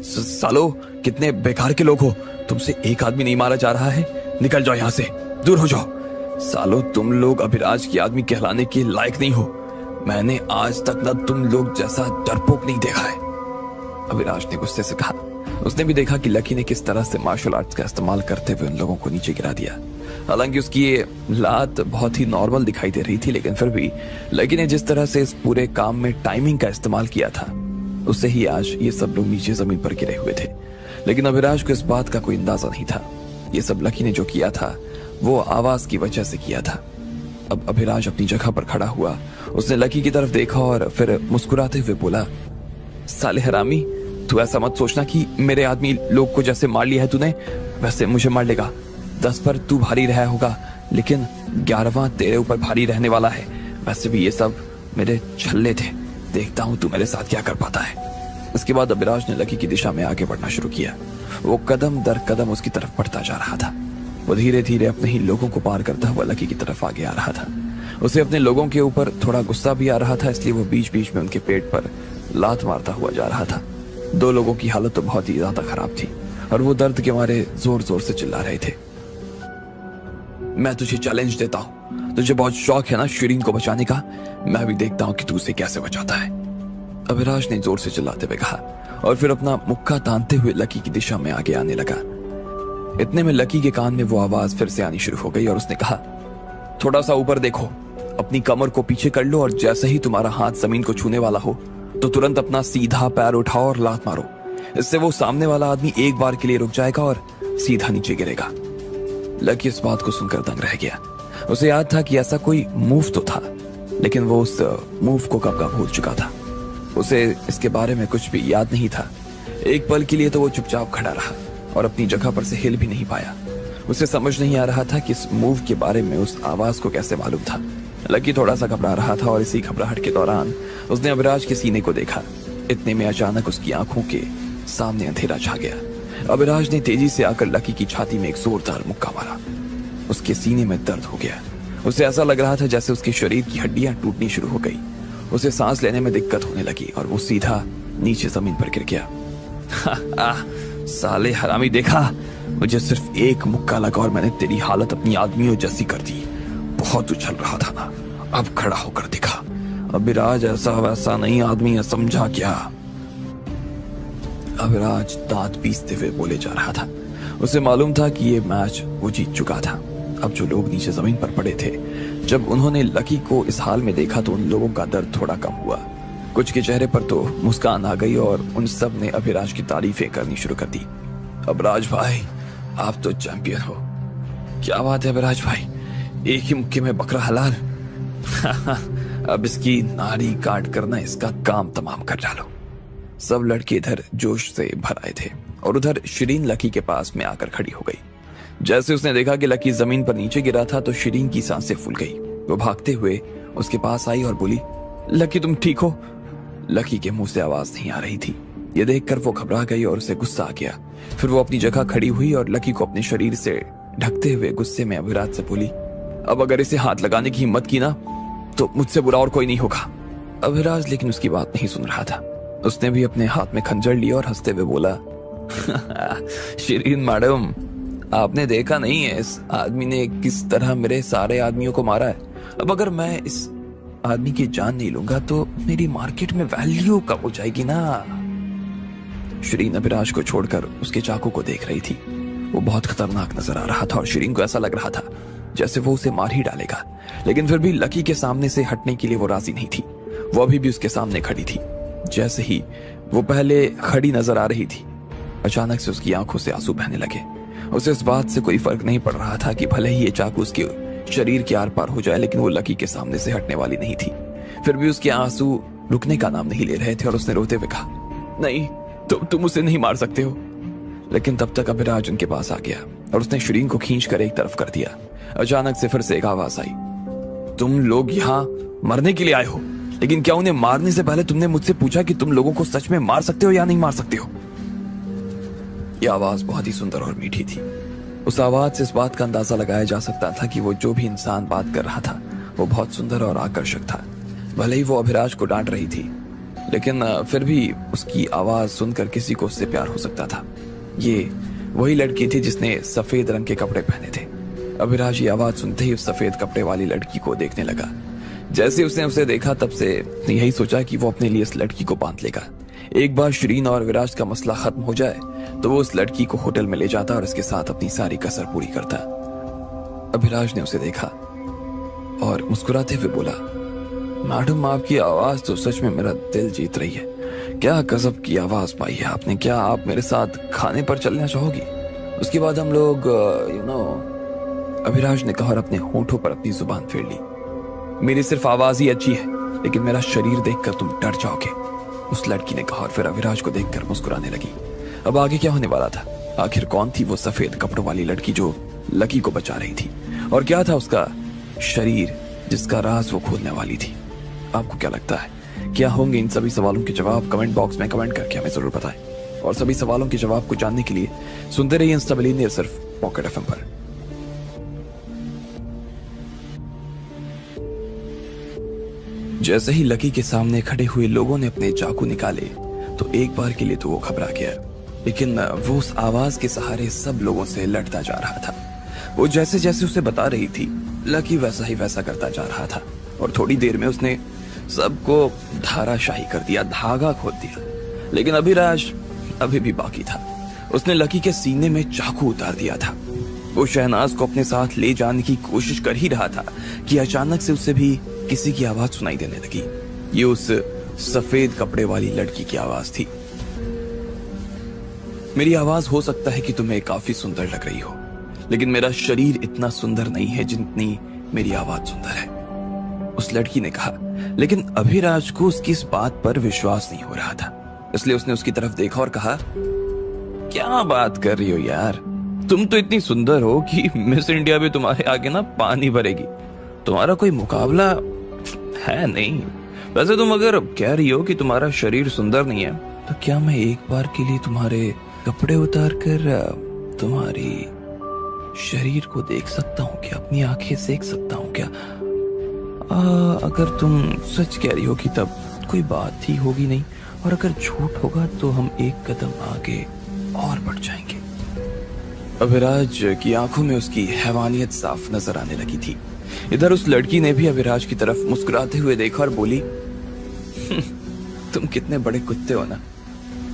सालो, कितने बेकार के लोग हो, तुमसे एक आदमी नहीं मारा जा रहा है, निकल जाओ यहां से, दूर हो जाओ। सालो, तुम लोग अभिराज की आदमी कहलाने के लायक नहीं हो। मैंने आज तक न तुम लोग जैसा डरपोक नहीं देखा है, अभिराज ने गुस्से से कहा। उसने भी देखा कि लकी ने किस तरह से मार्शल आर्ट्स का इस्तेमाल करते हुए उन लोगों को नीचे गिरा दिया। हालांकि उसकी ये लात बहुत ही नॉर्मल दिखाई दे रही थी, लेकिन फिर भी लकी ने जिस तरह से इस पूरे काम में टाइमिंग का इस्तेमाल किया था, उससे ही आज ये सब लोग नीचे जमीन पर गिरे हुए थे। लेकिन अभिराज को इस बात का कोई अंदाजा नहीं था। ये सब लकी ने जो किया था वो आवाज की वजह से किया था। अब अभिराज अपनी जगह पर खड़ा हुआ। उसने लकी की तरफ देखा और फिर मुस्कुराते हुए बोला, साले हरामी, तू ऐसा मत सोचना कि मेरे आदमी लोग को जैसे मार लिया है तूने वैसे मुझे मार लेगा। 10 पर तू भारी रहा होगा, लेकिन 11वां तेरे ऊपर भारी रहने वाला है। वैसे भी ये सब मेरे छल्ले थे, देखता हूँ तू मेरे साथ क्या कर पाता है। इसके बाद अभिराज ने लकी की दिशा में आगे बढ़ना शुरू किया। वो कदम दर कदम उसकी तरफ बढ़ता जा रहा था। वो धीरे धीरे अपने ही लोगों को पार करता हुआ लकी की तरफ आगे आ रहा था। उसे अपने लोगों के ऊपर थोड़ा गुस्सा भी आ रहा था, इसलिए वो बीच बीच में उनके पेट पर लात मारता हुआ जा रहा था। दो लोगों की हालत तो बहुत ही ज्यादा खराब थी और वो दर्द के मारे जोर जोर से चिल्ला रहे थे। मैं तुझे चैलेंज देता हूँ, तुझे बहुत शौक है ना शिरीन को बचाने का, मैं भी देखता हूँ कि तू उसे कैसे बचाता है, अभिराज ने जोर से चिल्लाते हुए कहा और फिर अपना मुक्का तानते हुए लकी की दिशा में आगे आने लगा। इतने में लकी के कान में वो आवाज फिर से आनी शुरू हो गई और उसने कहा, थोड़ा सा ऊपर देखो, अपनी कमर को पीछे कर लो और जैसे ही तुम्हारा हाथ जमीन को छूने वाला हो तो तुरंत अपना सीधा पैर उठाओ और लात मारो। इससे वो सामने वाला आदमी एक बार के लिए रुक जाएगा और सीधा नीचे गिरेगा। लकी इस बात को सुनकर दंग रह गया। उसे याद था कि ऐसा कोई मूव तो था, लेकिन वो उस मूव को कब का भूल चुका था। उसे इसके बारे में कुछ भी याद नहीं था। एक पल के लिए तो वो चुपचाप खड़ा रहा और अपनी जगह पर से हिल भी नहीं पाया। उसे समझ नहीं आ रहा था कि इस मूव के बारे में उस आवाज को कैसे मालूम था। लकी थोड़ा सा घबरा रहा था और इसी घबराहट के दौरान उसने अभिराज के सीने को देखा। इतने में अचानक उसकी आंखों के सामने अंधेरा छा गया। अभिराज ने तेजी से आकर लकी की छाती में एक जोरदार मुक्का मारा। उसके सीने में दर्द हो गया। उसे ऐसा लग रहा था जैसे उसके शरीर की हड्डियां टूटनी शुरू हो गई। उसे सांस लेने में दिक्कत होने लगी और वो सीधा नीचे जमीन पर गिर गया। साले हरामी, देखा, मुझे सिर्फ एक मुक्का लगा और मैंने तेरी हालत अपनी आदमियों जैसी कर दी। बहुत उछल रहा था ना, अब खड़ा होकर दिखा। अभिराज ऐसा वैसा नहीं आदमी है, समझा क्या? अभिराज दांत पीसते हुए बोले जा रहा था। उसे मालूम था कि ये मैच वो जीत चुका था। अब जो लोग नीचे जमीन पर पड़े थे, जब उन्होंने लकी को इस हाल में देखा तो उन लोगों का दर्द थोड़ा कम हुआ। कुछ के चेहरे पर तो मुस्कान आ गई और उन सब ने अभिराज की तारीफें करनी शुरू कर दी। अभिराज भाई, आप तो चैंपियन हो। क्या बात है अभिराज भाई, एक ही मुक्के में बकरा हलाल। अब इसकी नाड़ी काट करना इसका काम तमाम कर डालो। सब लड़के इधर जोश से भर आए थे और उधर शिरीन लकी के पास में आकर खड़ी हो गई। जैसे उसने देखा कि लकी जमीन पर नीचे गिरा था तो शिरीन की सांसें फूल गई। वो भागते हुए उसके पास आई और बोली, लकी तुम ठीक हो? लकी के मुंह से आवाज नहीं आ रही थी। ये देखकर वो घबरा गई और उसे गुस्सा आ गया। फिर वो अपनी जगह खड़ी हुई और लकी को अपने शरीर से ढकते हुए गुस्से में अभिराज से बोली, अब अगर इसे हाथ लगाने की हिम्मत की ना तो मुझसे बुरा और कोई नहीं होगा। अभिराज लेकिन उसकी बात नहीं सुन रहा था। उसने भी अपने हाथ में खंजर लिया और हंसते हुए बोला, शिरीन मैडम, आपने देखा नहीं है इस आदमी ने किस तरह मेरे सारे आदमियों को मारा है। अब अगर मैं इस आदमी की जान नहीं लूंगा तो मेरी मार्केट में वैल्यू कम हो जाएगी ना। शिरीन अभिराज को छोड़कर उसके चाकू को देख रही थी। वो बहुत खतरनाक नजर आ रहा था और शिरीन को ऐसा लग रहा था जैसे वो उसे मार ही डालेगा। लेकिन फिर भी लकी के सामने से हटने के लिए वो राजी नहीं थी। वो अभी भी उसके सामने खड़ी थी। जैसे ही वो पहले खड़ी नजर आ रही थी, अचानक से उसकी आंखों से आंसू बहने लगे। उसे इस बात से कोई फर्क नहीं पड़ रहा था कि भले ही ये चाकू उसके शरीर के आर पार हो जाए, लेकिन वो लकी के सामने से हटने वाली नहीं थी। फिर भी उसके आंसू रुकने का नाम नहीं ले रहे थे और उसने रोते हुए कहा, नहीं, तुम उसे नहीं मार सकते हो। लेकिन तब तक अभिराज उनके पास आ गया और उसने शिरीन को खींच कर एक तरफ कर दिया। अचानक से फिर से एक आवाज आई, तुम लोग यहाँ मरने के लिए आए हो, लेकिन क्या उन्हें मारने से पहले तुमने मुझसे पूछा कि तुम लोगों को सच में मार सकते हो या नहीं मार सकते हो? यह आवाज बहुत ही सुंदर और मीठी थी। उस आवाज से इस बात का अंदाजा लगाया जा सकता था कि वो जो भी इंसान बात कर रहा था वो बहुत सुंदर और आकर्षक था। भले ही वो अभिराज को डांट रही थी, लेकिन फिर भी उसकी आवाज सुनकर किसी को उससे प्यार हो सकता था। ये वही लड़की थी जिसने सफेद रंग के कपड़े पहने थे। अभिराज ये आवाज सुनते ही उस सफेद कपड़े वाली लड़की को देखने लगा। जैसे उसने उसे देखा तब से यही सोचा कि वो अपने लिए इस लड़की को बांध लेगा। एक बार शिरीन और विराज का मसला खत्म हो जाए तो वो उस लड़की को होटल में ले जाता और इसके साथ अपनी सारी कसर पूरी करता। अभिराज ने उसे देखा और मुस्कुराते हुए बोला, मैडम, आपकी आवाज तो सच में मेरा दिल जीत रही है। क्या गजब की आवाज पाई है आपने। क्या आप मेरे साथ खाने पर चलना चाहोगी? उसके बाद हम लोग अभिराज ने कहा और अपने होठों पर अपनी जुबान फेर ली। मेरी सिर्फ आवाज ही अच्छी है, लेकिन मेरा शरीर देखकर तुम डर जाओगे, उस लड़की ने कहा और फिर अभिराज को देखकर मुस्कुराने लगी। अब आगे क्या होने वाला था? आखिर कौन थी वो सफेद कपड़ों वाली लड़की जो लकी को बचा रही थी, और क्या था उसका शरीर जिसका राज वो खोलने वाली थी? आपको क्या लगता है क्या होंगे इन सभी सवालों के जवाब? कमेंट बॉक्स में कमेंट करके हमें जरूर बताएं। और सभी सवालों के जवाब को जानने के लिए सुनते रहिए इंस्टा मिलीनियर सिर्फ पॉकेट एफएम पर। जैसे ही लकी के सामने खड़े हुए लोगों ने अपने चाकू निकाले तो एक बार के लिए तो वो घबरा गया, लेकिन वो उस आवाज के सहारे सब लोगों से लड़ता जा रहा था। वो जैसे जैसे उसे बता रही थी, लकी वैसा ही वैसा करता जा रहा था और थोड़ी देर में उसने सबको धाराशाही कर दिया, धागा खोल दिया। लेकिन अभिराज अभी भी बाकी था। उसने लकी के सीने में चाकू उतार दिया था। वो शहनाज को अपने साथ ले जाने की कोशिश कर ही रहा था कि अचानक से उसे भी किसी की आवाज सुनाई देने लगी। ये उस सफेद कपड़े वाली लड़की की आवाज थी। मेरी आवाज हो सकता है कि तुम्हें काफी सुंदर लग रही हो, लेकिन मेरा शरीर इतना सुंदर नहीं है जितनी मेरी आवाज सुंदर है, उस लड़की ने कहा। लेकिन अभिराज को उसकी इस बात पर विश्वास नहीं हो रहा था, इसलिए उसने उसकी तरफ देखा और कहा, क्या बात कर रही हो यार, तुम तो इतनी सुंदर हो कि मिस इंडिया भी तुम्हारे आगे ना पानी भरेगी। तुम्हारा कोई मुकाबला है नहीं। वैसे तुम अगर कह रही हो कि तुम्हारा शरीर सुंदर नहीं है, तो क्या मैं एक बार के लिए तुम्हारे कपड़े उतार कर तुम्हारी शरीर को देख सकता हूँ क्या? अपनी आंखें सेक सकता हूँ क्या? अगर तुम सच कह रही हो कि तब कोई बात ही होगी नहीं, और अगर झूठ होगा तो हम एक कदम आगे और बढ़ जाएंगे। अभिराज की आंखों में उसकी हैवानियत साफ नजर आने लगी थी। इधर उस लड़की ने भी अभिराज की तरफ मुस्कुराते हुए देखा और बोली, तुम कितने बड़े कुत्ते हो ना,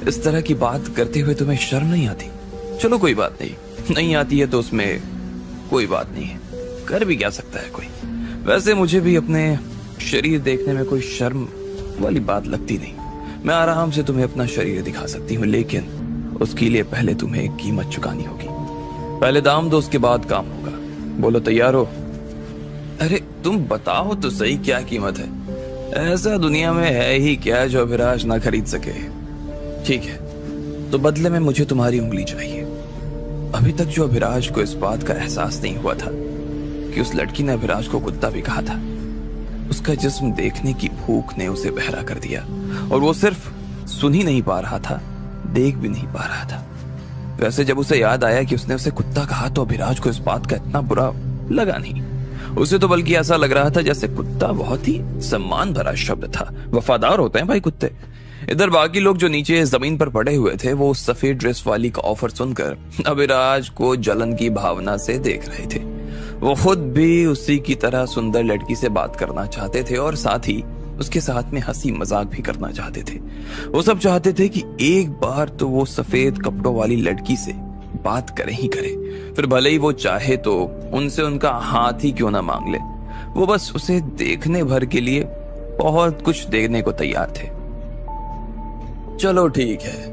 इस तरह की बात करते हुए तुम्हें शर्म नहीं आती? चलो कोई बात नहीं आती है तो उसमें कोई बात नहीं है, कर भी क्या सकता है कोई। वैसे मुझे भी अपने शरीर देखने में कोई शर्म वाली बात लगती नहीं। मैं आराम से तुम्हें अपना शरीर दिखा सकती हूँ, लेकिन उसके लिए पहले तुम्हें एक कीमत चुकानी होगी। पहले दाम दो, उसके बाद काम होगा। बोलो तैयार हो? अरे तुम बताओ तो सही, क्या कीमत है? ऐसा दुनिया में है ही क्या जो अभिराज ना खरीद सके? ठीक है, तो बदले में मुझे तुम्हारी उंगली चाहिए। अभी तक जो अभिराज को इस बात का एहसास नहीं हुआ था कि उस लड़की ने अभिराज को कुत्ता भी कहा था, उसका जिस्म देखने की भूख ने उसे बहरा कर दिया, और वो सिर्फ सुन ही नहीं पा रहा था, देख भी नहीं पा रहा था। वैसे जब उसे याद आया कि उसने उसे कुत्ता कहा तो अभिराज को इस बात का इतना बुरा लगा नहीं। उसे तो बल्कि ऐसा लग रहा था जैसे कुत्ता बहुत ही सम्मान भरा शब्द था। वफादार होते हैं भाई कुत्ते। इधर बाकी लोग जो नीचे जमीन पर पड़े हुए थे, वो उस सफेद ड्रेस वाली का ऑफर सुनकर अभिराज को जलन की भावना से देख रहे थे। वो खुद भी उसी की तरह सुंदर लड़की से बात करना चाहते थे और साथ ही उसके साथ में हंसी मजाक भी करना चाहते थे। वो सब चाहते थे कि एक बार तो वो सफेद कपड़ों वाली लड़की से बात करे ही करे, फिर भले ही वो चाहे तो उनसे उनका हाथ ही क्यों ना मांग ले। वो बस उसे देखने भर के लिए बहुत कुछ देने को तैयार थे। चलो ठीक है,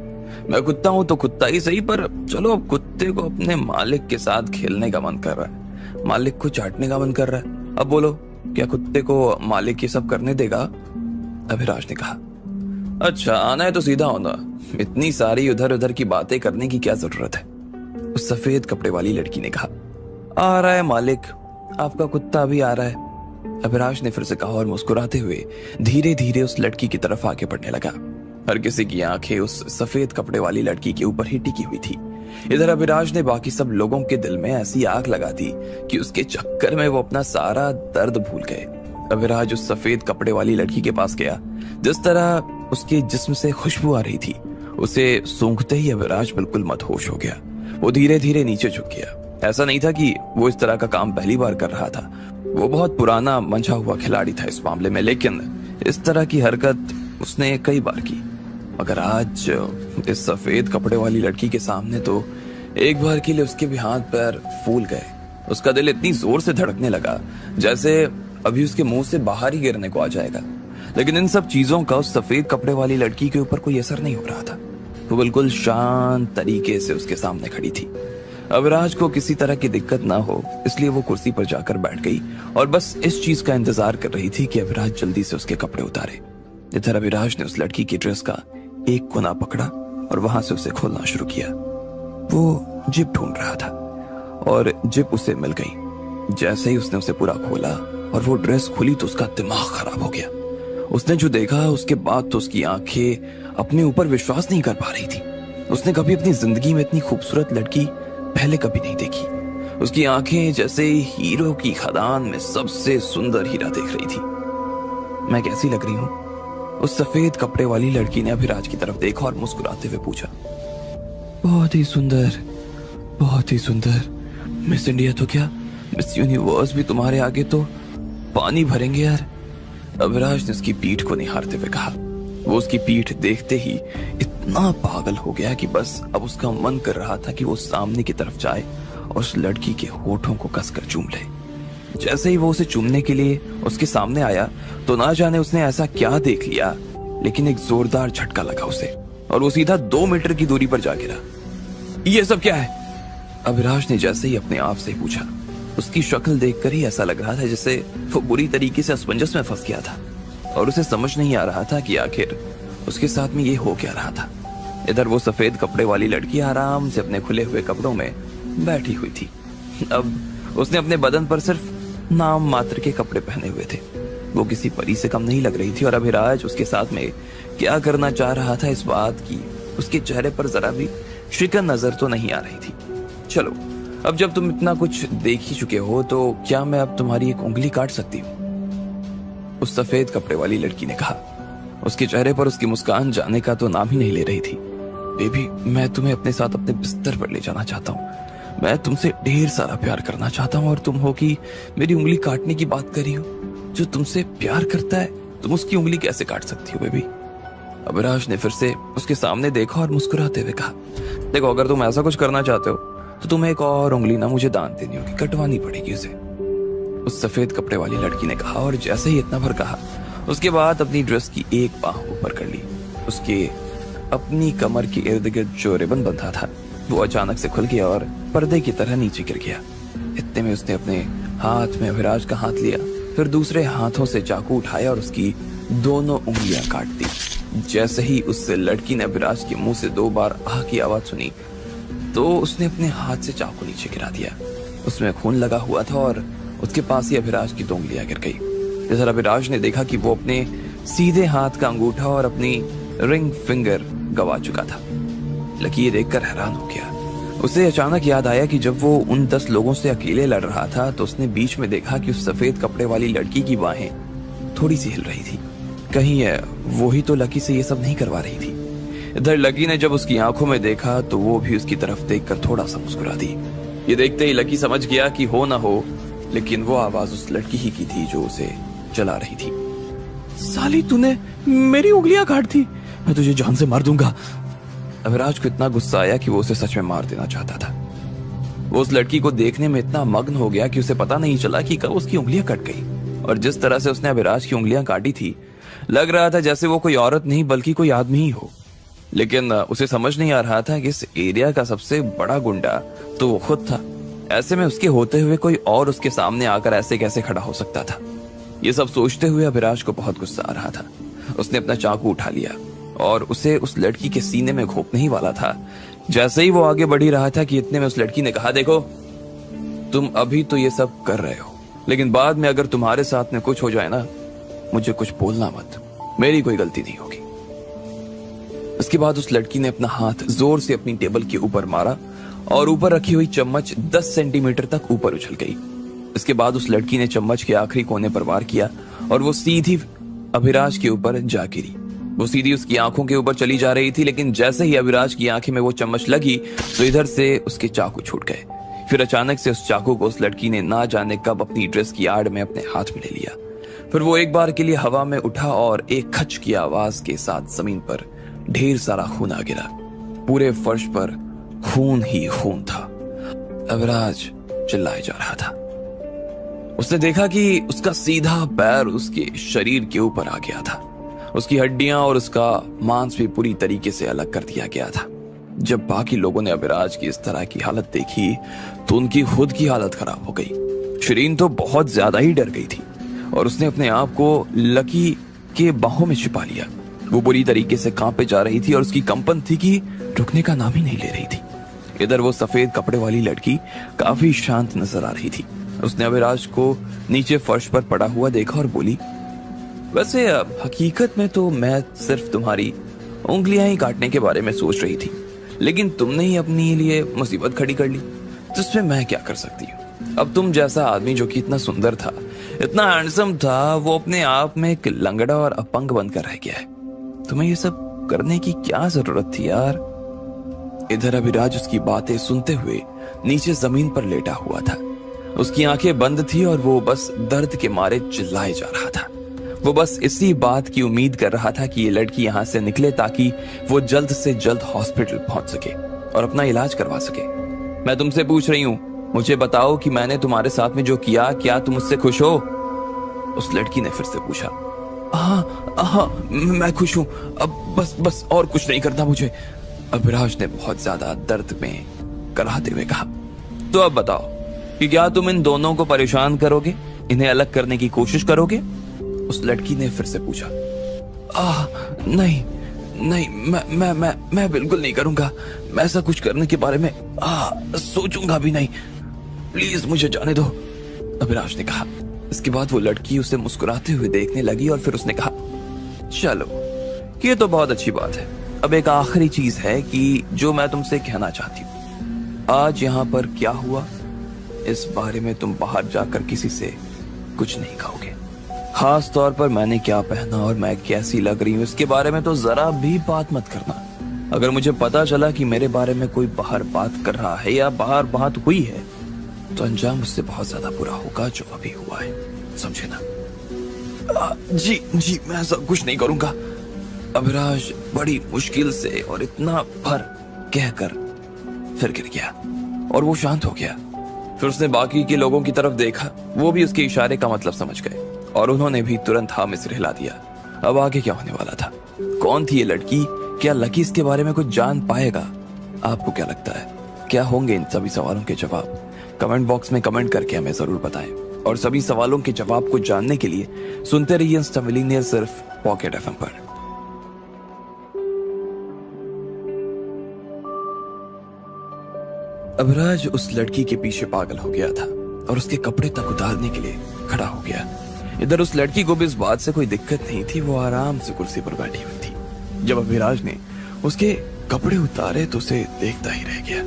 मैं कुत्ता हूं तो कुत्ता ही सही, पर चलो अब कुत्ते को अपने मालिक के साथ खेलने का मन कर रहा है, मालिक को चाटने का मन कर रहा है। अब बोलो, क्या कुत्ते को मालिक ये सब करने देगा? अभिराज ने कहा। अच्छा, आना है तो सीधा होना, इतनी सारी उधर उधर की बातें करने की क्या जरूरत है? उस सफेद कपड़े वाली लड़की ने कहा। आ रहा है मालिक, आपका कुत्ता भी आ रहा है, अभिराज ने फिर से कहा और मुस्कुराते हुए धीरे धीरे उस लड़की की तरफ आगे बढ़ने लगा। हर किसी की आंखें उस सफेद कपड़े वाली लड़की के ऊपर ही टिकी हुई थी। इधर अभिराज ने बाकी सब लोगों के दिल में ऐसी आग लगा दी कि उसके चक्कर में वो अपना सारा दर्द भूल गए। अभिराज उस सफेद कपड़े वाली लड़की के पास गया। जिस तरह उसके जिस्म से खुशबू आ रही थी, उसे सूंघते ही अभिराज बिल्कुल मदहोश हो गया। वो धीरे धीरे नीचे झुक गया। ऐसा नहीं था कि वो इस तरह का काम पहली बार कर रहा था, वो बहुत पुराना मंझा हुआ खिलाड़ी था इस मामले में, लेकिन इस तरह की हरकत उसने कई बार की। मगर आज इस सफेद कपड़े वाली लड़की के सामने तो एक बार के लिए उसके भी हाथ पैर फूल गए। उसका दिल इतनी जोर से धड़कने लगा जैसे अभी उसके मुंह से बाहर ही गिरने को आ जाएगा। लेकिन इन सब चीजों का उस सफेद कपड़े वाली लड़की के ऊपर कोई असर नहीं हो रहा था। वो बिल्कुल शांत तरीके से उसके सामने खड़ी थी। अभिराज को किसी तरह की दिक्कत ना हो इसलिए वो कुर्सी पर जाकर बैठ गई और बस इस चीज का इंतजार कर रही थी कि अभिराज जल्दी से उसके कपड़े उतारे। इधर अभिराज ने उस लड़की की ड्रेस का एक कोना पकड़ा और वहां से उसे खोलना शुरू किया। वो जिप ढूंढ रहा था और जिप उसे मिल गई। जैसे ही उसने उसे पूरा खोला और वो ड्रेस खुली तो उसका दिमाग खराब हो गया। उसने जो देखा उसके बाद तो उसकी आंखें अपने ऊपर विश्वास नहीं कर पा रही थी। उसने कभी अपनी जिंदगी में इतनी खूबसूरत लड़की पहले कभी नहीं देखी। उसकी आंखें जैसे हीरो की खदान में सबसे सुंदर हीरा देख रही थी। मैं कैसी लग रही हूँ? उस सफेद कपड़े वाली लड़की ने अभिराज की तरफ देखा और मुस्कुराते हुए पूछा। बहुत ही सुंदर, बहुत ही सुंदर। मिस इंडिया तो क्या, मिस यूनिवर्स भी तुम्हारे आगे तो पानी भरेंगे यार। अभिराज ने उसकी पीठ को निहारते हुए कहा। वो उसकी पीठ देखते ही इतना पागल हो गया कि बस अब उसका मन कर रहा था कि वो सामने की तरफ जाए और उस लड़की के होठों को कसकर चूम ले। जैसे ही वो उसे चूमने के लिए उसके सामने आया तो ना जाने उसने ऐसा क्या देख लिया, लेकिन एक जोरदार झटका लगा उसे और वो सीधा 2 मीटर की दूरी पर जा गिरा। ये सब क्या है? अभिराज ने जैसे ही अपने आप से पूछा। उसकी शक्ल देखकर ही ऐसा लग रहा था जैसे वो बुरी तरीके से असमंजस में फंस गया था और उसे समझ नहीं आ रहा था कि आखिर उसके साथ में ये हो क्या रहा था। इधर वो सफेद कपड़े वाली लड़की आराम से अपने खुले हुए कपड़ों में बैठी हुई थी। अब उसने अपने बदन पर सिर्फ नाम मात्र के कपड़े पहने हुए थे। वो किसी परी से कम नहीं लग रही थी और अभिराज उसके साथ में क्या करना चाह रहा था इस बात की उसके चेहरे पर जरा भी शिकन नजर तो नहीं आ रही थी। चलो, अब जब तुम इतना कुछ देख ही चुके हो तो क्या मैं अब तुम्हारी एक उंगली काट सकती हूँ? उस सफेद कपड़े वाली लड़की ने कहा। उसके चेहरे पर उसकी मुस्कान जाने का तो नाम ही नहीं ले रही थी। बेबी, मैं तुम्हें अपने साथ अपने बिस्तर पर ले जाना चाहता हूँ। मैं तुमसे ढेर सारा प्यार करना चाहता हूँ और तुम हो कि मेरी उंगली काटने की बात कर रही हो। जो तुमसे प्यार करता है तुम उसकी उंगली कैसे काट सकती हो बेबी? अभिराज ने फिर से उसके सामने देखा और मुस्कुराते हुए कहा, देखो, अगर तुम ऐसा कुछ करना चाहते हो तो तुम्हें एक और उंगली ना मुझे दान देनी होगी, कटवानी पड़ेगी उसे। उस सफेद कपड़े वाली लड़की ने कहा और जैसे ही इतना भर कहा उसके बाद अपनी ड्रेस की एक बाह ऊपर कर ली। उसके अपनी कमर के इर्द गिर्द जो रिबन बंधा था वो अचानक से खुल गया और पर्दे की तरह नीचे गिर गया। इतने में उसने अपने हाथ में अभिराज का हाथ लिया, फिर दूसरे हाथों से चाकू उठाया और उसकी दोनों उंगलियां काट दी। जैसे ही उस लड़की ने अभिराज के मुंह से 2 बार आह की आवाज सुनी तो उसने अपने हाथ से चाकू नीचे गिरा दिया। उसमें खून लगा हुआ था और उसके पास ही अभिराज की 2 उंगलियां गिर गई। इधर अभिराज ने देखा कि वो अपने सीधे हाथ का अंगूठा और अपनी रिंग फिंगर गवा चुका था। लकी ये देखकर हैरान हो गया। उसे अचानक याद आया कि जब वो उन 10 लोगों से अकेले लड़ रहा था तो उसने बीच में देखा कि उस सफेद कपड़े वाली लड़की की बाहें थोड़ी सी हिल रही थी। कहीं है वो ही तो लकी से ये सब नहीं करवा रही थी। इधर लकी ने जब उसकी आंखों में देखा तो वो भी उसकी तरफ देखकर थोड़ा सा मुस्कुरा दी। ये देखते ही लकी समझ गया कि हो ना हो, लेकिन वो आवाज उस लड़की ही की थी जो उसे जला रही थी। साली, तूने मेरी उंगलियां काट दी, मैं तुझे जान से मार दूंगा। अभिराज को इतना गुस्सा आया कि वो उसे सच में मार देना चाहता था। वो उस लड़की को देखने में इतना मग्न हो गया कि उसे पता नहीं चला कि कब उसकी उंगलियां कट गई। और जिस तरह से उसने अभिराज की उंगलियां काटी थी लग रहा था जैसे वो कोई औरत नहीं बल्कि कोई आदमी ही हो। लेकिन उसे समझ नहीं आ रहा था कि इस एरिया का सबसे बड़ा गुंडा तो वो खुद था। ऐसे में उसके होते हुए कोई और उसके सामने आकर ऐसे कैसे खड़ा हो सकता था? ये सब सोचते हुए अभिराज को बहुत गुस्सा आ रहा था। उसने अपना चाकू उठा लिया और उसे उस लड़की के सीने में घोंपने ही वाला था। जैसे ही वो आगे बढ़ ही रहा था कि इतने में उस लड़की ने कहा, देखो, तुम अभी तो ये सब कर रहे हो, लेकिन बाद में अगर तुम्हारे साथ में कुछ हो जाए ना, मुझे कुछ बोलना मत, मेरी कोई गलती नहीं होगी। इसके बाद उस लड़की ने अपना हाथ जोर से अपनी टेबल के ऊपर मारा और ऊपर रखी हुई चम्मच 10 सेंटीमीटर तक ऊपर उछल गई। इसके बाद उस लड़की ने चम्मच के आखिरी कोने पर वार किया और वो सीधी अभिराज के ऊपर जा गिरी। वो सीधी उसकी आंखों के ऊपर चली जा रही थी, लेकिन जैसे ही अभिराज की आंखें में वो चम्मच लगी तो इधर से उसके चाकू छूट गए। फिर अचानक से उस चाकू को उस लड़की ने ना जाने कब अपनी ड्रेस की आड़ में अपने हाथ में ले लिया। फिर वो एक बार के लिए हवा में उठा और एक खच की आवाज के साथ जमीन पर ढेर सारा खून आ गिरा। पूरे फर्श पर खून ही खून था। अभिराज चिल्लाए जा रहा था। उसने देखा कि उसका सीधा पैर उसके शरीर के ऊपर आ गया था। उसकी हड्डियां और उसका मांस भी पूरी तरीके से अलग कर दिया गया था। जब बाकी लोगों ने अभिराज की इस तरह की हालत देखी तो उनकी खुद की हालत खराब हो गई। शिरीन तो बहुत ज्यादा ही डर गई थी और उसने अपने आप को लकी के बाहों में छिपा लिया। वो बुरी तरीके से कांपे जा रही थी और उसकी कंपन थी कि रुकने का नाम ही नहीं ले रही थी। इधर वो सफेद कपड़े वाली लड़की काफी शांत नजर आ रही थी। उसने अभिराज को नीचे फर्श पर पड़ा हुआ देखा और बोली, वैसे हकीकत में तो मैं सिर्फ तुम्हारी उंगलियां ही काटने के बारे में सोच रही थी, लेकिन तुमने ही अपने लिए मुसीबत खड़ी कर ली, तो इसमें मैं क्या कर सकती हूँ। अब तुम जैसा आदमी जो कि इतना सुंदर था, इतना हैंडसम था, वो अपने आप में एक लंगड़ा और अपंग बनकर रह गया है। तुम्हें ये सब करने की क्या जरूरत थी यार। इधर अभिराज उसकी बातें सुनते हुए नीचे जमीन पर लेटा हुआ था। उसकी आंखें बंद थी और वो बस दर्द के मारे चिल्लाए जा रहा था। वो बस इसी बात की उम्मीद कर रहा था कि ये लड़की यहां से निकले ताकि वो जल्द से जल्द हॉस्पिटल पहुंच सके और अपना इलाज करवा सके। मैं तुमसे पूछ रही हूं, मुझे बताओ कि मैंने तुम्हारे साथ में जो किया, क्या तुम उससे खुश हो? उस लड़की ने फिर से पूछा। हाँ, मैं खुश हूं। अब बस और कुछ नहीं करना मुझे, अभिराज ने बहुत ज्यादा दर्द में कराहते हुए कहा। तो अब बताओ कि क्या तुम इन दोनों को परेशान करोगे, इन्हें अलग करने की कोशिश करोगे? उस लड़की ने फिर से पूछा। नहीं, मैं बिल्कुल नहीं करूंगा। मैं ऐसा कुछ करने के बारे में सोचूंगा भी नहीं। प्लीज मुझे जाने दो, अभिराज ने कहा। इसके बाद वो लड़की उसे मुस्कुराते हुए देखने लगी और फिर उसने कहा, चलो ये तो बहुत अच्छी बात है। अब एक आखिरी चीज है कि जो मैं तुमसे कहना चाहती हूँ। आज यहाँ पर क्या हुआ, इस बारे में तुम बाहर जाकर किसी से कुछ नहीं कहोगे। खास तौर पर मैंने क्या पहना और मैं कैसी लग रही हूँ, इसके बारे में तो जरा भी बात मत करना। अगर मुझे पता चला कि मेरे बारे में कोई बाहर बात कर रहा है या बाहर बात हुई है, तो अंजाम उससे बहुत ज्यादा बुरा होगा जो अभी हुआ है, समझे ना? जी मैं ऐसा कुछ नहीं करूंगा। अभिराज बड़ी मुश्किल से और इतना भर कहकर फिर गिर गया और वो शांत हो गया। फिर उसने बाकी के लोगों की तरफ देखा, वो भी उसके इशारे का मतलब समझ गए और उन्होंने भी तुरंत हाँ में सिर हिला दिया। अब आगे क्या होने वाला था? कौन थी ये लड़की? क्या लकी इसके बारे में कुछ जान पाएगा? आपको क्या लगता है, क्या होंगे इन सभी सवालों के जवाब? कमेंट बॉक्स में कमेंट करके हमें जरूर बताएं। और सभी सवालों के जवाब को जानने के लिए सुनते रहिए इंस्टा मिलीनियर सिर्फ पॉकेट एफएम पर। अभिराज उस लड़की के पीछे पागल हो गया था और उसके कपड़े तक उतारने के लिए खड़ा हो गया। इधर उस लड़की को भी इस बात से कोई दिक्कत नहीं थी, वो आराम से कुर्सी पर बैठी हुई थी। जब अभिराज ने उसके कपड़े उतारे तो उसे देखता ही रह गया,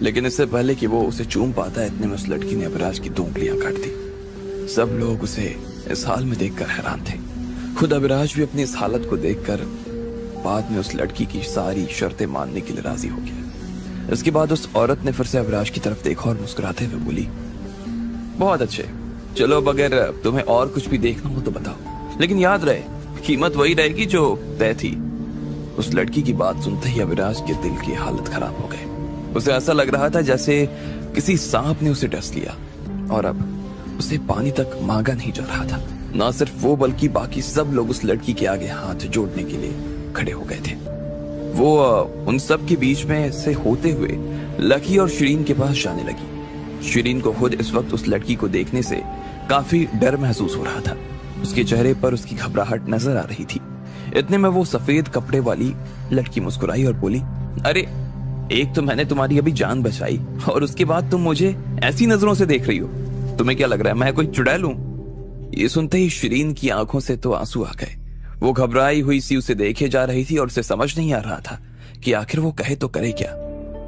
लेकिन इससे पहले कि वो उसे चूम पाता, इतने में उस लड़की ने अभिराज की 2 उंगलियां काट दी। सब लोग उसे इस हाल में देखकर हैरान थे। खुद अभिराज भी अपनी इस हालत को देखकर बाद में उस लड़की की सारी शर्तें मानने के लिए राजी हो गया। इसके बाद उस औरत ने फिर से अभिराज की तरफ देखा और मुस्कुराते हुए बोली, बहुत अच्छे, चलो अब अगर तुम्हें और कुछ भी देखना हो तो बताओ, लेकिन याद रहे कीमत वही रहेगी जो तय थी। उस लड़की की बात सुनते ही अभिराज के दिल की हालत खराब हो गई। उसे ऐसा लग रहा था जैसे किसी सांप ने उसे डस लिया और अब उसे पानी तक मांगा नहीं जा रहा था। ना सिर्फ वो बल्कि बाकी सब लोग उस लड़की के आगे हाथ जोड़ने के लिए खड़े हो गए थे। वो उन सब के बीच में से होते हुए लकी और शिरीन के पास जाने लगी। शिरीन को खुद इस वक्त उस लड़की को देखने से काफी डर महसूस हो रहा था। उसके चेहरे पर उसकी घबराहट नजर आ रही थी। इतने में वो सफेद कपड़े वाली लड़की मुस्कुराई और बोली, अरे एक तो मैंने तुम्हारी अभी जान बचाई और उसके बाद तुम मुझे ऐसी नजरों से देख रही हो। तुम्हें क्या लग रहा है मैं कोई चुड़ैल हूं? ये सुनते ही शिरीन की आंखों से तो आंसू आ गए। वो घबराई हुई सी उसे देखे जा रही थी और उसे समझ नहीं आ रहा था कि आखिर वो कहे तो करे क्या।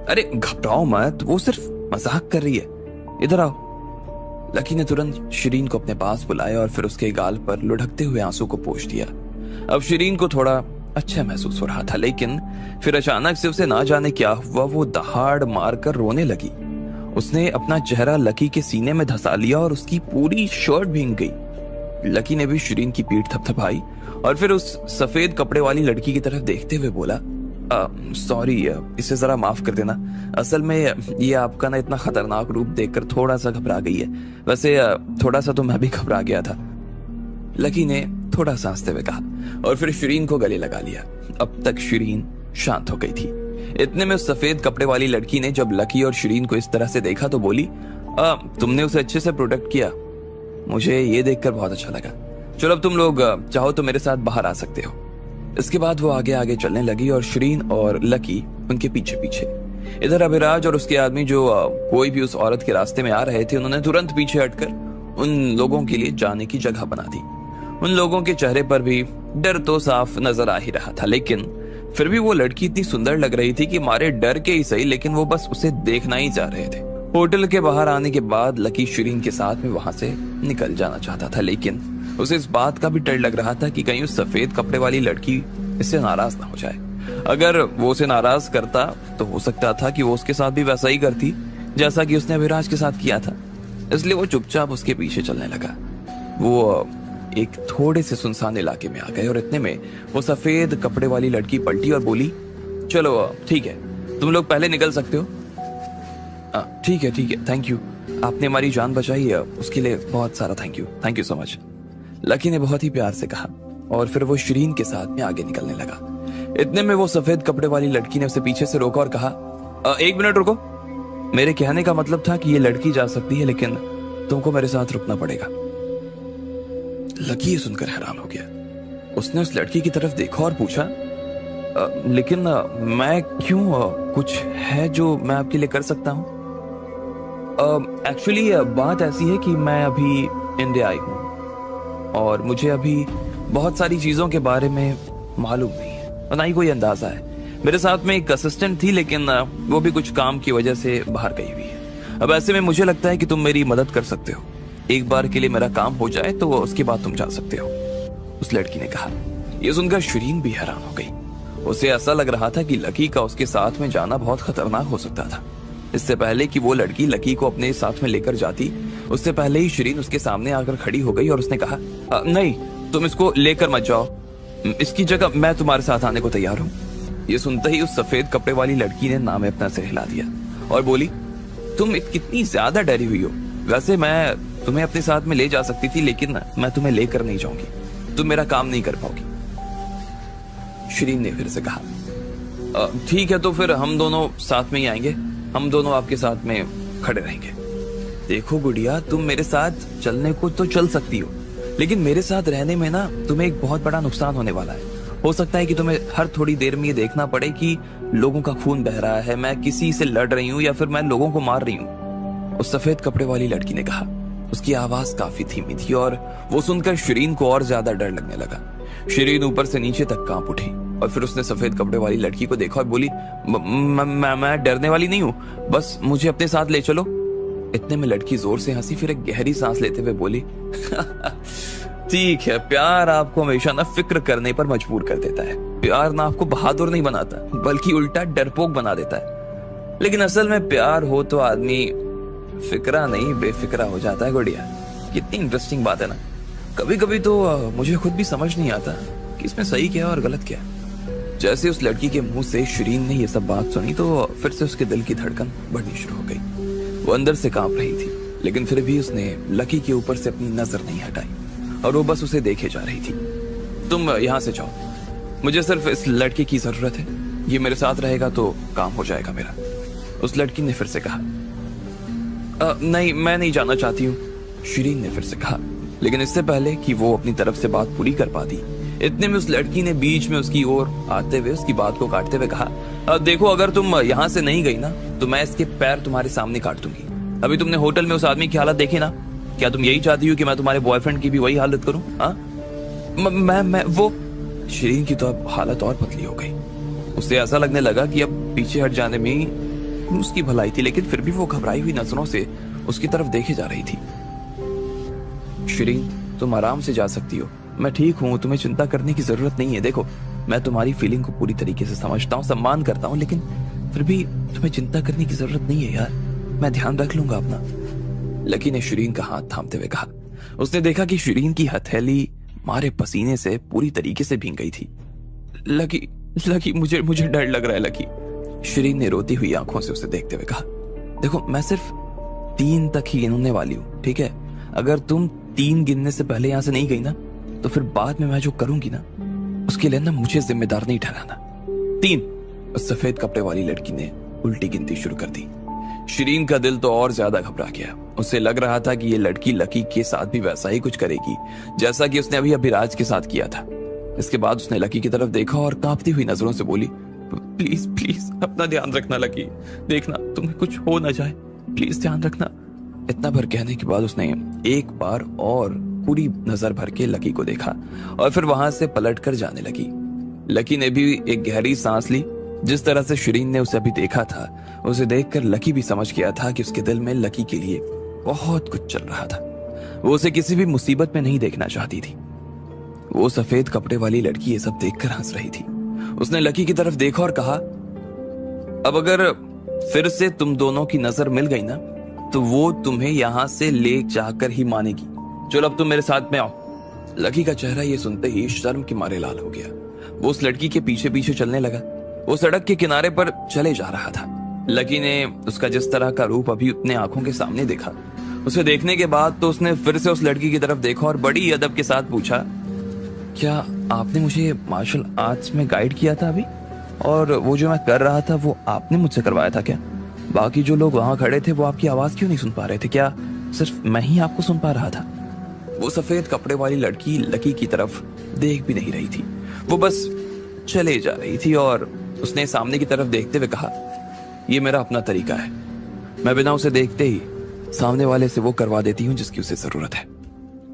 अरे घबराओ मत, वो सिर्फ मजाक कर रही है, इधर आओ। लकी ने तुरंत शिरीन को अपने पास बुलाया और फिर उसके गाल पर लुढ़कते हुए आंसू को पोंछ दिया। अब शिरीन को थोड़ा अच्छा महसूस हो रहा था, लेकिन फिर अचानक से उसे ना जाने क्या हुआ, वो दहाड़ मारकर रोने लगी। उसने अपना चेहरा लकी के सीने में धंसा लिया और उसकी पूरी शर्ट भीग गई। लकी ने भी शिरीन की पीठ थपथपाई और फिर उस सफेद कपड़े वाली लड़की की तरफ देखते हुए बोला, सॉरी, इसे जरा माफ कर देना। असल में ये आपका ना इतना खतरनाक रूप देखकर थोड़ा सा घबरा गई है। वैसे थोड़ा सा तो मैं भी घबरा गया था, लकी ने थोड़ा सा हंसते हुए कहा और फिर शिरीन को गले लगा लिया। अब तक शिरीन शांत हो गई थी। इतने में उस सफेद कपड़े वाली लड़की ने जब लकी और शिरीन को इस तरह से देखा तो बोली, तुमने उसे अच्छे से प्रोटेक्ट किया, मुझे ये देखकर बहुत अच्छा लगा। चलो अब तुम लोग चाहो तो मेरे साथ बाहर आ सकते हो। इसके बाद वो आगे आगे चलने लगी और शिरीन और लकी उनके पीछे पीछे। इधर अभिराज और उसके आदमी जो कोई भी उस औरत के रास्ते में आ रहे थे, उन्होंने तुरंत पीछे हटकर उन लोगों के लिए जाने की जगह बना दी। उन लोगों के चेहरे पर भी डर तो साफ नजर आ ही रहा था, लेकिन फिर भी वो लड़की इतनी सुंदर लग रही थी कि मारे डर के ही सही, लेकिन वो बस उसे देखना ही चाह रहे थे। होटल के बाहर आने के बाद लकी शिरीन के साथ में वहां से निकल जाना चाहता था, लेकिन उसे इस बात का भी डर लग रहा था कि कहीं उस सफेद कपड़े वाली लड़की इससे नाराज ना हो जाए। अगर वो उसे नाराज करता तो हो सकता था कि वो उसके साथ भी वैसा ही करती जैसा कि उसने अभिराज के साथ किया था। इसलिए वो चुपचाप उसके पीछे चलने लगा। वो एक थोड़े से सुनसान इलाके में आ गए और इतने में वो सफेद कपड़े वाली लड़की पलटी और बोली, चलो ठीक है, तुम लोग पहले निकल सकते हो। ठीक है, थैंक यू, आपने हमारी जान बचाई है, उसके लिए बहुत सारा thank you so much, lucky ने बहुत ही प्यार से कहा। और फिर वो शिरीन के साथ में आगे निकलने लगा। इतने में वो सफेद कपड़े वाली लड़की ने उसे पीछे से रोका और कहा, एक मिनट रुको, मेरे कहने का मतलब था कि ये लड़की जा सकती है, लेकिन तुमको मेरे साथ रुकना पड़ेगा। लकी ये सुनकर हैरान हो गया। उसने उस लड़की की तरफ देखा और पूछा, लेकिन मैं क्यों, कुछ है जो मैं आपके लिए कर सकता हूँ? एक्चुअली बात ऐसी है कि मैं अभी इंडिया आई हूँ और मुझे अभी बहुत सारी चीजों के बारे में मालूम नहीं है और ना ही कोई अंदाजा है। मेरे साथ में एक असिस्टेंट थी, लेकिन वो भी कुछ काम की वजह से बाहर गई हुई है। अब ऐसे में मुझे लगता है कि तुम मेरी मदद कर सकते हो। एक बार के लिए मेरा काम हो जाए तो उसके बाद तुम जा सकते हो, उस लड़की ने कहा। ये सुनकर शिरीन भी हैरान हो गई। उसे ऐसा लग रहा था कि लकी का उसके साथ में जाना बहुत खतरनाक हो सकता था। इससे पहले कि वो लड़की लकी को अपने साथ में लेकर जाती, उससे पहले ही शिरीन उसके सामने आकर खड़ी हो गई और उसने कहा, नहीं, तुम इसको लेकर मत जाओ, इसकी जगह मैं तुम्हारे साथ आने को तैयार हूँ। ये सुनते ही उस सफेद कपड़े वाली लड़की ने नाम अपना सिर हिला दिया और बोली, तुम कितनी ज्यादा डरी हुई हो। वैसे मैं तुम्हें अपने साथ में ले जा सकती थी, लेकिन मैं तुम्हें लेकर नहीं जाऊंगी, तुम मेरा काम नहीं कर पाओगी। शिरीन ने फिर से कहा, ठीक है, तो फिर हम दोनों साथ में ही आएंगे, हम दोनों आपके साथ में खड़े रहेंगे। देखो गुड़िया, तुम मेरे साथ चलने को तो चल सकती हो, लेकिन मेरे साथ रहने में ना तुम्हें एक बहुत बड़ा नुकसान होने वाला है। हो सकता है कि तुम्हें हर थोड़ी देर में ये देखना पड़े कि लोगों का खून बह रहा है, मैं किसी से लड़ रही हूँ या फिर मैं लोगों को मार रही हूँ, उस सफेद कपड़े वाली लड़की ने कहा। उसकी आवाज काफी धीमी थी और वो सुनकर शिरीन को और ज्यादा डर लगने लगा। शिरीन ऊपर से नीचे तक कांप उठी और फिर उसने सफेद कपड़े वाली लड़की को देखा और बोली, मैं डरने वाली नहीं हूँ, बस मुझे अपने साथ ले चलो। इतने में लड़की जोर से हंसी, फिर एक गहरी सांस लेते हुए बोली, ठीक है, प्यार आपको हमेशा ना फिक्र करने पर मजबूर कर देता है। प्यार ना आपको बहादुर नहीं बनाता, बल्कि उल्टा डरपोक बना देता है। लेकिन असल में प्यार हो तो आदमी फिक्रा नहीं बेफिक्रा हो जाता है। गुड़िया, कितनी इंटरेस्टिंग बात है ना। कभी कभी तो मुझे खुद भी समझ नहीं आता कि इसमें सही क्या है और गलत क्या है। जैसे उस लड़की के मुंह से शिरीन ने ये सब बात सुनी तो फिर से उसके दिल की धड़कन बढ़नी शुरू हो गई। वो अंदर से कांप रही थी, लेकिन फिर भी उसने लकी के ऊपर से अपनी नजर नहीं हटाई और वो बस उसे देखे जा रही थी। तुम यहाँ से जाओ, मुझे सिर्फ इस लड़के की जरूरत है, ये मेरे साथ रहेगा तो काम हो जाएगा मेरा, उस लड़की ने फिर से कहा। नहीं, मैं नहीं जाना चाहती हूँ, शिरीन ने फिर से कहा। लेकिन इससे पहले कि वो अपनी तरफ से बात पूरी कर पाती, इतने में उस लड़की ने बीच में उसकी ओर आते हुए उसकी बात को काटते हुए कहा, देखो, अगर तुम यहाँ से नहीं गई ना तो मैं इसके पैर तुम्हारे सामने काट दूंगी। अभी तुमने होटल में उस आदमी की हालत देखी ना, क्या तुम यही चाहती हो कि मैं तुम्हारे बॉयफ्रेंड की भी वही हालत करूं? हाँ, मैं वो शिरीन की तो अब हालत और पतली हो गई। उसे ऐसा लगने लगा कि अब पीछे हट जाने में उसकी भलाई थी, लेकिन फिर भी वो घबराई हुई नजरों से उसकी तरफ देखे जा रही थी। शिरीन, तुम आराम से जा सकती हो, मैं ठीक हूँ, तुम्हें चिंता करने की जरूरत नहीं है। देखो, मैं तुम्हारी फीलिंग को पूरी तरीके से समझता हूँ, सम्मान करता हूँ, लेकिन फिर भी तुम्हें चिंता करने की जरूरत नहीं है यार, मैं ध्यान रख लूंगा अपना, लकी ने शिरीन का हाथ थामते हुए कहा। उसने देखा कि शिरीन की हथेली मारे पसीने से पूरी तरीके से भीग गई थी। लकी, मुझे डर लग रहा है लकी, शिरीन ने रोती हुई आंखों से उसे देखते हुए कहा। देखो, मैं सिर्फ 3 तक ही गिनने वाली हूँ, ठीक है? अगर तुम 3 गिनने से पहले यहाँ से नहीं गई ना तो फिर बाद में मैं जो करूंगी ना उसके लिए ना मुझे जिम्मेदार नहीं ठहराना। 3, उस सफेद कपड़े वाली लड़की ने उल्टी गिनती शुरू कर दी। शिरीन का दिल तो और ज्यादा घबरा गया। उसे लग रहा था कि ये लड़की लकी के साथ भी वैसा ही कुछ करेगी जैसा कि उसने अभी अभिराज के साथ किया था। इसके बाद उसने लकी की तरफ देखा और कांपती हुई नजरों से बोली, प्लीज प्लीज अपना ध्यान रखना लकी, देखना तुम्हें कुछ हो ना जाए, प्लीज ध्यान रखना। इतना भर कहने के बाद उसने एक बार और पूरी नजर भर के लकी को देखा और फिर वहां से पलट कर जाने लगी। लकी ने भी एक गहरी सांस ली। जिस तरह से शिरीन ने उसे अभी देखा था, उसे देखकर लकी भी समझ गया था कि उसके दिल में लकी के लिए बहुत कुछ चल रहा था। वो उसे किसी भी मुसीबत में नहीं देखना चाहती थी। वो सफेद कपड़े वाली लड़की ये सब देखकर हंस रही थी। उसने लकी की तरफ देखा और कहा, अब अगर फिर से तुम दोनों की नजर मिल गई ना, तो वो तुम्हें यहां से ले जाकर ही मानेगी। चलो अब तुम मेरे साथ में आओ। लकी का चेहरा ये सुनते ही शर्म के मारे लाल हो गया। वो उस लड़की के पीछे पीछे चलने लगा। वो सड़क के किनारे पर चले जा रहा था। लकी ने उसका जिस तरह का रूप अभी अपने आंखों के सामने देखा, उसे देखने के बाद तो उसने फिर से उस लड़की की तरफ देखा और बड़ी अदब के साथ पूछा, क्या आपने मुझे मार्शल आर्ट्स में गाइड किया था अभी? और वो जो मैं कर रहा था वो आपने मुझसे करवाया था क्या? बाकी जो लोग वहां खड़े थे वो आपकी आवाज क्यों नहीं सुन पा रहे थे? क्या सिर्फ मैं ही आपको सुन पा रहा था? वो सफेद कपड़े वाली लड़की लकी की तरफ देख भी नहीं रही थी। वो बस चले जा रही थी और उसने सामने की तरफ देखते हुए कहा, ये मेरा अपना तरीका है। मैं बिना उसे देखते ही सामने वाले से वो करवा देती हूँ जिसकी उसे जरूरत है।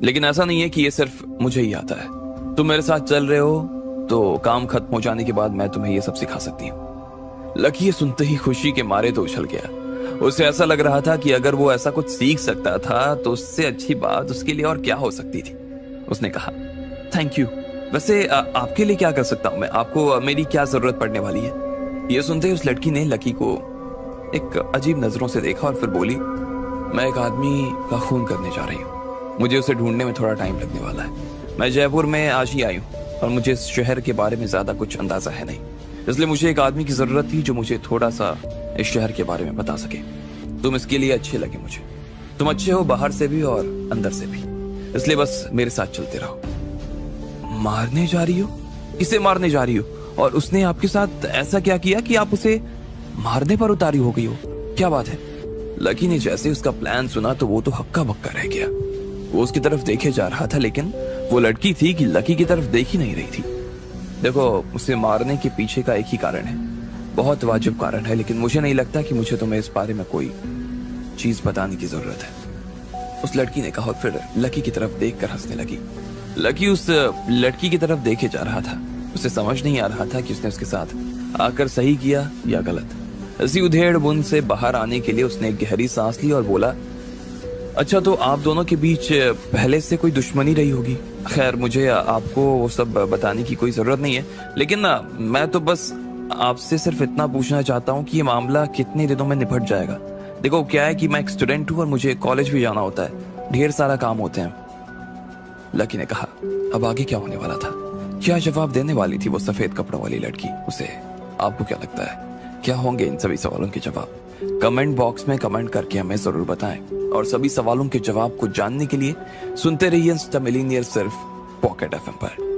लेकिन ऐसा नहीं है कि ये सिर्फ मुझे ही आता है। तुम मेरे साथ चल रहे हो तो काम खत्म हो जाने के बाद मैं तुम्हें ये सब सिखा सकती हूँ। लकी ये सुनते ही खुशी के मारे तो उछल गया। उसे ऐसा लग रहा था कि अगर वो ऐसा कुछ सीख सकता था तो उससे अच्छी बात उसके लिए और क्या हो सकती थी। उसने कहा, थैंक यू। वैसे आपके लिए क्या कर सकता हूं मैं? आपको मेरी क्या जरूरत पड़ने वाली है? ये सुनते ही उस लड़की ने लकी को एक अजीब नजरों से देखा और फिर बोली, मैं एक आदमी का खून करने जा रही हूँ। मुझे उसे ढूंढने में थोड़ा टाइम लगने वाला है। मैं जयपुर में आज ही आई हूँ और मुझे इस शहर के बारे में ज्यादा कुछ अंदाजा है नहीं, इसलिए मुझे एक आदमी की जरूरत थी जो मुझे थोड़ा सा इस शहर के बारे में बता सके। तुम इसके लिए अच्छे लगे मुझे। तुम अच्छे हो बाहर से भी और अंदर से भी, इसलिए बस मेरे साथ चलते रहो। मारने जा रही हो? किसे मारने जा रही हो? और उसने आपके साथ ऐसा क्या किया कि आप उसे मारने पर उतारी हो गई हो? क्या बात है? लकी ने जैसे उसका प्लान सुना तो वो तो हक्का बक्का रह गया। वो उसकी तरफ देखे जा रहा था, लेकिन वो लड़की थी कि लकी की तरफ देख ही नहीं रही थी। देखो, उसे मारने के पीछे का एक ही कारण है, बहुत वाजिब कारण है, लेकिन मुझे नहीं लगता कि मुझे तुम्हें इस बारे में कोई चीज बताने की जरूरत है, उस लड़की ने कहा और फिर लकी की तरफ देखकर हंसने लगी। लकी उस लड़की की तरफ देखे जा रहा था। उसे समझ नहीं आ रहा था कि उसने उसके साथ आकर सही किया या गलत। इसी उधेड़ बुन से बाहर आने के लिए उसने एक गहरी सांस ली और बोला, अच्छा तो आप दोनों के बीच पहले से कोई दुश्मनी रही होगी। खैर, मुझे आपको वो सब बताने की कोई जरूरत नहीं है, लेकिन ना मैं तो बस आपसे सिर्फ इतना पूछना चाहता हूँ कि ये मामला कितने दिनों में निपट जाएगा। देखो, क्या है कि मैं एक स्टूडेंट हूँ और मुझे कॉलेज भी जाना होता है, ढेर सारा काम होते हैं। लकी ने कहा, अब आगे क्या होने वाला था? क्या जवाब देने वाली थी वो सफेद कपड़ों वाली लड़की उसे? आपको क्या लगता है क्या होंगे इन सभी सवालों के जवाब? कमेंट बॉक्स में कमेंट करके हमें जरूर बताएं। और सभी सवालों के जवाब को जानने के लिए सुनते रहिए इंस्टा मिलीनियर सिर्फ पॉकेट एफएम पर।